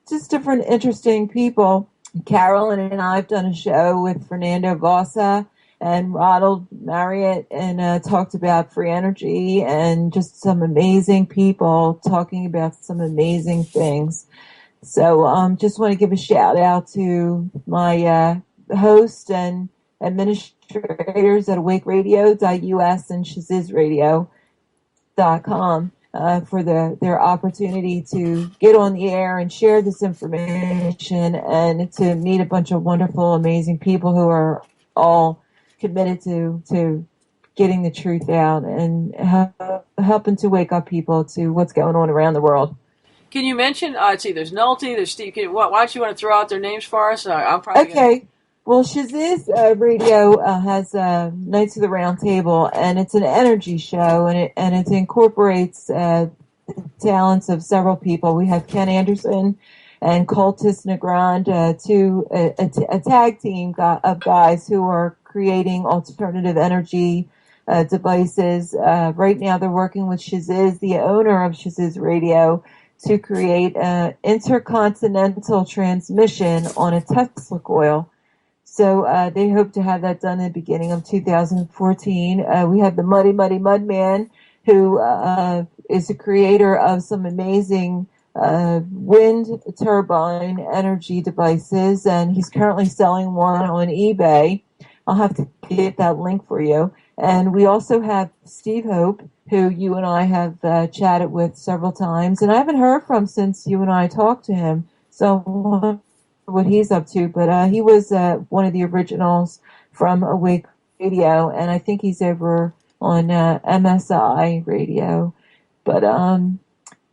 just different interesting people. Carolyn and I have done a show with Fernando Vossa and Ronald Marriott and talked about free energy and just some amazing people talking about some amazing things. So just want to give a shout out to my host and administrators at awakeradio.us and shazizradio.com. For their opportunity to get on the air and share this information and to meet a bunch of wonderful, amazing people who are all committed to getting the truth out and helping to wake up people to what's going on around the world. Can you mention, let's see, there's Nulty, there's Steve, why don't you want to throw out their names for us? I'm probably Okay. Well, Shaziz Radio has Knights of the Round Table, and it's an energy show, and it incorporates the talents of several people. We have Ken Anderson and Cultus Negrand, a tag team of guys who are creating alternative energy devices. Right now, they're working with Shaziz, the owner of Shaziz Radio, to create an intercontinental transmission on a Tesla coil. So they hope to have that done in the beginning of 2014. We have the Muddy Mudman, who is the creator of some amazing wind turbine energy devices, and he's currently selling one on eBay. I'll have to get that link for you. And we also have Steve Hope, who you and I have chatted with several times, and I haven't heard from since you and I talked to him. So what he's up to, but he was one of the originals from Awake Radio, and I think he's over on MSI Radio. But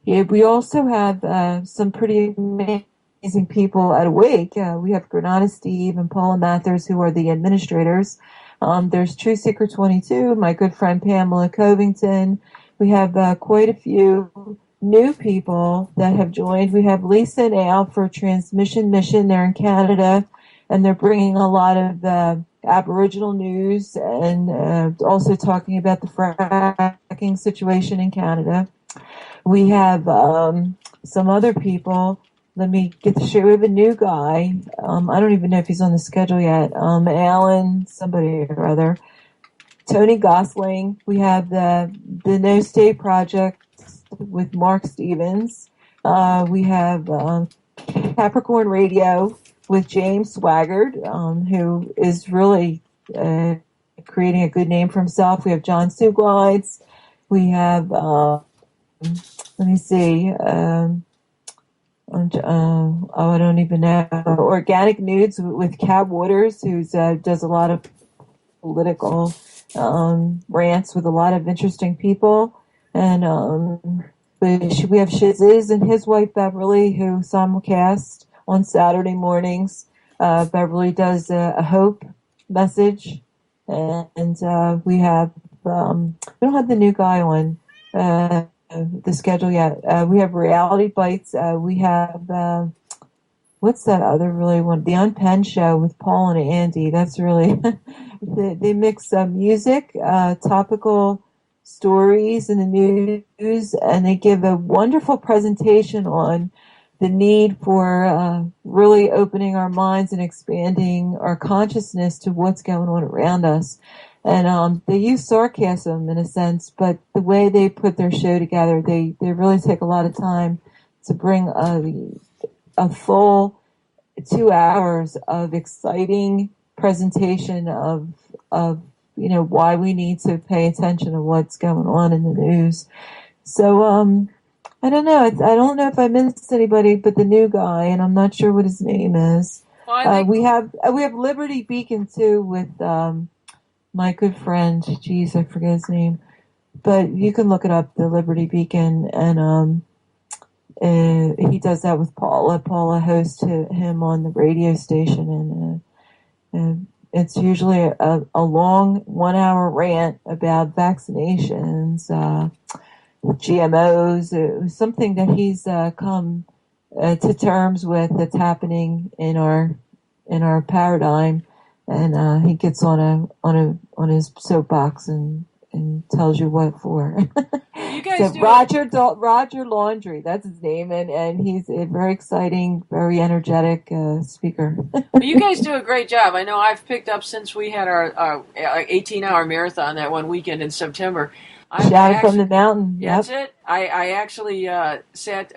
yeah, we also have some pretty amazing people at Awake. We have Granada Steve and Paula Mathers, who are the administrators. There's True Seeker 22, my good friend Pamela Covington. We have quite a few new people that have joined. We have Lisa and Al for Transmission Mission. They're in Canada, and they're bringing a lot of Aboriginal news and also talking about the fracking situation in Canada. We have some other people. Let me get the show. We have a new guy. I don't even know if he's on the schedule yet. Alan, somebody or other. Tony Gosling. We have the No State Project with Mark Stevens. We have Capricorn Radio with James Swaggart, who is really creating a good name for himself. We have John Suglides. We have, let me see, I don't even know, Organic Nudes with Cab Waters, who does a lot of political rants with a lot of interesting people. And we have Shaziz and his wife Beverly, who simulcast on Saturday mornings. Beverly does a hope message, and we have we don't have the new guy on the schedule yet. We have Reality Bites. We have what's that other really one? The Unpenned Show with Paul and Andy. That's really they mix music, topical stories in the news, and they give a wonderful presentation on the need for really opening our minds and expanding our consciousness to what's going on around us. And they use sarcasm in a sense, but the way they put their show together, they really take a lot of time to bring a full 2 hours of exciting presentation of why we need to pay attention to what's going on in the news. So I don't know. I don't know if I missed anybody but the new guy, and I'm not sure what his name is. Well, we have Liberty Beacon too with my good friend. Geez, I forget his name, but you can look it up. The Liberty Beacon, and he does that with Paula. Paula hosts him on the radio station, and it's usually a long 1 hour rant about vaccinations, GMOs, something that he's come to terms with that's happening in our paradigm, and he gets on his soapbox and tells you what for. You guys so Roger Laundry, that's his name, and he's a very exciting, very energetic speaker. You guys do a great job. I know I've picked up since we had our 18-hour marathon that one weekend in September. Shout from the mountain. That's it. I actually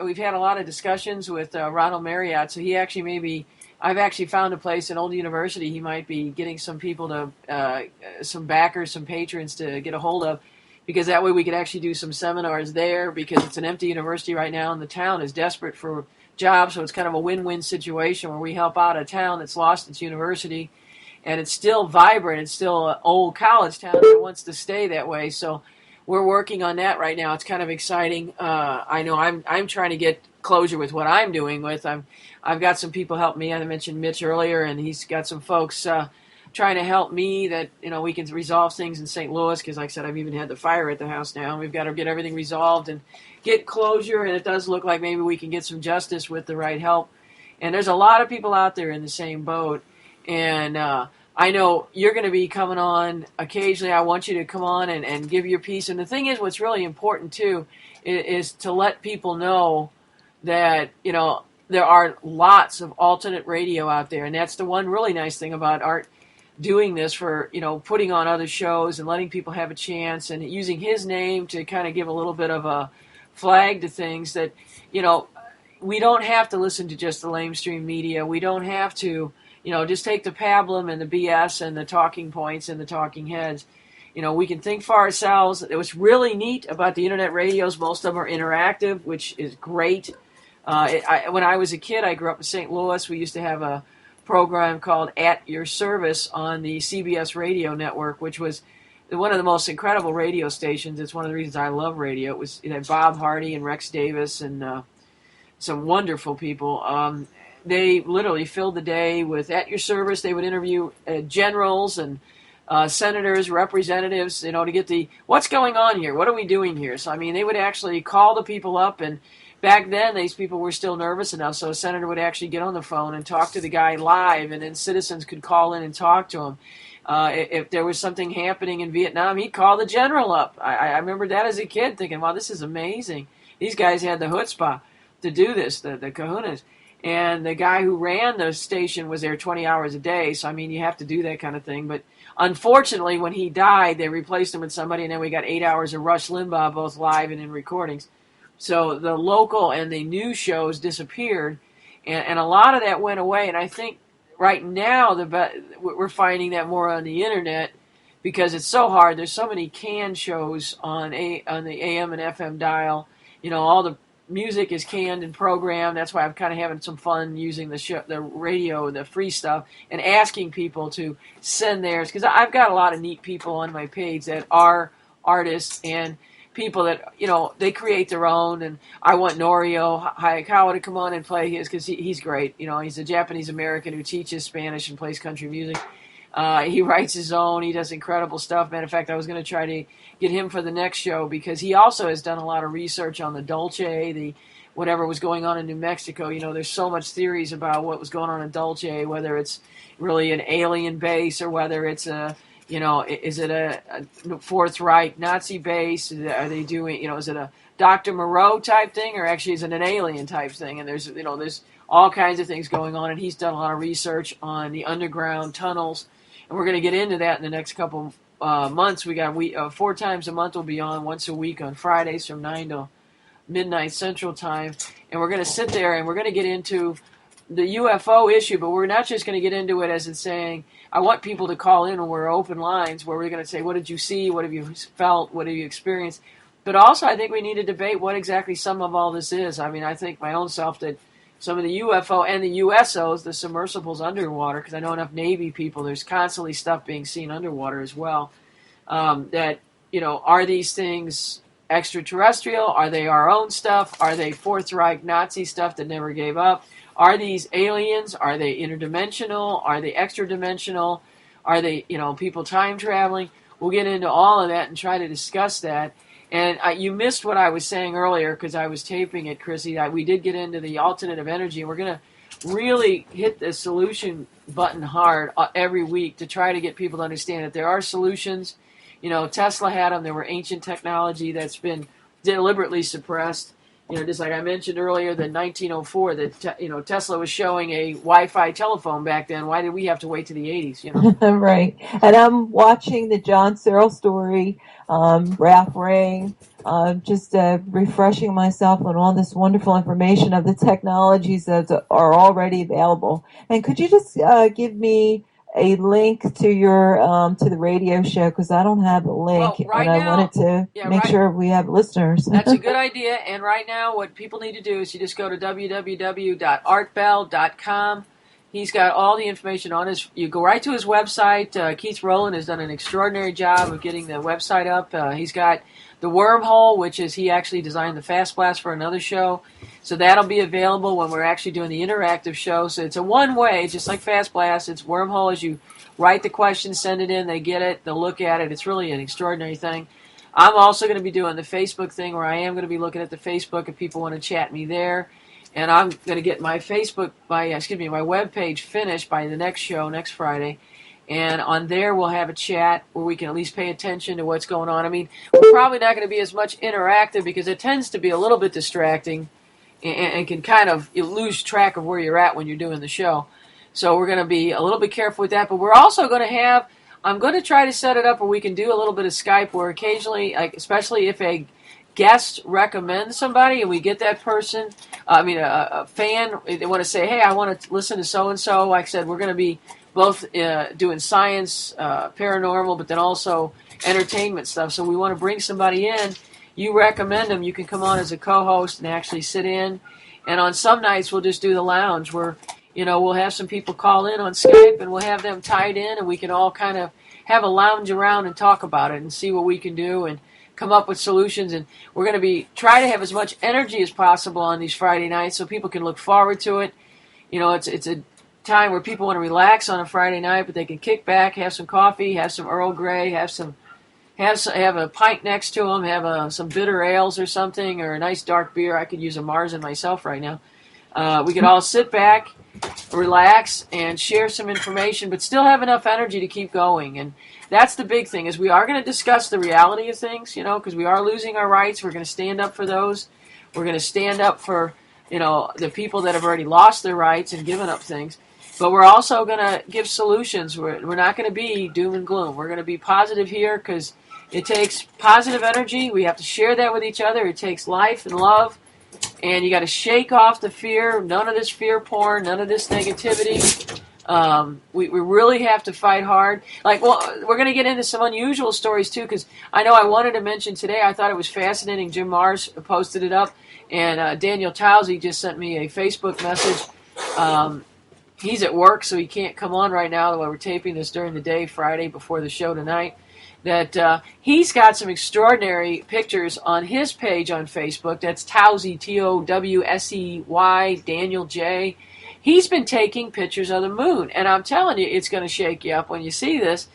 we've had a lot of discussions with Ronald Marriott, so he actually I've actually found a place in Old University he might be getting some people to, some backers, some patrons to get a hold of, because that way we could actually do some seminars there, because it's an empty university right now and the town is desperate for jobs, so it's kind of a win-win situation where we help out a town that's lost its university and it's still vibrant, it's still an old college town that wants to stay that way, so we're working on that right now. It's kind of exciting. I know I'm trying to get closure with what I'm doing with. I've got some people help me. I mentioned Mitch earlier, and he's got some folks trying to help me that we can resolve things in St. Louis, because like I said, I've even had the fire at the house now. We've got to get everything resolved and get closure, and it does look like maybe we can get some justice with the right help. And there's a lot of people out there in the same boat, and I know you're going to be coming on occasionally. I want you to come on and give your piece. And the thing is, what's really important, too, is to let people know that, there are lots of alternate radio out there. And that's the one really nice thing about Art doing this, for, putting on other shows and letting people have a chance, and using his name to kind of give a little bit of a flag to things that, we don't have to listen to just the lamestream media. We don't have to just take the pablum and the BS and the talking points and the talking heads. We can think for ourselves. What's really neat about the internet radios, most of them are interactive, which is great. When I was a kid, I grew up in St. Louis. We used to have a program called At Your Service on the CBS radio network, which was one of the most incredible radio stations. It's one of the reasons I love radio. It had Bob Hardy and Rex Davis and some wonderful people. They literally filled the day with At Your Service. They would interview generals and senators, representatives, to get what's going on here? What are we doing here? So, they would actually call the people up, and back then these people were still nervous enough, so a senator would actually get on the phone and talk to the guy live, and then citizens could call in and talk to him. If there was something happening in Vietnam, he'd call the general up. I remember that as a kid thinking, wow, this is amazing. These guys had the chutzpah to do this, the kahunas. And the guy who ran the station was there 20 hours a day. So, you have to do that kind of thing. But unfortunately, when he died, they replaced him with somebody, and then we got 8 hours of Rush Limbaugh, both live and in recordings. So the local and the news shows disappeared, and a lot of that went away. And I think right now we're finding that more on the internet, because it's so hard. There's so many canned shows on the AM and FM dial. All the music is canned and programmed. That's why I'm kind of having some fun using the radio, the free stuff, and asking people to send theirs, because I've got a lot of neat people on my page that are artists and people that they create their own. And I want Norio Hayakawa to come on and play his, because he's great. He's a Japanese American who teaches Spanish and plays country music. He writes his own. He does incredible stuff. Matter of fact, I was going to try to get him for the next show, because he also has done a lot of research on the Dulce, whatever was going on in New Mexico. There's so much theories about what was going on in Dulce, whether it's really an alien base or whether it's is it a Fourth Reich Nazi base? Are they doing, is it a Dr. Moreau type thing, or actually is it an alien type thing? And there's all kinds of things going on, and he's done a lot of research on the underground tunnels. And we're going to get into that in the next couple months. We got 4 times a month. We'll be on once a week on Fridays from 9 to midnight Central Time, and we're going to sit there and we're going to get into the UFO issue, but we're not just going to get into it as in saying, I want people to call in, and we're open lines where we're going to say, what did you see, what have you felt, what have you experienced, but also I think we need to debate what exactly some of all this is. I mean, I think my own self that some of the UFO and the USOs, the submersibles underwater, because I know enough Navy people, there's constantly stuff being seen underwater as well, that, are these things extraterrestrial? Are they our own stuff? Are they Fourth Reich Nazi stuff that never gave up? Are these aliens? Are they interdimensional? Are they extra-dimensional? Are they, people time traveling? We'll get into all of that and try to discuss that. And you missed what I was saying earlier because I was taping it, Chrissy. We did get into the alternative energy, and we're going to really hit the solution button hard every week to try to get people to understand that there are solutions. Tesla had them. There were ancient technology that's been deliberately suppressed. Just like I mentioned earlier, the 1904, that Tesla was showing a Wi-Fi telephone back then. Why did we have to wait to the 80s? Right. And I'm watching the John Searle story, Ralph Ring, just refreshing myself on all this wonderful information of the technologies that are already available. And could you just give me a link to your to the radio show, because I don't have a link, and I wanted to make sure we have listeners. That's a good idea. And right now, what people need to do is you just go to www.artbell.com. He's got all the information on his. You go right to his website. Keith Rowland has done an extraordinary job of getting the website up. He's got the Wormhole, which is he actually designed the Fast Blast for another show. So that'll be available when we're actually doing the interactive show. So it's a one-way, just like Fast Blast. It's Wormhole. As you write the question, send it in, they get it, they'll look at it. It's really an extraordinary thing. I'm also going to be doing the Facebook thing where I am going to be looking at the Facebook if people want to chat me there. And I'm going to get my my webpage finished by the next show, next Friday. And on there, we'll have a chat where we can at least pay attention to what's going on. I mean, we're probably not going to be as much interactive because it tends to be a little bit distracting and can kind of lose track of where you're at when you're doing the show. So we're going to be a little bit careful with that. But we're also going to have, I'm going to try to set it up where we can do a little bit of Skype where occasionally, especially if a guest recommends somebody and we get that person, a fan, they want to say, hey, I want to listen to so-and-so. Like I said, we're going to be both doing science, paranormal, but then also entertainment stuff. So we want to bring somebody in. You recommend them, you can come on as a co-host and actually sit in. And on some nights, we'll just do the lounge where, we'll have some people call in on Skype and we'll have them tied in and we can all kind of have a lounge around and talk about it and see what we can do and come up with solutions. And we're going to try to have as much energy as possible on these Friday nights so people can look forward to it. It's a time where people want to relax on a Friday night, but they can kick back, have some coffee, have some Earl Grey, have a pint next to them, have some bitter ales or something, or a nice dark beer. I could use a Marzen myself right now. We could all sit back, relax, and share some information, but still have enough energy to keep going. And that's the big thing, is we are going to discuss the reality of things, because we are losing our rights. We're going to stand up for those. We're going to stand up for, the people that have already lost their rights and given up things. But we're also going to give solutions. We're not going to be doom and gloom. We're going to be positive here because it takes positive energy. We have to share that with each other. It takes life and love. And you got to shake off the fear. None of this fear porn. None of this negativity. We really have to fight hard. We're going to get into some unusual stories, too, because I know I wanted to mention today, I thought it was fascinating. Jim Mars posted it up. And Daniel Towsey just sent me a Facebook message. He's at work, so he can't come on right now while we're taping this during the day, Friday, before the show tonight. That he's got some extraordinary pictures on his page on Facebook. That's Towsey, Towsey, Daniel J. He's been taking pictures of the moon, and I'm telling you, it's going to shake you up when you see this.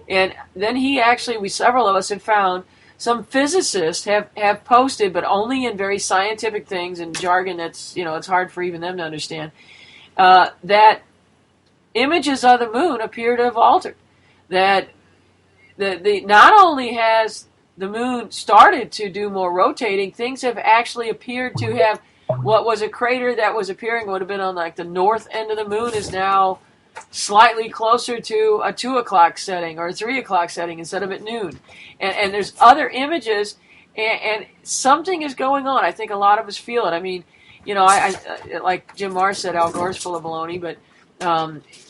And then several of us have found some physicists have posted, but only in very scientific things and jargon that's, it's hard for even them to understand. That images of the moon appear to have altered. That not only has the moon started to do more rotating, things have actually appeared to have what was a crater that was appearing would have been on the north end of the moon is now slightly closer to a 2 o'clock setting or a 3 o'clock setting instead of at noon. And there's other images, and something is going on. I think a lot of us feel it. I mean, I like Jim Marrs said, Al Gore's full of baloney, but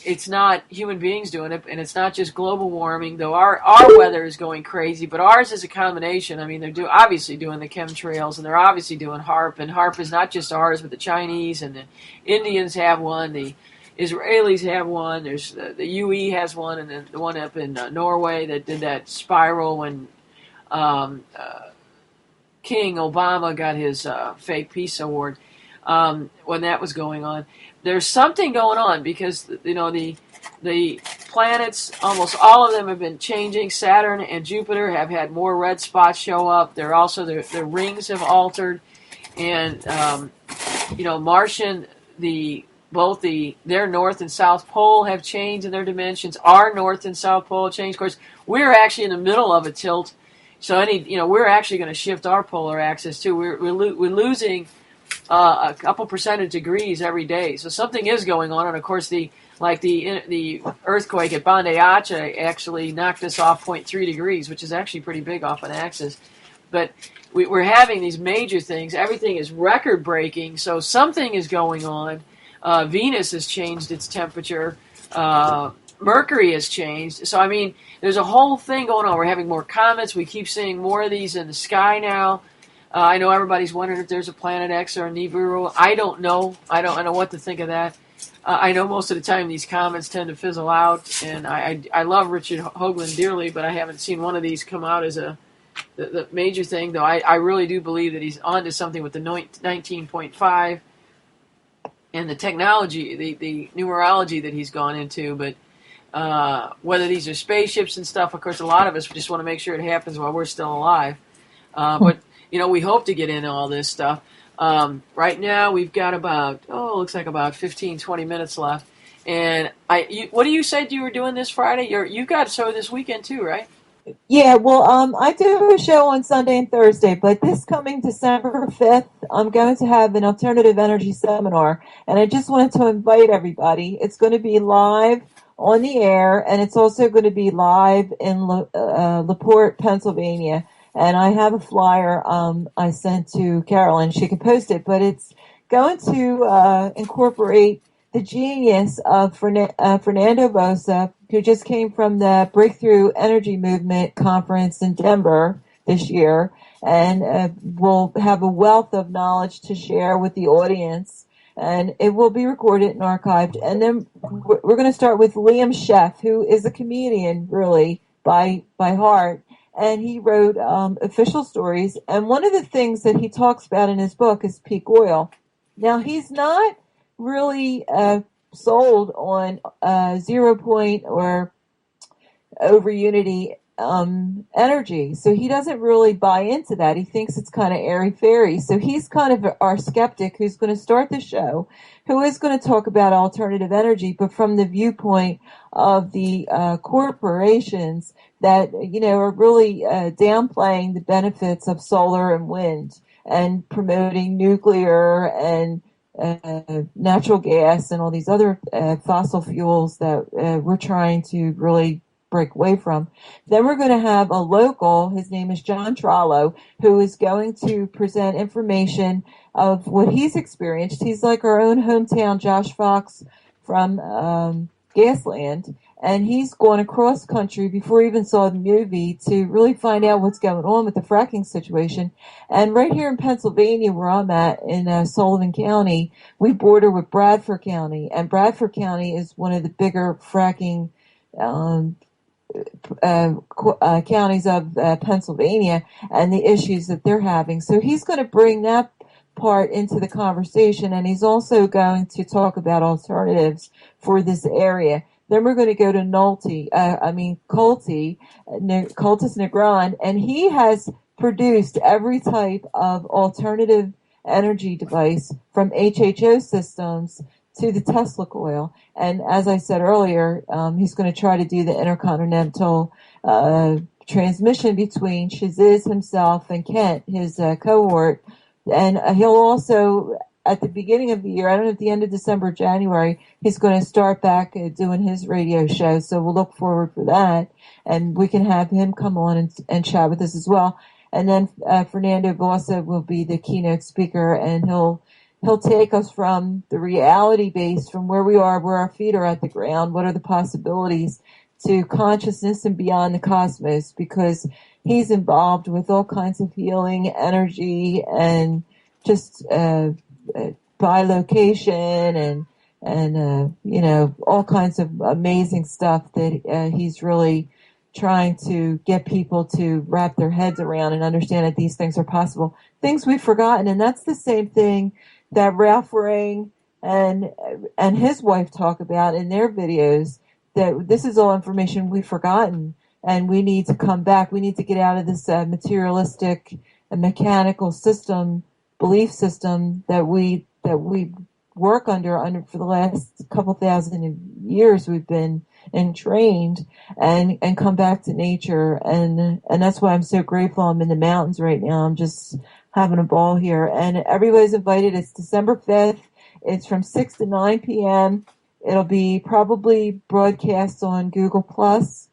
it's not human beings doing it, and it's not just global warming, though our weather is going crazy, but ours is a combination. I mean, they're obviously doing the chemtrails, and they're obviously doing HAARP, and HAARP is not just ours, but the Chinese and the Indians have one, the Israelis have one, there's the UE has one, and then the one up in Norway that did that spiral when King Obama got his fake peace award when that was going on. There's something going on because the planets, almost all of them have been changing. Saturn and Jupiter have had more red spots show up. They're also their rings have altered, and Martian their north and south pole have changed in their dimensions. Our north and south pole have changed. Of course, we're actually in the middle of a tilt, so we're actually going to shift our polar axis too. We're losing a couple percentage degrees every day. So something is going on, and of course the earthquake at Bande Aceh actually knocked us off 0.3 degrees, which is actually pretty big off an axis. But we're having these major things. Everything is record breaking, so something is going on. Venus has changed its temperature. Mercury has changed. So I mean, there's a whole thing going on. We're having more comets. We keep seeing more of these in the sky now. I know everybody's wondering if there's a Planet X or a Nibiru. I don't know. I don't know what to think of that. I know most of the time these comets tend to fizzle out, and I love Richard Hoagland dearly, but I haven't seen one of these come out as the major thing, though I really do believe that he's onto something with the 19.5 and the technology, the numerology that he's gone into, but whether these are spaceships and stuff, of course, a lot of us just want to make sure it happens while we're still alive. But we hope to get into all this stuff. Right now, we've got looks like about 15, 20 minutes left. And what do you say you were doing this Friday? You've got a show this weekend too, right? Yeah, well, I do a show on Sunday and Thursday, but this coming December 5th, I'm going to have an alternative energy seminar, and I just wanted to invite everybody. It's going to be live on the air, and it's also going to be live in LaPorte, Pennsylvania. And I have a flyer I sent to Carolyn. She can post it, but it's going to incorporate the genius of Fernando Bosa, who just came from the Breakthrough Energy Movement conference in Denver this year, and will have a wealth of knowledge to share with the audience. And it will be recorded and archived. And then we're going to start with Liam Sheff, who is a comedian, really, by heart. And he wrote Official Stories. And one of the things that he talks about in his book is peak oil. Now, he's not really sold on 0 point or over unity energy. So he doesn't really buy into that. He thinks it's kind of airy-fairy. So he's kind of our skeptic who's going to start the show, who is going to talk about alternative energy, but from the viewpoint of the corporations that, are really downplaying the benefits of solar and wind and promoting nuclear and natural gas and all these other fossil fuels that we're trying to really break away from. Then we're going to have a local, his name is John Trollo, who is going to present information of what he's experienced. He's like our own hometown Josh Fox from Gasland, and he's gone across country before he even saw the movie to really find out what's going on with the fracking situation. And right here in Pennsylvania, where I'm at, in Sullivan County, we border with Bradford County, and Bradford County is one of the bigger fracking counties of Pennsylvania, and the issues that they're having. So he's going to bring that part into the conversation, and he's also going to talk about alternatives for this area. Then we're going to go to Cultus Negron, and he has produced every type of alternative energy device from HHO systems to the Tesla coil. And as I said earlier, he's going to try to do the intercontinental transmission between Shaziz himself and Kent, his cohort. And he'll also at the beginning of the year, I don't know, at the end of December, January, he's going to start back doing his radio show. So we'll look forward for that. And we can have him come on and chat with us as well. And then Fernando Bossa will be the keynote speaker, and he'll take us from the reality base, from where we are, where our feet are at the ground, what are the possibilities, to consciousness and beyond the cosmos, because he's involved with all kinds of healing energy and just bilocation and you know, all kinds of amazing stuff that he's really trying to get people to wrap their heads around and understand that these things are possible, things we've forgotten. And that's the same thing that Ralph Ring and his wife talk about in their videos, that this is all information we've forgotten, and we need to come back. We need to get out of this materialistic and mechanical belief system that we work under for the last couple thousand years. We've been entrained, and come back to nature. And that's why I'm so grateful I'm in the mountains right now. I'm just having a ball here, and everybody's invited. It's December 5th. It's from 6 to 9 p.m. It'll be probably broadcast on Google Plus,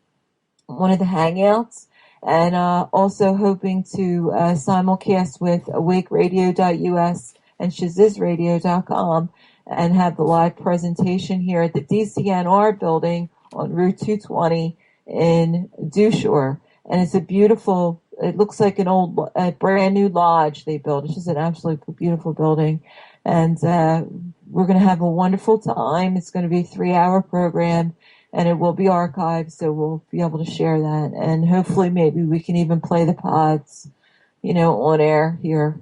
one of the Hangouts, and also hoping to simulcast with awakeradio.us and shazizradio.com, and have the live presentation here at the DCNR building on Route 220 in Dewshore. And it's a beautiful, it looks like a brand new lodge they built. It's just an absolutely beautiful building. And we're going to have a wonderful time. It's going to be a 3-hour program, and it will be archived, so we'll be able to share that. And hopefully maybe we can even play the pods, you know, on air here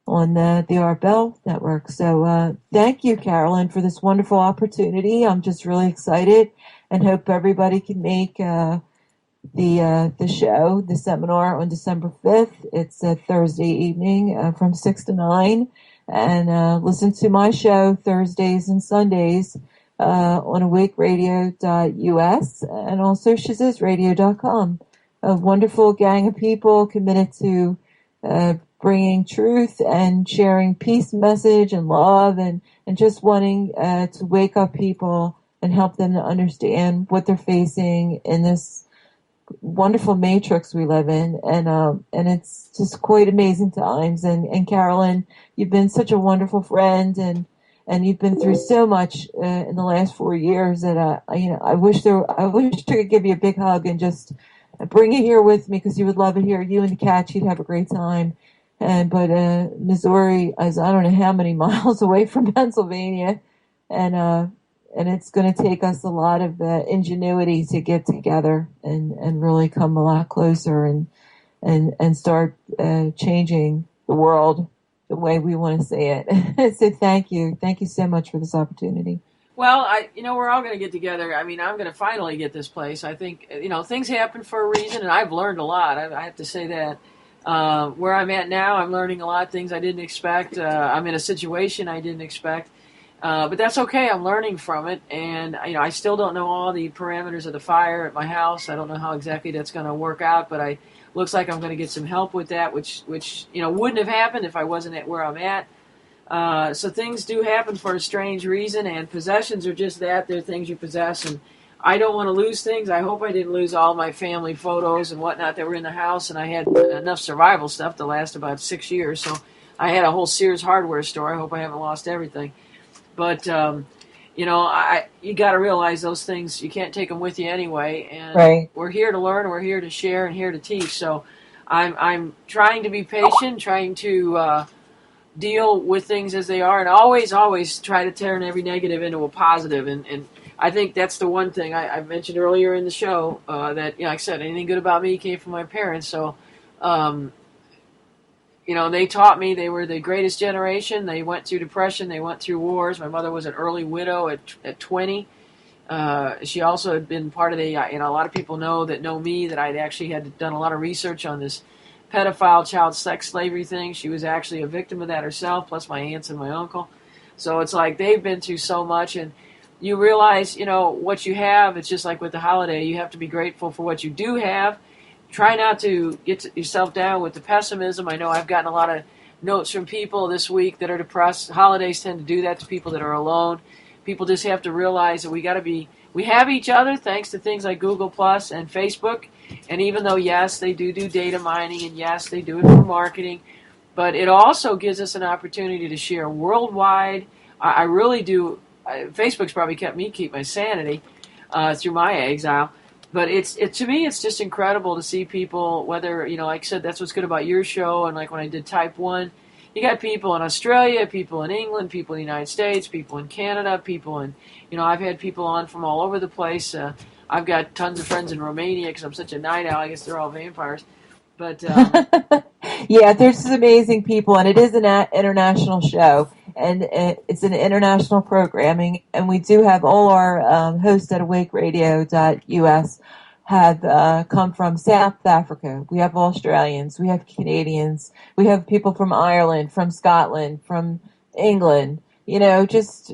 on the Art Bell Network. So thank you, Carolyn, for this wonderful opportunity. I'm just really excited, and hope everybody can make the show, the seminar, on December 5th. It's a Thursday evening from 6 to 9. And listen to my show Thursdays and Sundays on awakeradio.us and also shazizradio.com. A wonderful gang of people committed to bringing truth and sharing peace message and love, and just wanting to wake up people and help them to understand what they're facing in this wonderful matrix we live in. And it's just quite amazing times. And Carolyn, you've been such a wonderful friend, and you've been through so much in the last 4 years that I wish I could give you a big hug and just bring you here with me, because you would love it here. You and the cat, you'd have a great time. But Missouri is, I don't know how many miles away from Pennsylvania, and it's going to take us a lot of ingenuity to get together and really come a lot closer and start changing the world the way we want to see it. So thank you so much for this opportunity. Well, we're all going to get together. I mean, I'm going to finally get this place. I think, things happen for a reason, and I've learned a lot. I have to say that. Where I'm at now, I'm learning a lot of things I didn't expect. I'm in a situation I didn't expect. But that's okay. I'm learning from it. And, I still don't know all the parameters of the fire at my house. I don't know how exactly that's going to work out, but looks like I'm going to get some help with that, which wouldn't have happened if I wasn't at where I'm at. So things do happen for a strange reason, and possessions are just that. They're things you possess, and I don't want to lose things. I hope I didn't lose all my family photos and whatnot that were in the house, and I had enough survival stuff to last about 6 years. So I had a whole Sears hardware store. I hope I haven't lost everything. But, you got to realize those things, you can't take them with you anyway. And right. We're here to learn, we're here to share, and here to teach. So I'm trying to be patient, trying to deal with things as they are, and always try to turn every negative into a positive. And I think that's the one thing I mentioned earlier in the show, that, like I said, anything good about me came from my parents. So, they taught me. They were the greatest generation. They went through depression. They went through wars. My mother was an early widow at 20. She also had been part of a lot of people know me, that I'd actually had done a lot of research on this pedophile child sex slavery thing. She was actually a victim of that herself, plus my aunts and my uncle. So it's like they've been through so much, and you realize, what you have. It's just like with the holiday. You have to be grateful for what you do have. Try not to get yourself down with the pessimism. I know I've gotten a lot of notes from people this week that are depressed. Holidays tend to do that to people that are alone. People just have to realize that we have each other thanks to things like Google Plus and Facebook. And even though, yes, they do data mining, and yes, they do it for marketing, but it also gives us an opportunity to share worldwide. I really do. Facebook's probably keep my sanity through my exile. But to me, it's just incredible to see people, whether, like I said, that's what's good about your show. And like when I did Type 1, you got people in Australia, people in England, people in the United States, people in Canada, people in, I've had people on from all over the place. I've got tons of friends in Romania because I'm such a night owl. I guess they're all vampires. But yeah, there's some amazing people, and it is an international show, and it's an international programming, and we do have all our hosts at awakeradio.us have come from South Africa. We have Australians, we have Canadians, we have people from Ireland, from Scotland, from England, just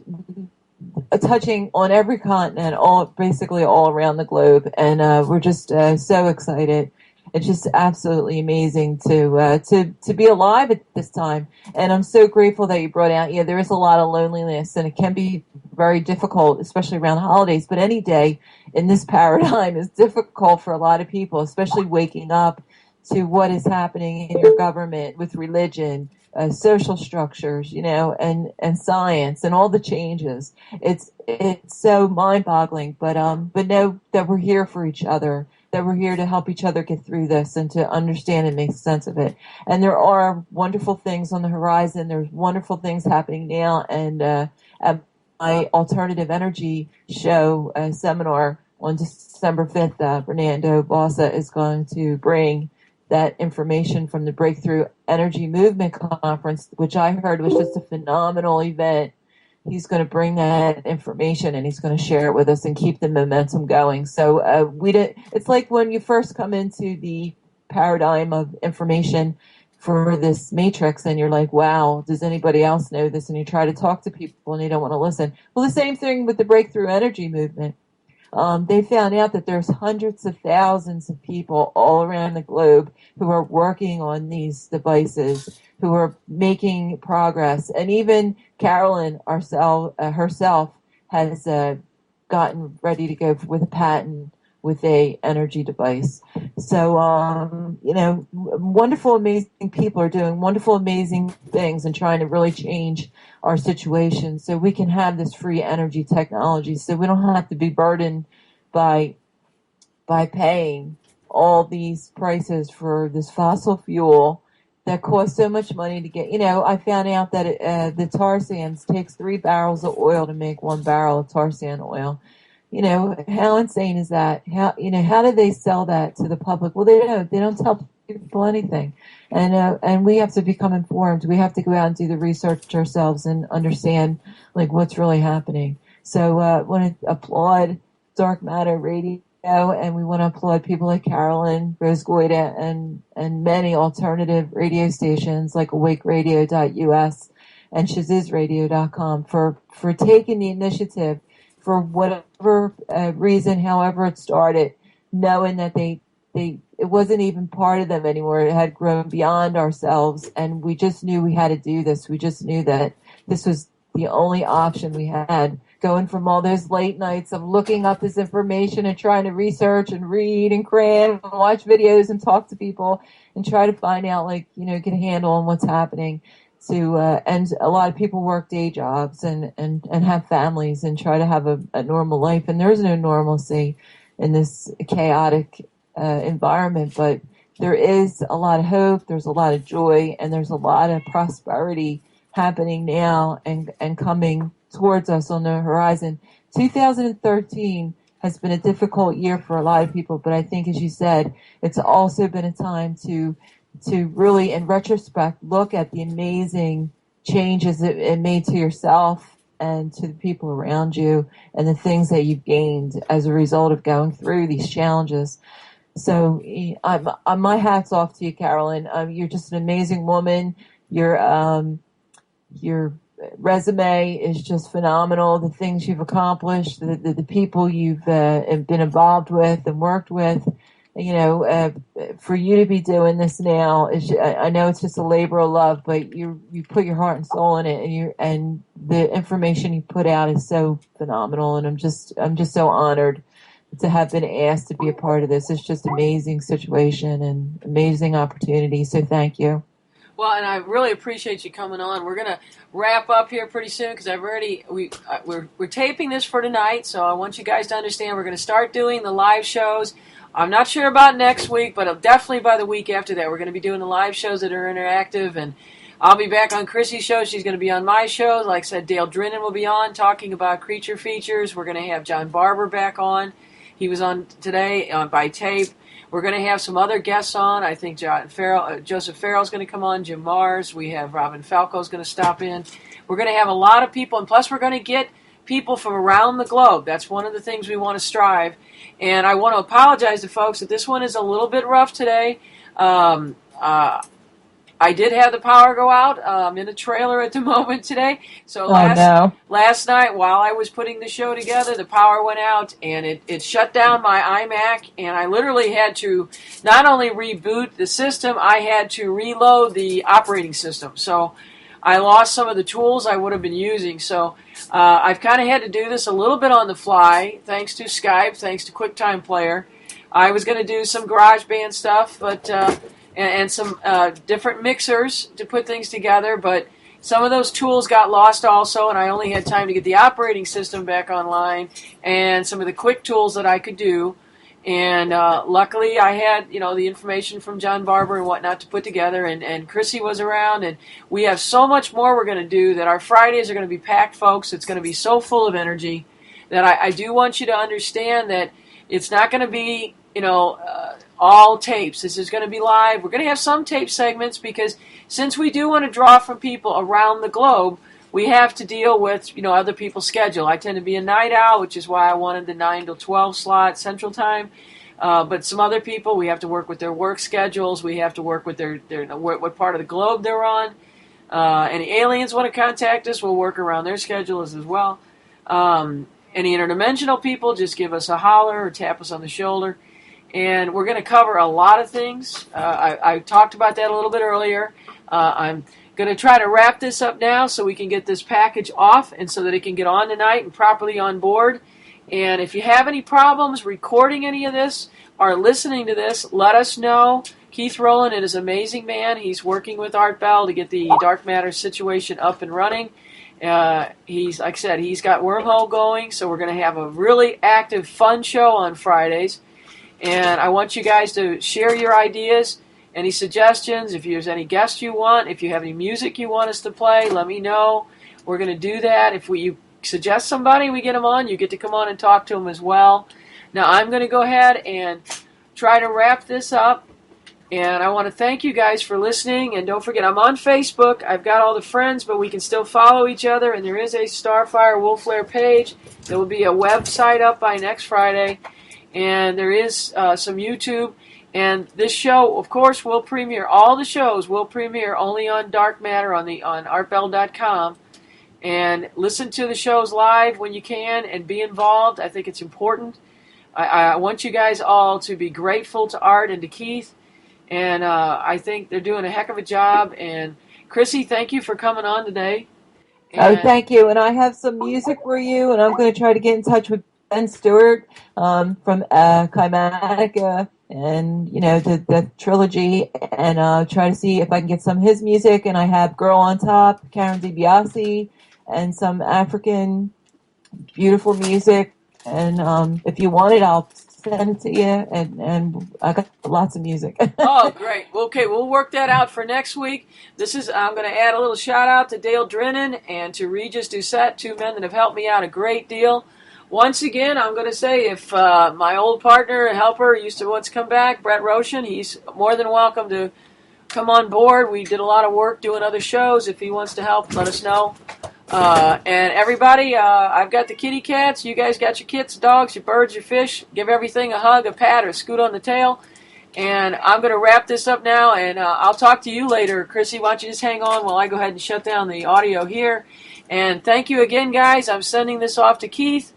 touching on every continent, basically all around the globe, and we're just so excited. It's just absolutely amazing to be alive at this time. And I'm so grateful that you brought out, there is a lot of loneliness, and it can be very difficult, especially around the holidays. But any day in this paradigm is difficult for a lot of people, especially waking up to what is happening in your government with religion, social structures, and science and all the changes. It's so mind-boggling, but know that we're here for each other, that we're here to help each other get through this and to understand and make sense of it. And there are wonderful things on the horizon. There's wonderful things happening now. And at my alternative energy show seminar on December 5th, Fernando Bossa is going to bring that information from the Breakthrough Energy Movement Conference, which I heard was just a phenomenal event. He's going to bring that information and he's going to share it with us and keep the momentum going. So it's like when you first come into the paradigm of information for this matrix and you're like, wow, does anybody else know this? And you try to talk to people and they don't want to listen. Well, the same thing with the Breakthrough Energy Movement. They found out that there's hundreds of thousands of people all around the globe who are working on these devices, who are making progress. And even Carolyn herself has gotten ready to go with a patent with a energy device. So, wonderful, amazing people are doing wonderful, amazing things and trying to really change our situation so we can have this free energy technology so we don't have to be burdened by paying all these prices for this fossil fuel that costs so much money to get. I found out that the tar sands takes 3 barrels of oil to make 1 barrel of tar sand oil. How insane is that? How do they sell that to the public? Well, they don't tell people anything. And we have to become informed. We have to go out and do the research ourselves and understand what's really happening. So, I want to applaud Dark Matter Radio, and we want to applaud people like Carolyn, Rose Goida, and many alternative radio stations like awakeradio.us and shazizradio.com for taking the initiative for whatever reason, however it started, knowing that it wasn't even part of them anymore. It had grown beyond ourselves, and we just knew we had to do this. We just knew that this was the only option we had, going from all those late nights of looking up this information and trying to research and read and cram and watch videos and talk to people and try to find out, get a handle on what's happening. And a lot of people work day jobs and have families and try to have a normal life. And there's no normalcy in this chaotic environment, but there is a lot of hope, there's a lot of joy, and there's a lot of prosperity happening now and coming towards us on the horizon. 2013 has been a difficult year for a lot of people, but I think, as you said, it's also been a time to really, in retrospect, look at the amazing changes it made to yourself and to the people around you and the things that you've gained as a result of going through these challenges. So my hat's off to you, Carolyn. You're just an amazing woman. Your resume is just phenomenal. The things you've accomplished, the people you've been involved with and worked with, for you to be doing this now I know it's just a labor of love, but you put your heart and soul in it, and the information you put out is so phenomenal, and I'm just so honored to have been asked to be a part of this. It's just amazing situation and amazing opportunity. So thank you. Well, and I really appreciate you coming on. We're gonna wrap up here pretty soon because we're taping this for tonight. So I want you guys to understand we're gonna start doing the live shows. I'm not sure about next week, but definitely by the week after that, we're gonna be doing the live shows that are interactive, and I'll be back on Chrissy's show. She's gonna be on my show. Like I said, Dale Drinnen will be on talking about creature features. We're gonna have John Barber back on. He was on today by tape. We're going to have some other guests on. I think Joseph Farrell's going to come on, Jim Mars. We have Robin Falco's going to stop in. We're going to have a lot of people, and plus we're going to get people from around the globe. That's one of the things we want to strive. And I want to apologize to folks that this one is a little bit rough today. I did have the power go out. I'm in a trailer at the moment today. So last night while I was putting the show together, the power went out and it shut down my iMac, and I literally had to not only reboot the system, I had to reload the operating system. So I lost some of the tools I would have been using. So I've kind of had to do this a little bit on the fly, thanks to Skype, thanks to QuickTime Player. I was going to do some GarageBand stuff, but... and some different mixers to put things together, but some of those tools got lost also, and I only had time to get the operating system back online and some of the quick tools that I could do. And luckily I had, the information from John Barber and whatnot to put together, and Chrissy was around, and we have so much more we're going to do that our Fridays are going to be packed, folks. It's going to be so full of energy that I do want you to understand that it's not going to be, all tapes. This is going to be live. We're going to have some tape segments because since we do want to draw from people around the globe, we have to deal with, other people's schedule. I tend to be a night owl, which is why I wanted the 9 to 12 slot Central Time. But some other people, we have to work with their work schedules. We have to work with their what part of the globe they're on. Any aliens want to contact us, we'll work around their schedules as well. Any interdimensional people, just give us a holler or tap us on the shoulder. And we're going to cover a lot of things. I talked about that a little bit earlier. I'm going to try to wrap this up now so we can get this package off and so that it can get on tonight and properly on board. And if you have any problems recording any of this or listening to this, let us know. Keith Rowland is an amazing man. He's working with Art Bell to get the Dark Matter situation up and running. He's, like I said, he's got Wormhole going, so we're going to have a really active, fun show on Fridays. And I want you guys to share your ideas, any suggestions, if there's any guests you want, if you have any music you want us to play, let me know. We're going to do that. If you suggest somebody, we get them on. You get to come on and talk to them as well. Now, I'm going to go ahead and try to wrap this up. And I want to thank you guys for listening. And don't forget, I'm on Facebook. I've got all the friends, but we can still follow each other. And there is a Starfire Wolf Lair page. There will be a website up by next Friday. And there is some YouTube. And this show, of course, will premiere. All the shows will premiere only on Dark Matter on artbell.com. And listen to the shows live when you can and be involved. I think it's important. I want you guys all to be grateful to Art and to Keith. And I think they're doing a heck of a job. And Chrissy, thank you for coming on today. And thank you. And I have some music for you, and I'm going to try to get in touch with Ben Stewart from Kymatica and, the trilogy, and try to see if I can get some of his music. And I have Girl on Top, Karen DiBiase, and some African beautiful music. And if you want it, I'll send it to you. And I got lots of music. Oh, great. Okay, we'll work that out for next week. I'm going to add a little shout out to Dale Drinnen and to Regis Doucette, two men that have helped me out a great deal. Once again, I'm going to say if my old partner and helper used to once come back, Brett Roshan, he's more than welcome to come on board. We did a lot of work doing other shows. If he wants to help, let us know. And everybody, I've got the kitty cats. You guys got your kits, dogs, your birds, your fish. Give everything a hug, a pat, or a scoot on the tail. And I'm going to wrap this up now, and I'll talk to you later. Chrissy, why don't you just hang on while I go ahead and shut down the audio here. And thank you again, guys. I'm sending this off to Keith.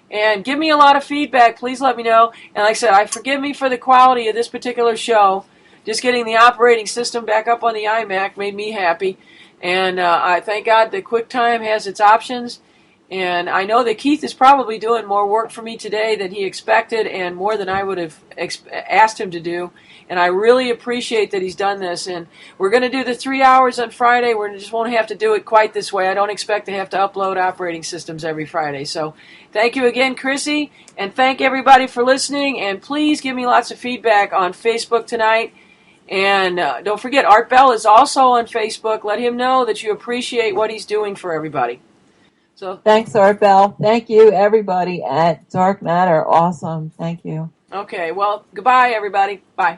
And give me a lot of feedback. Please let me know. And like I said, forgive me for the quality of this particular show. Just getting the operating system back up on the iMac made me happy. And I thank God that QuickTime has its options. And I know that Keith is probably doing more work for me today than he expected and more than I would have asked him to do. And I really appreciate that he's done this. And we're going to do the 3 hours on Friday. We just won't have to do it quite this way. I don't expect to have to upload operating systems every Friday. So thank you again, Chrissy. And thank everybody for listening. And please give me lots of feedback on Facebook tonight. And don't forget, Art Bell is also on Facebook. Let him know that you appreciate what he's doing for everybody. So thanks, Art Bell. Thank you, everybody at Dark Matter. Awesome. Thank you. Okay. Well, goodbye, everybody. Bye.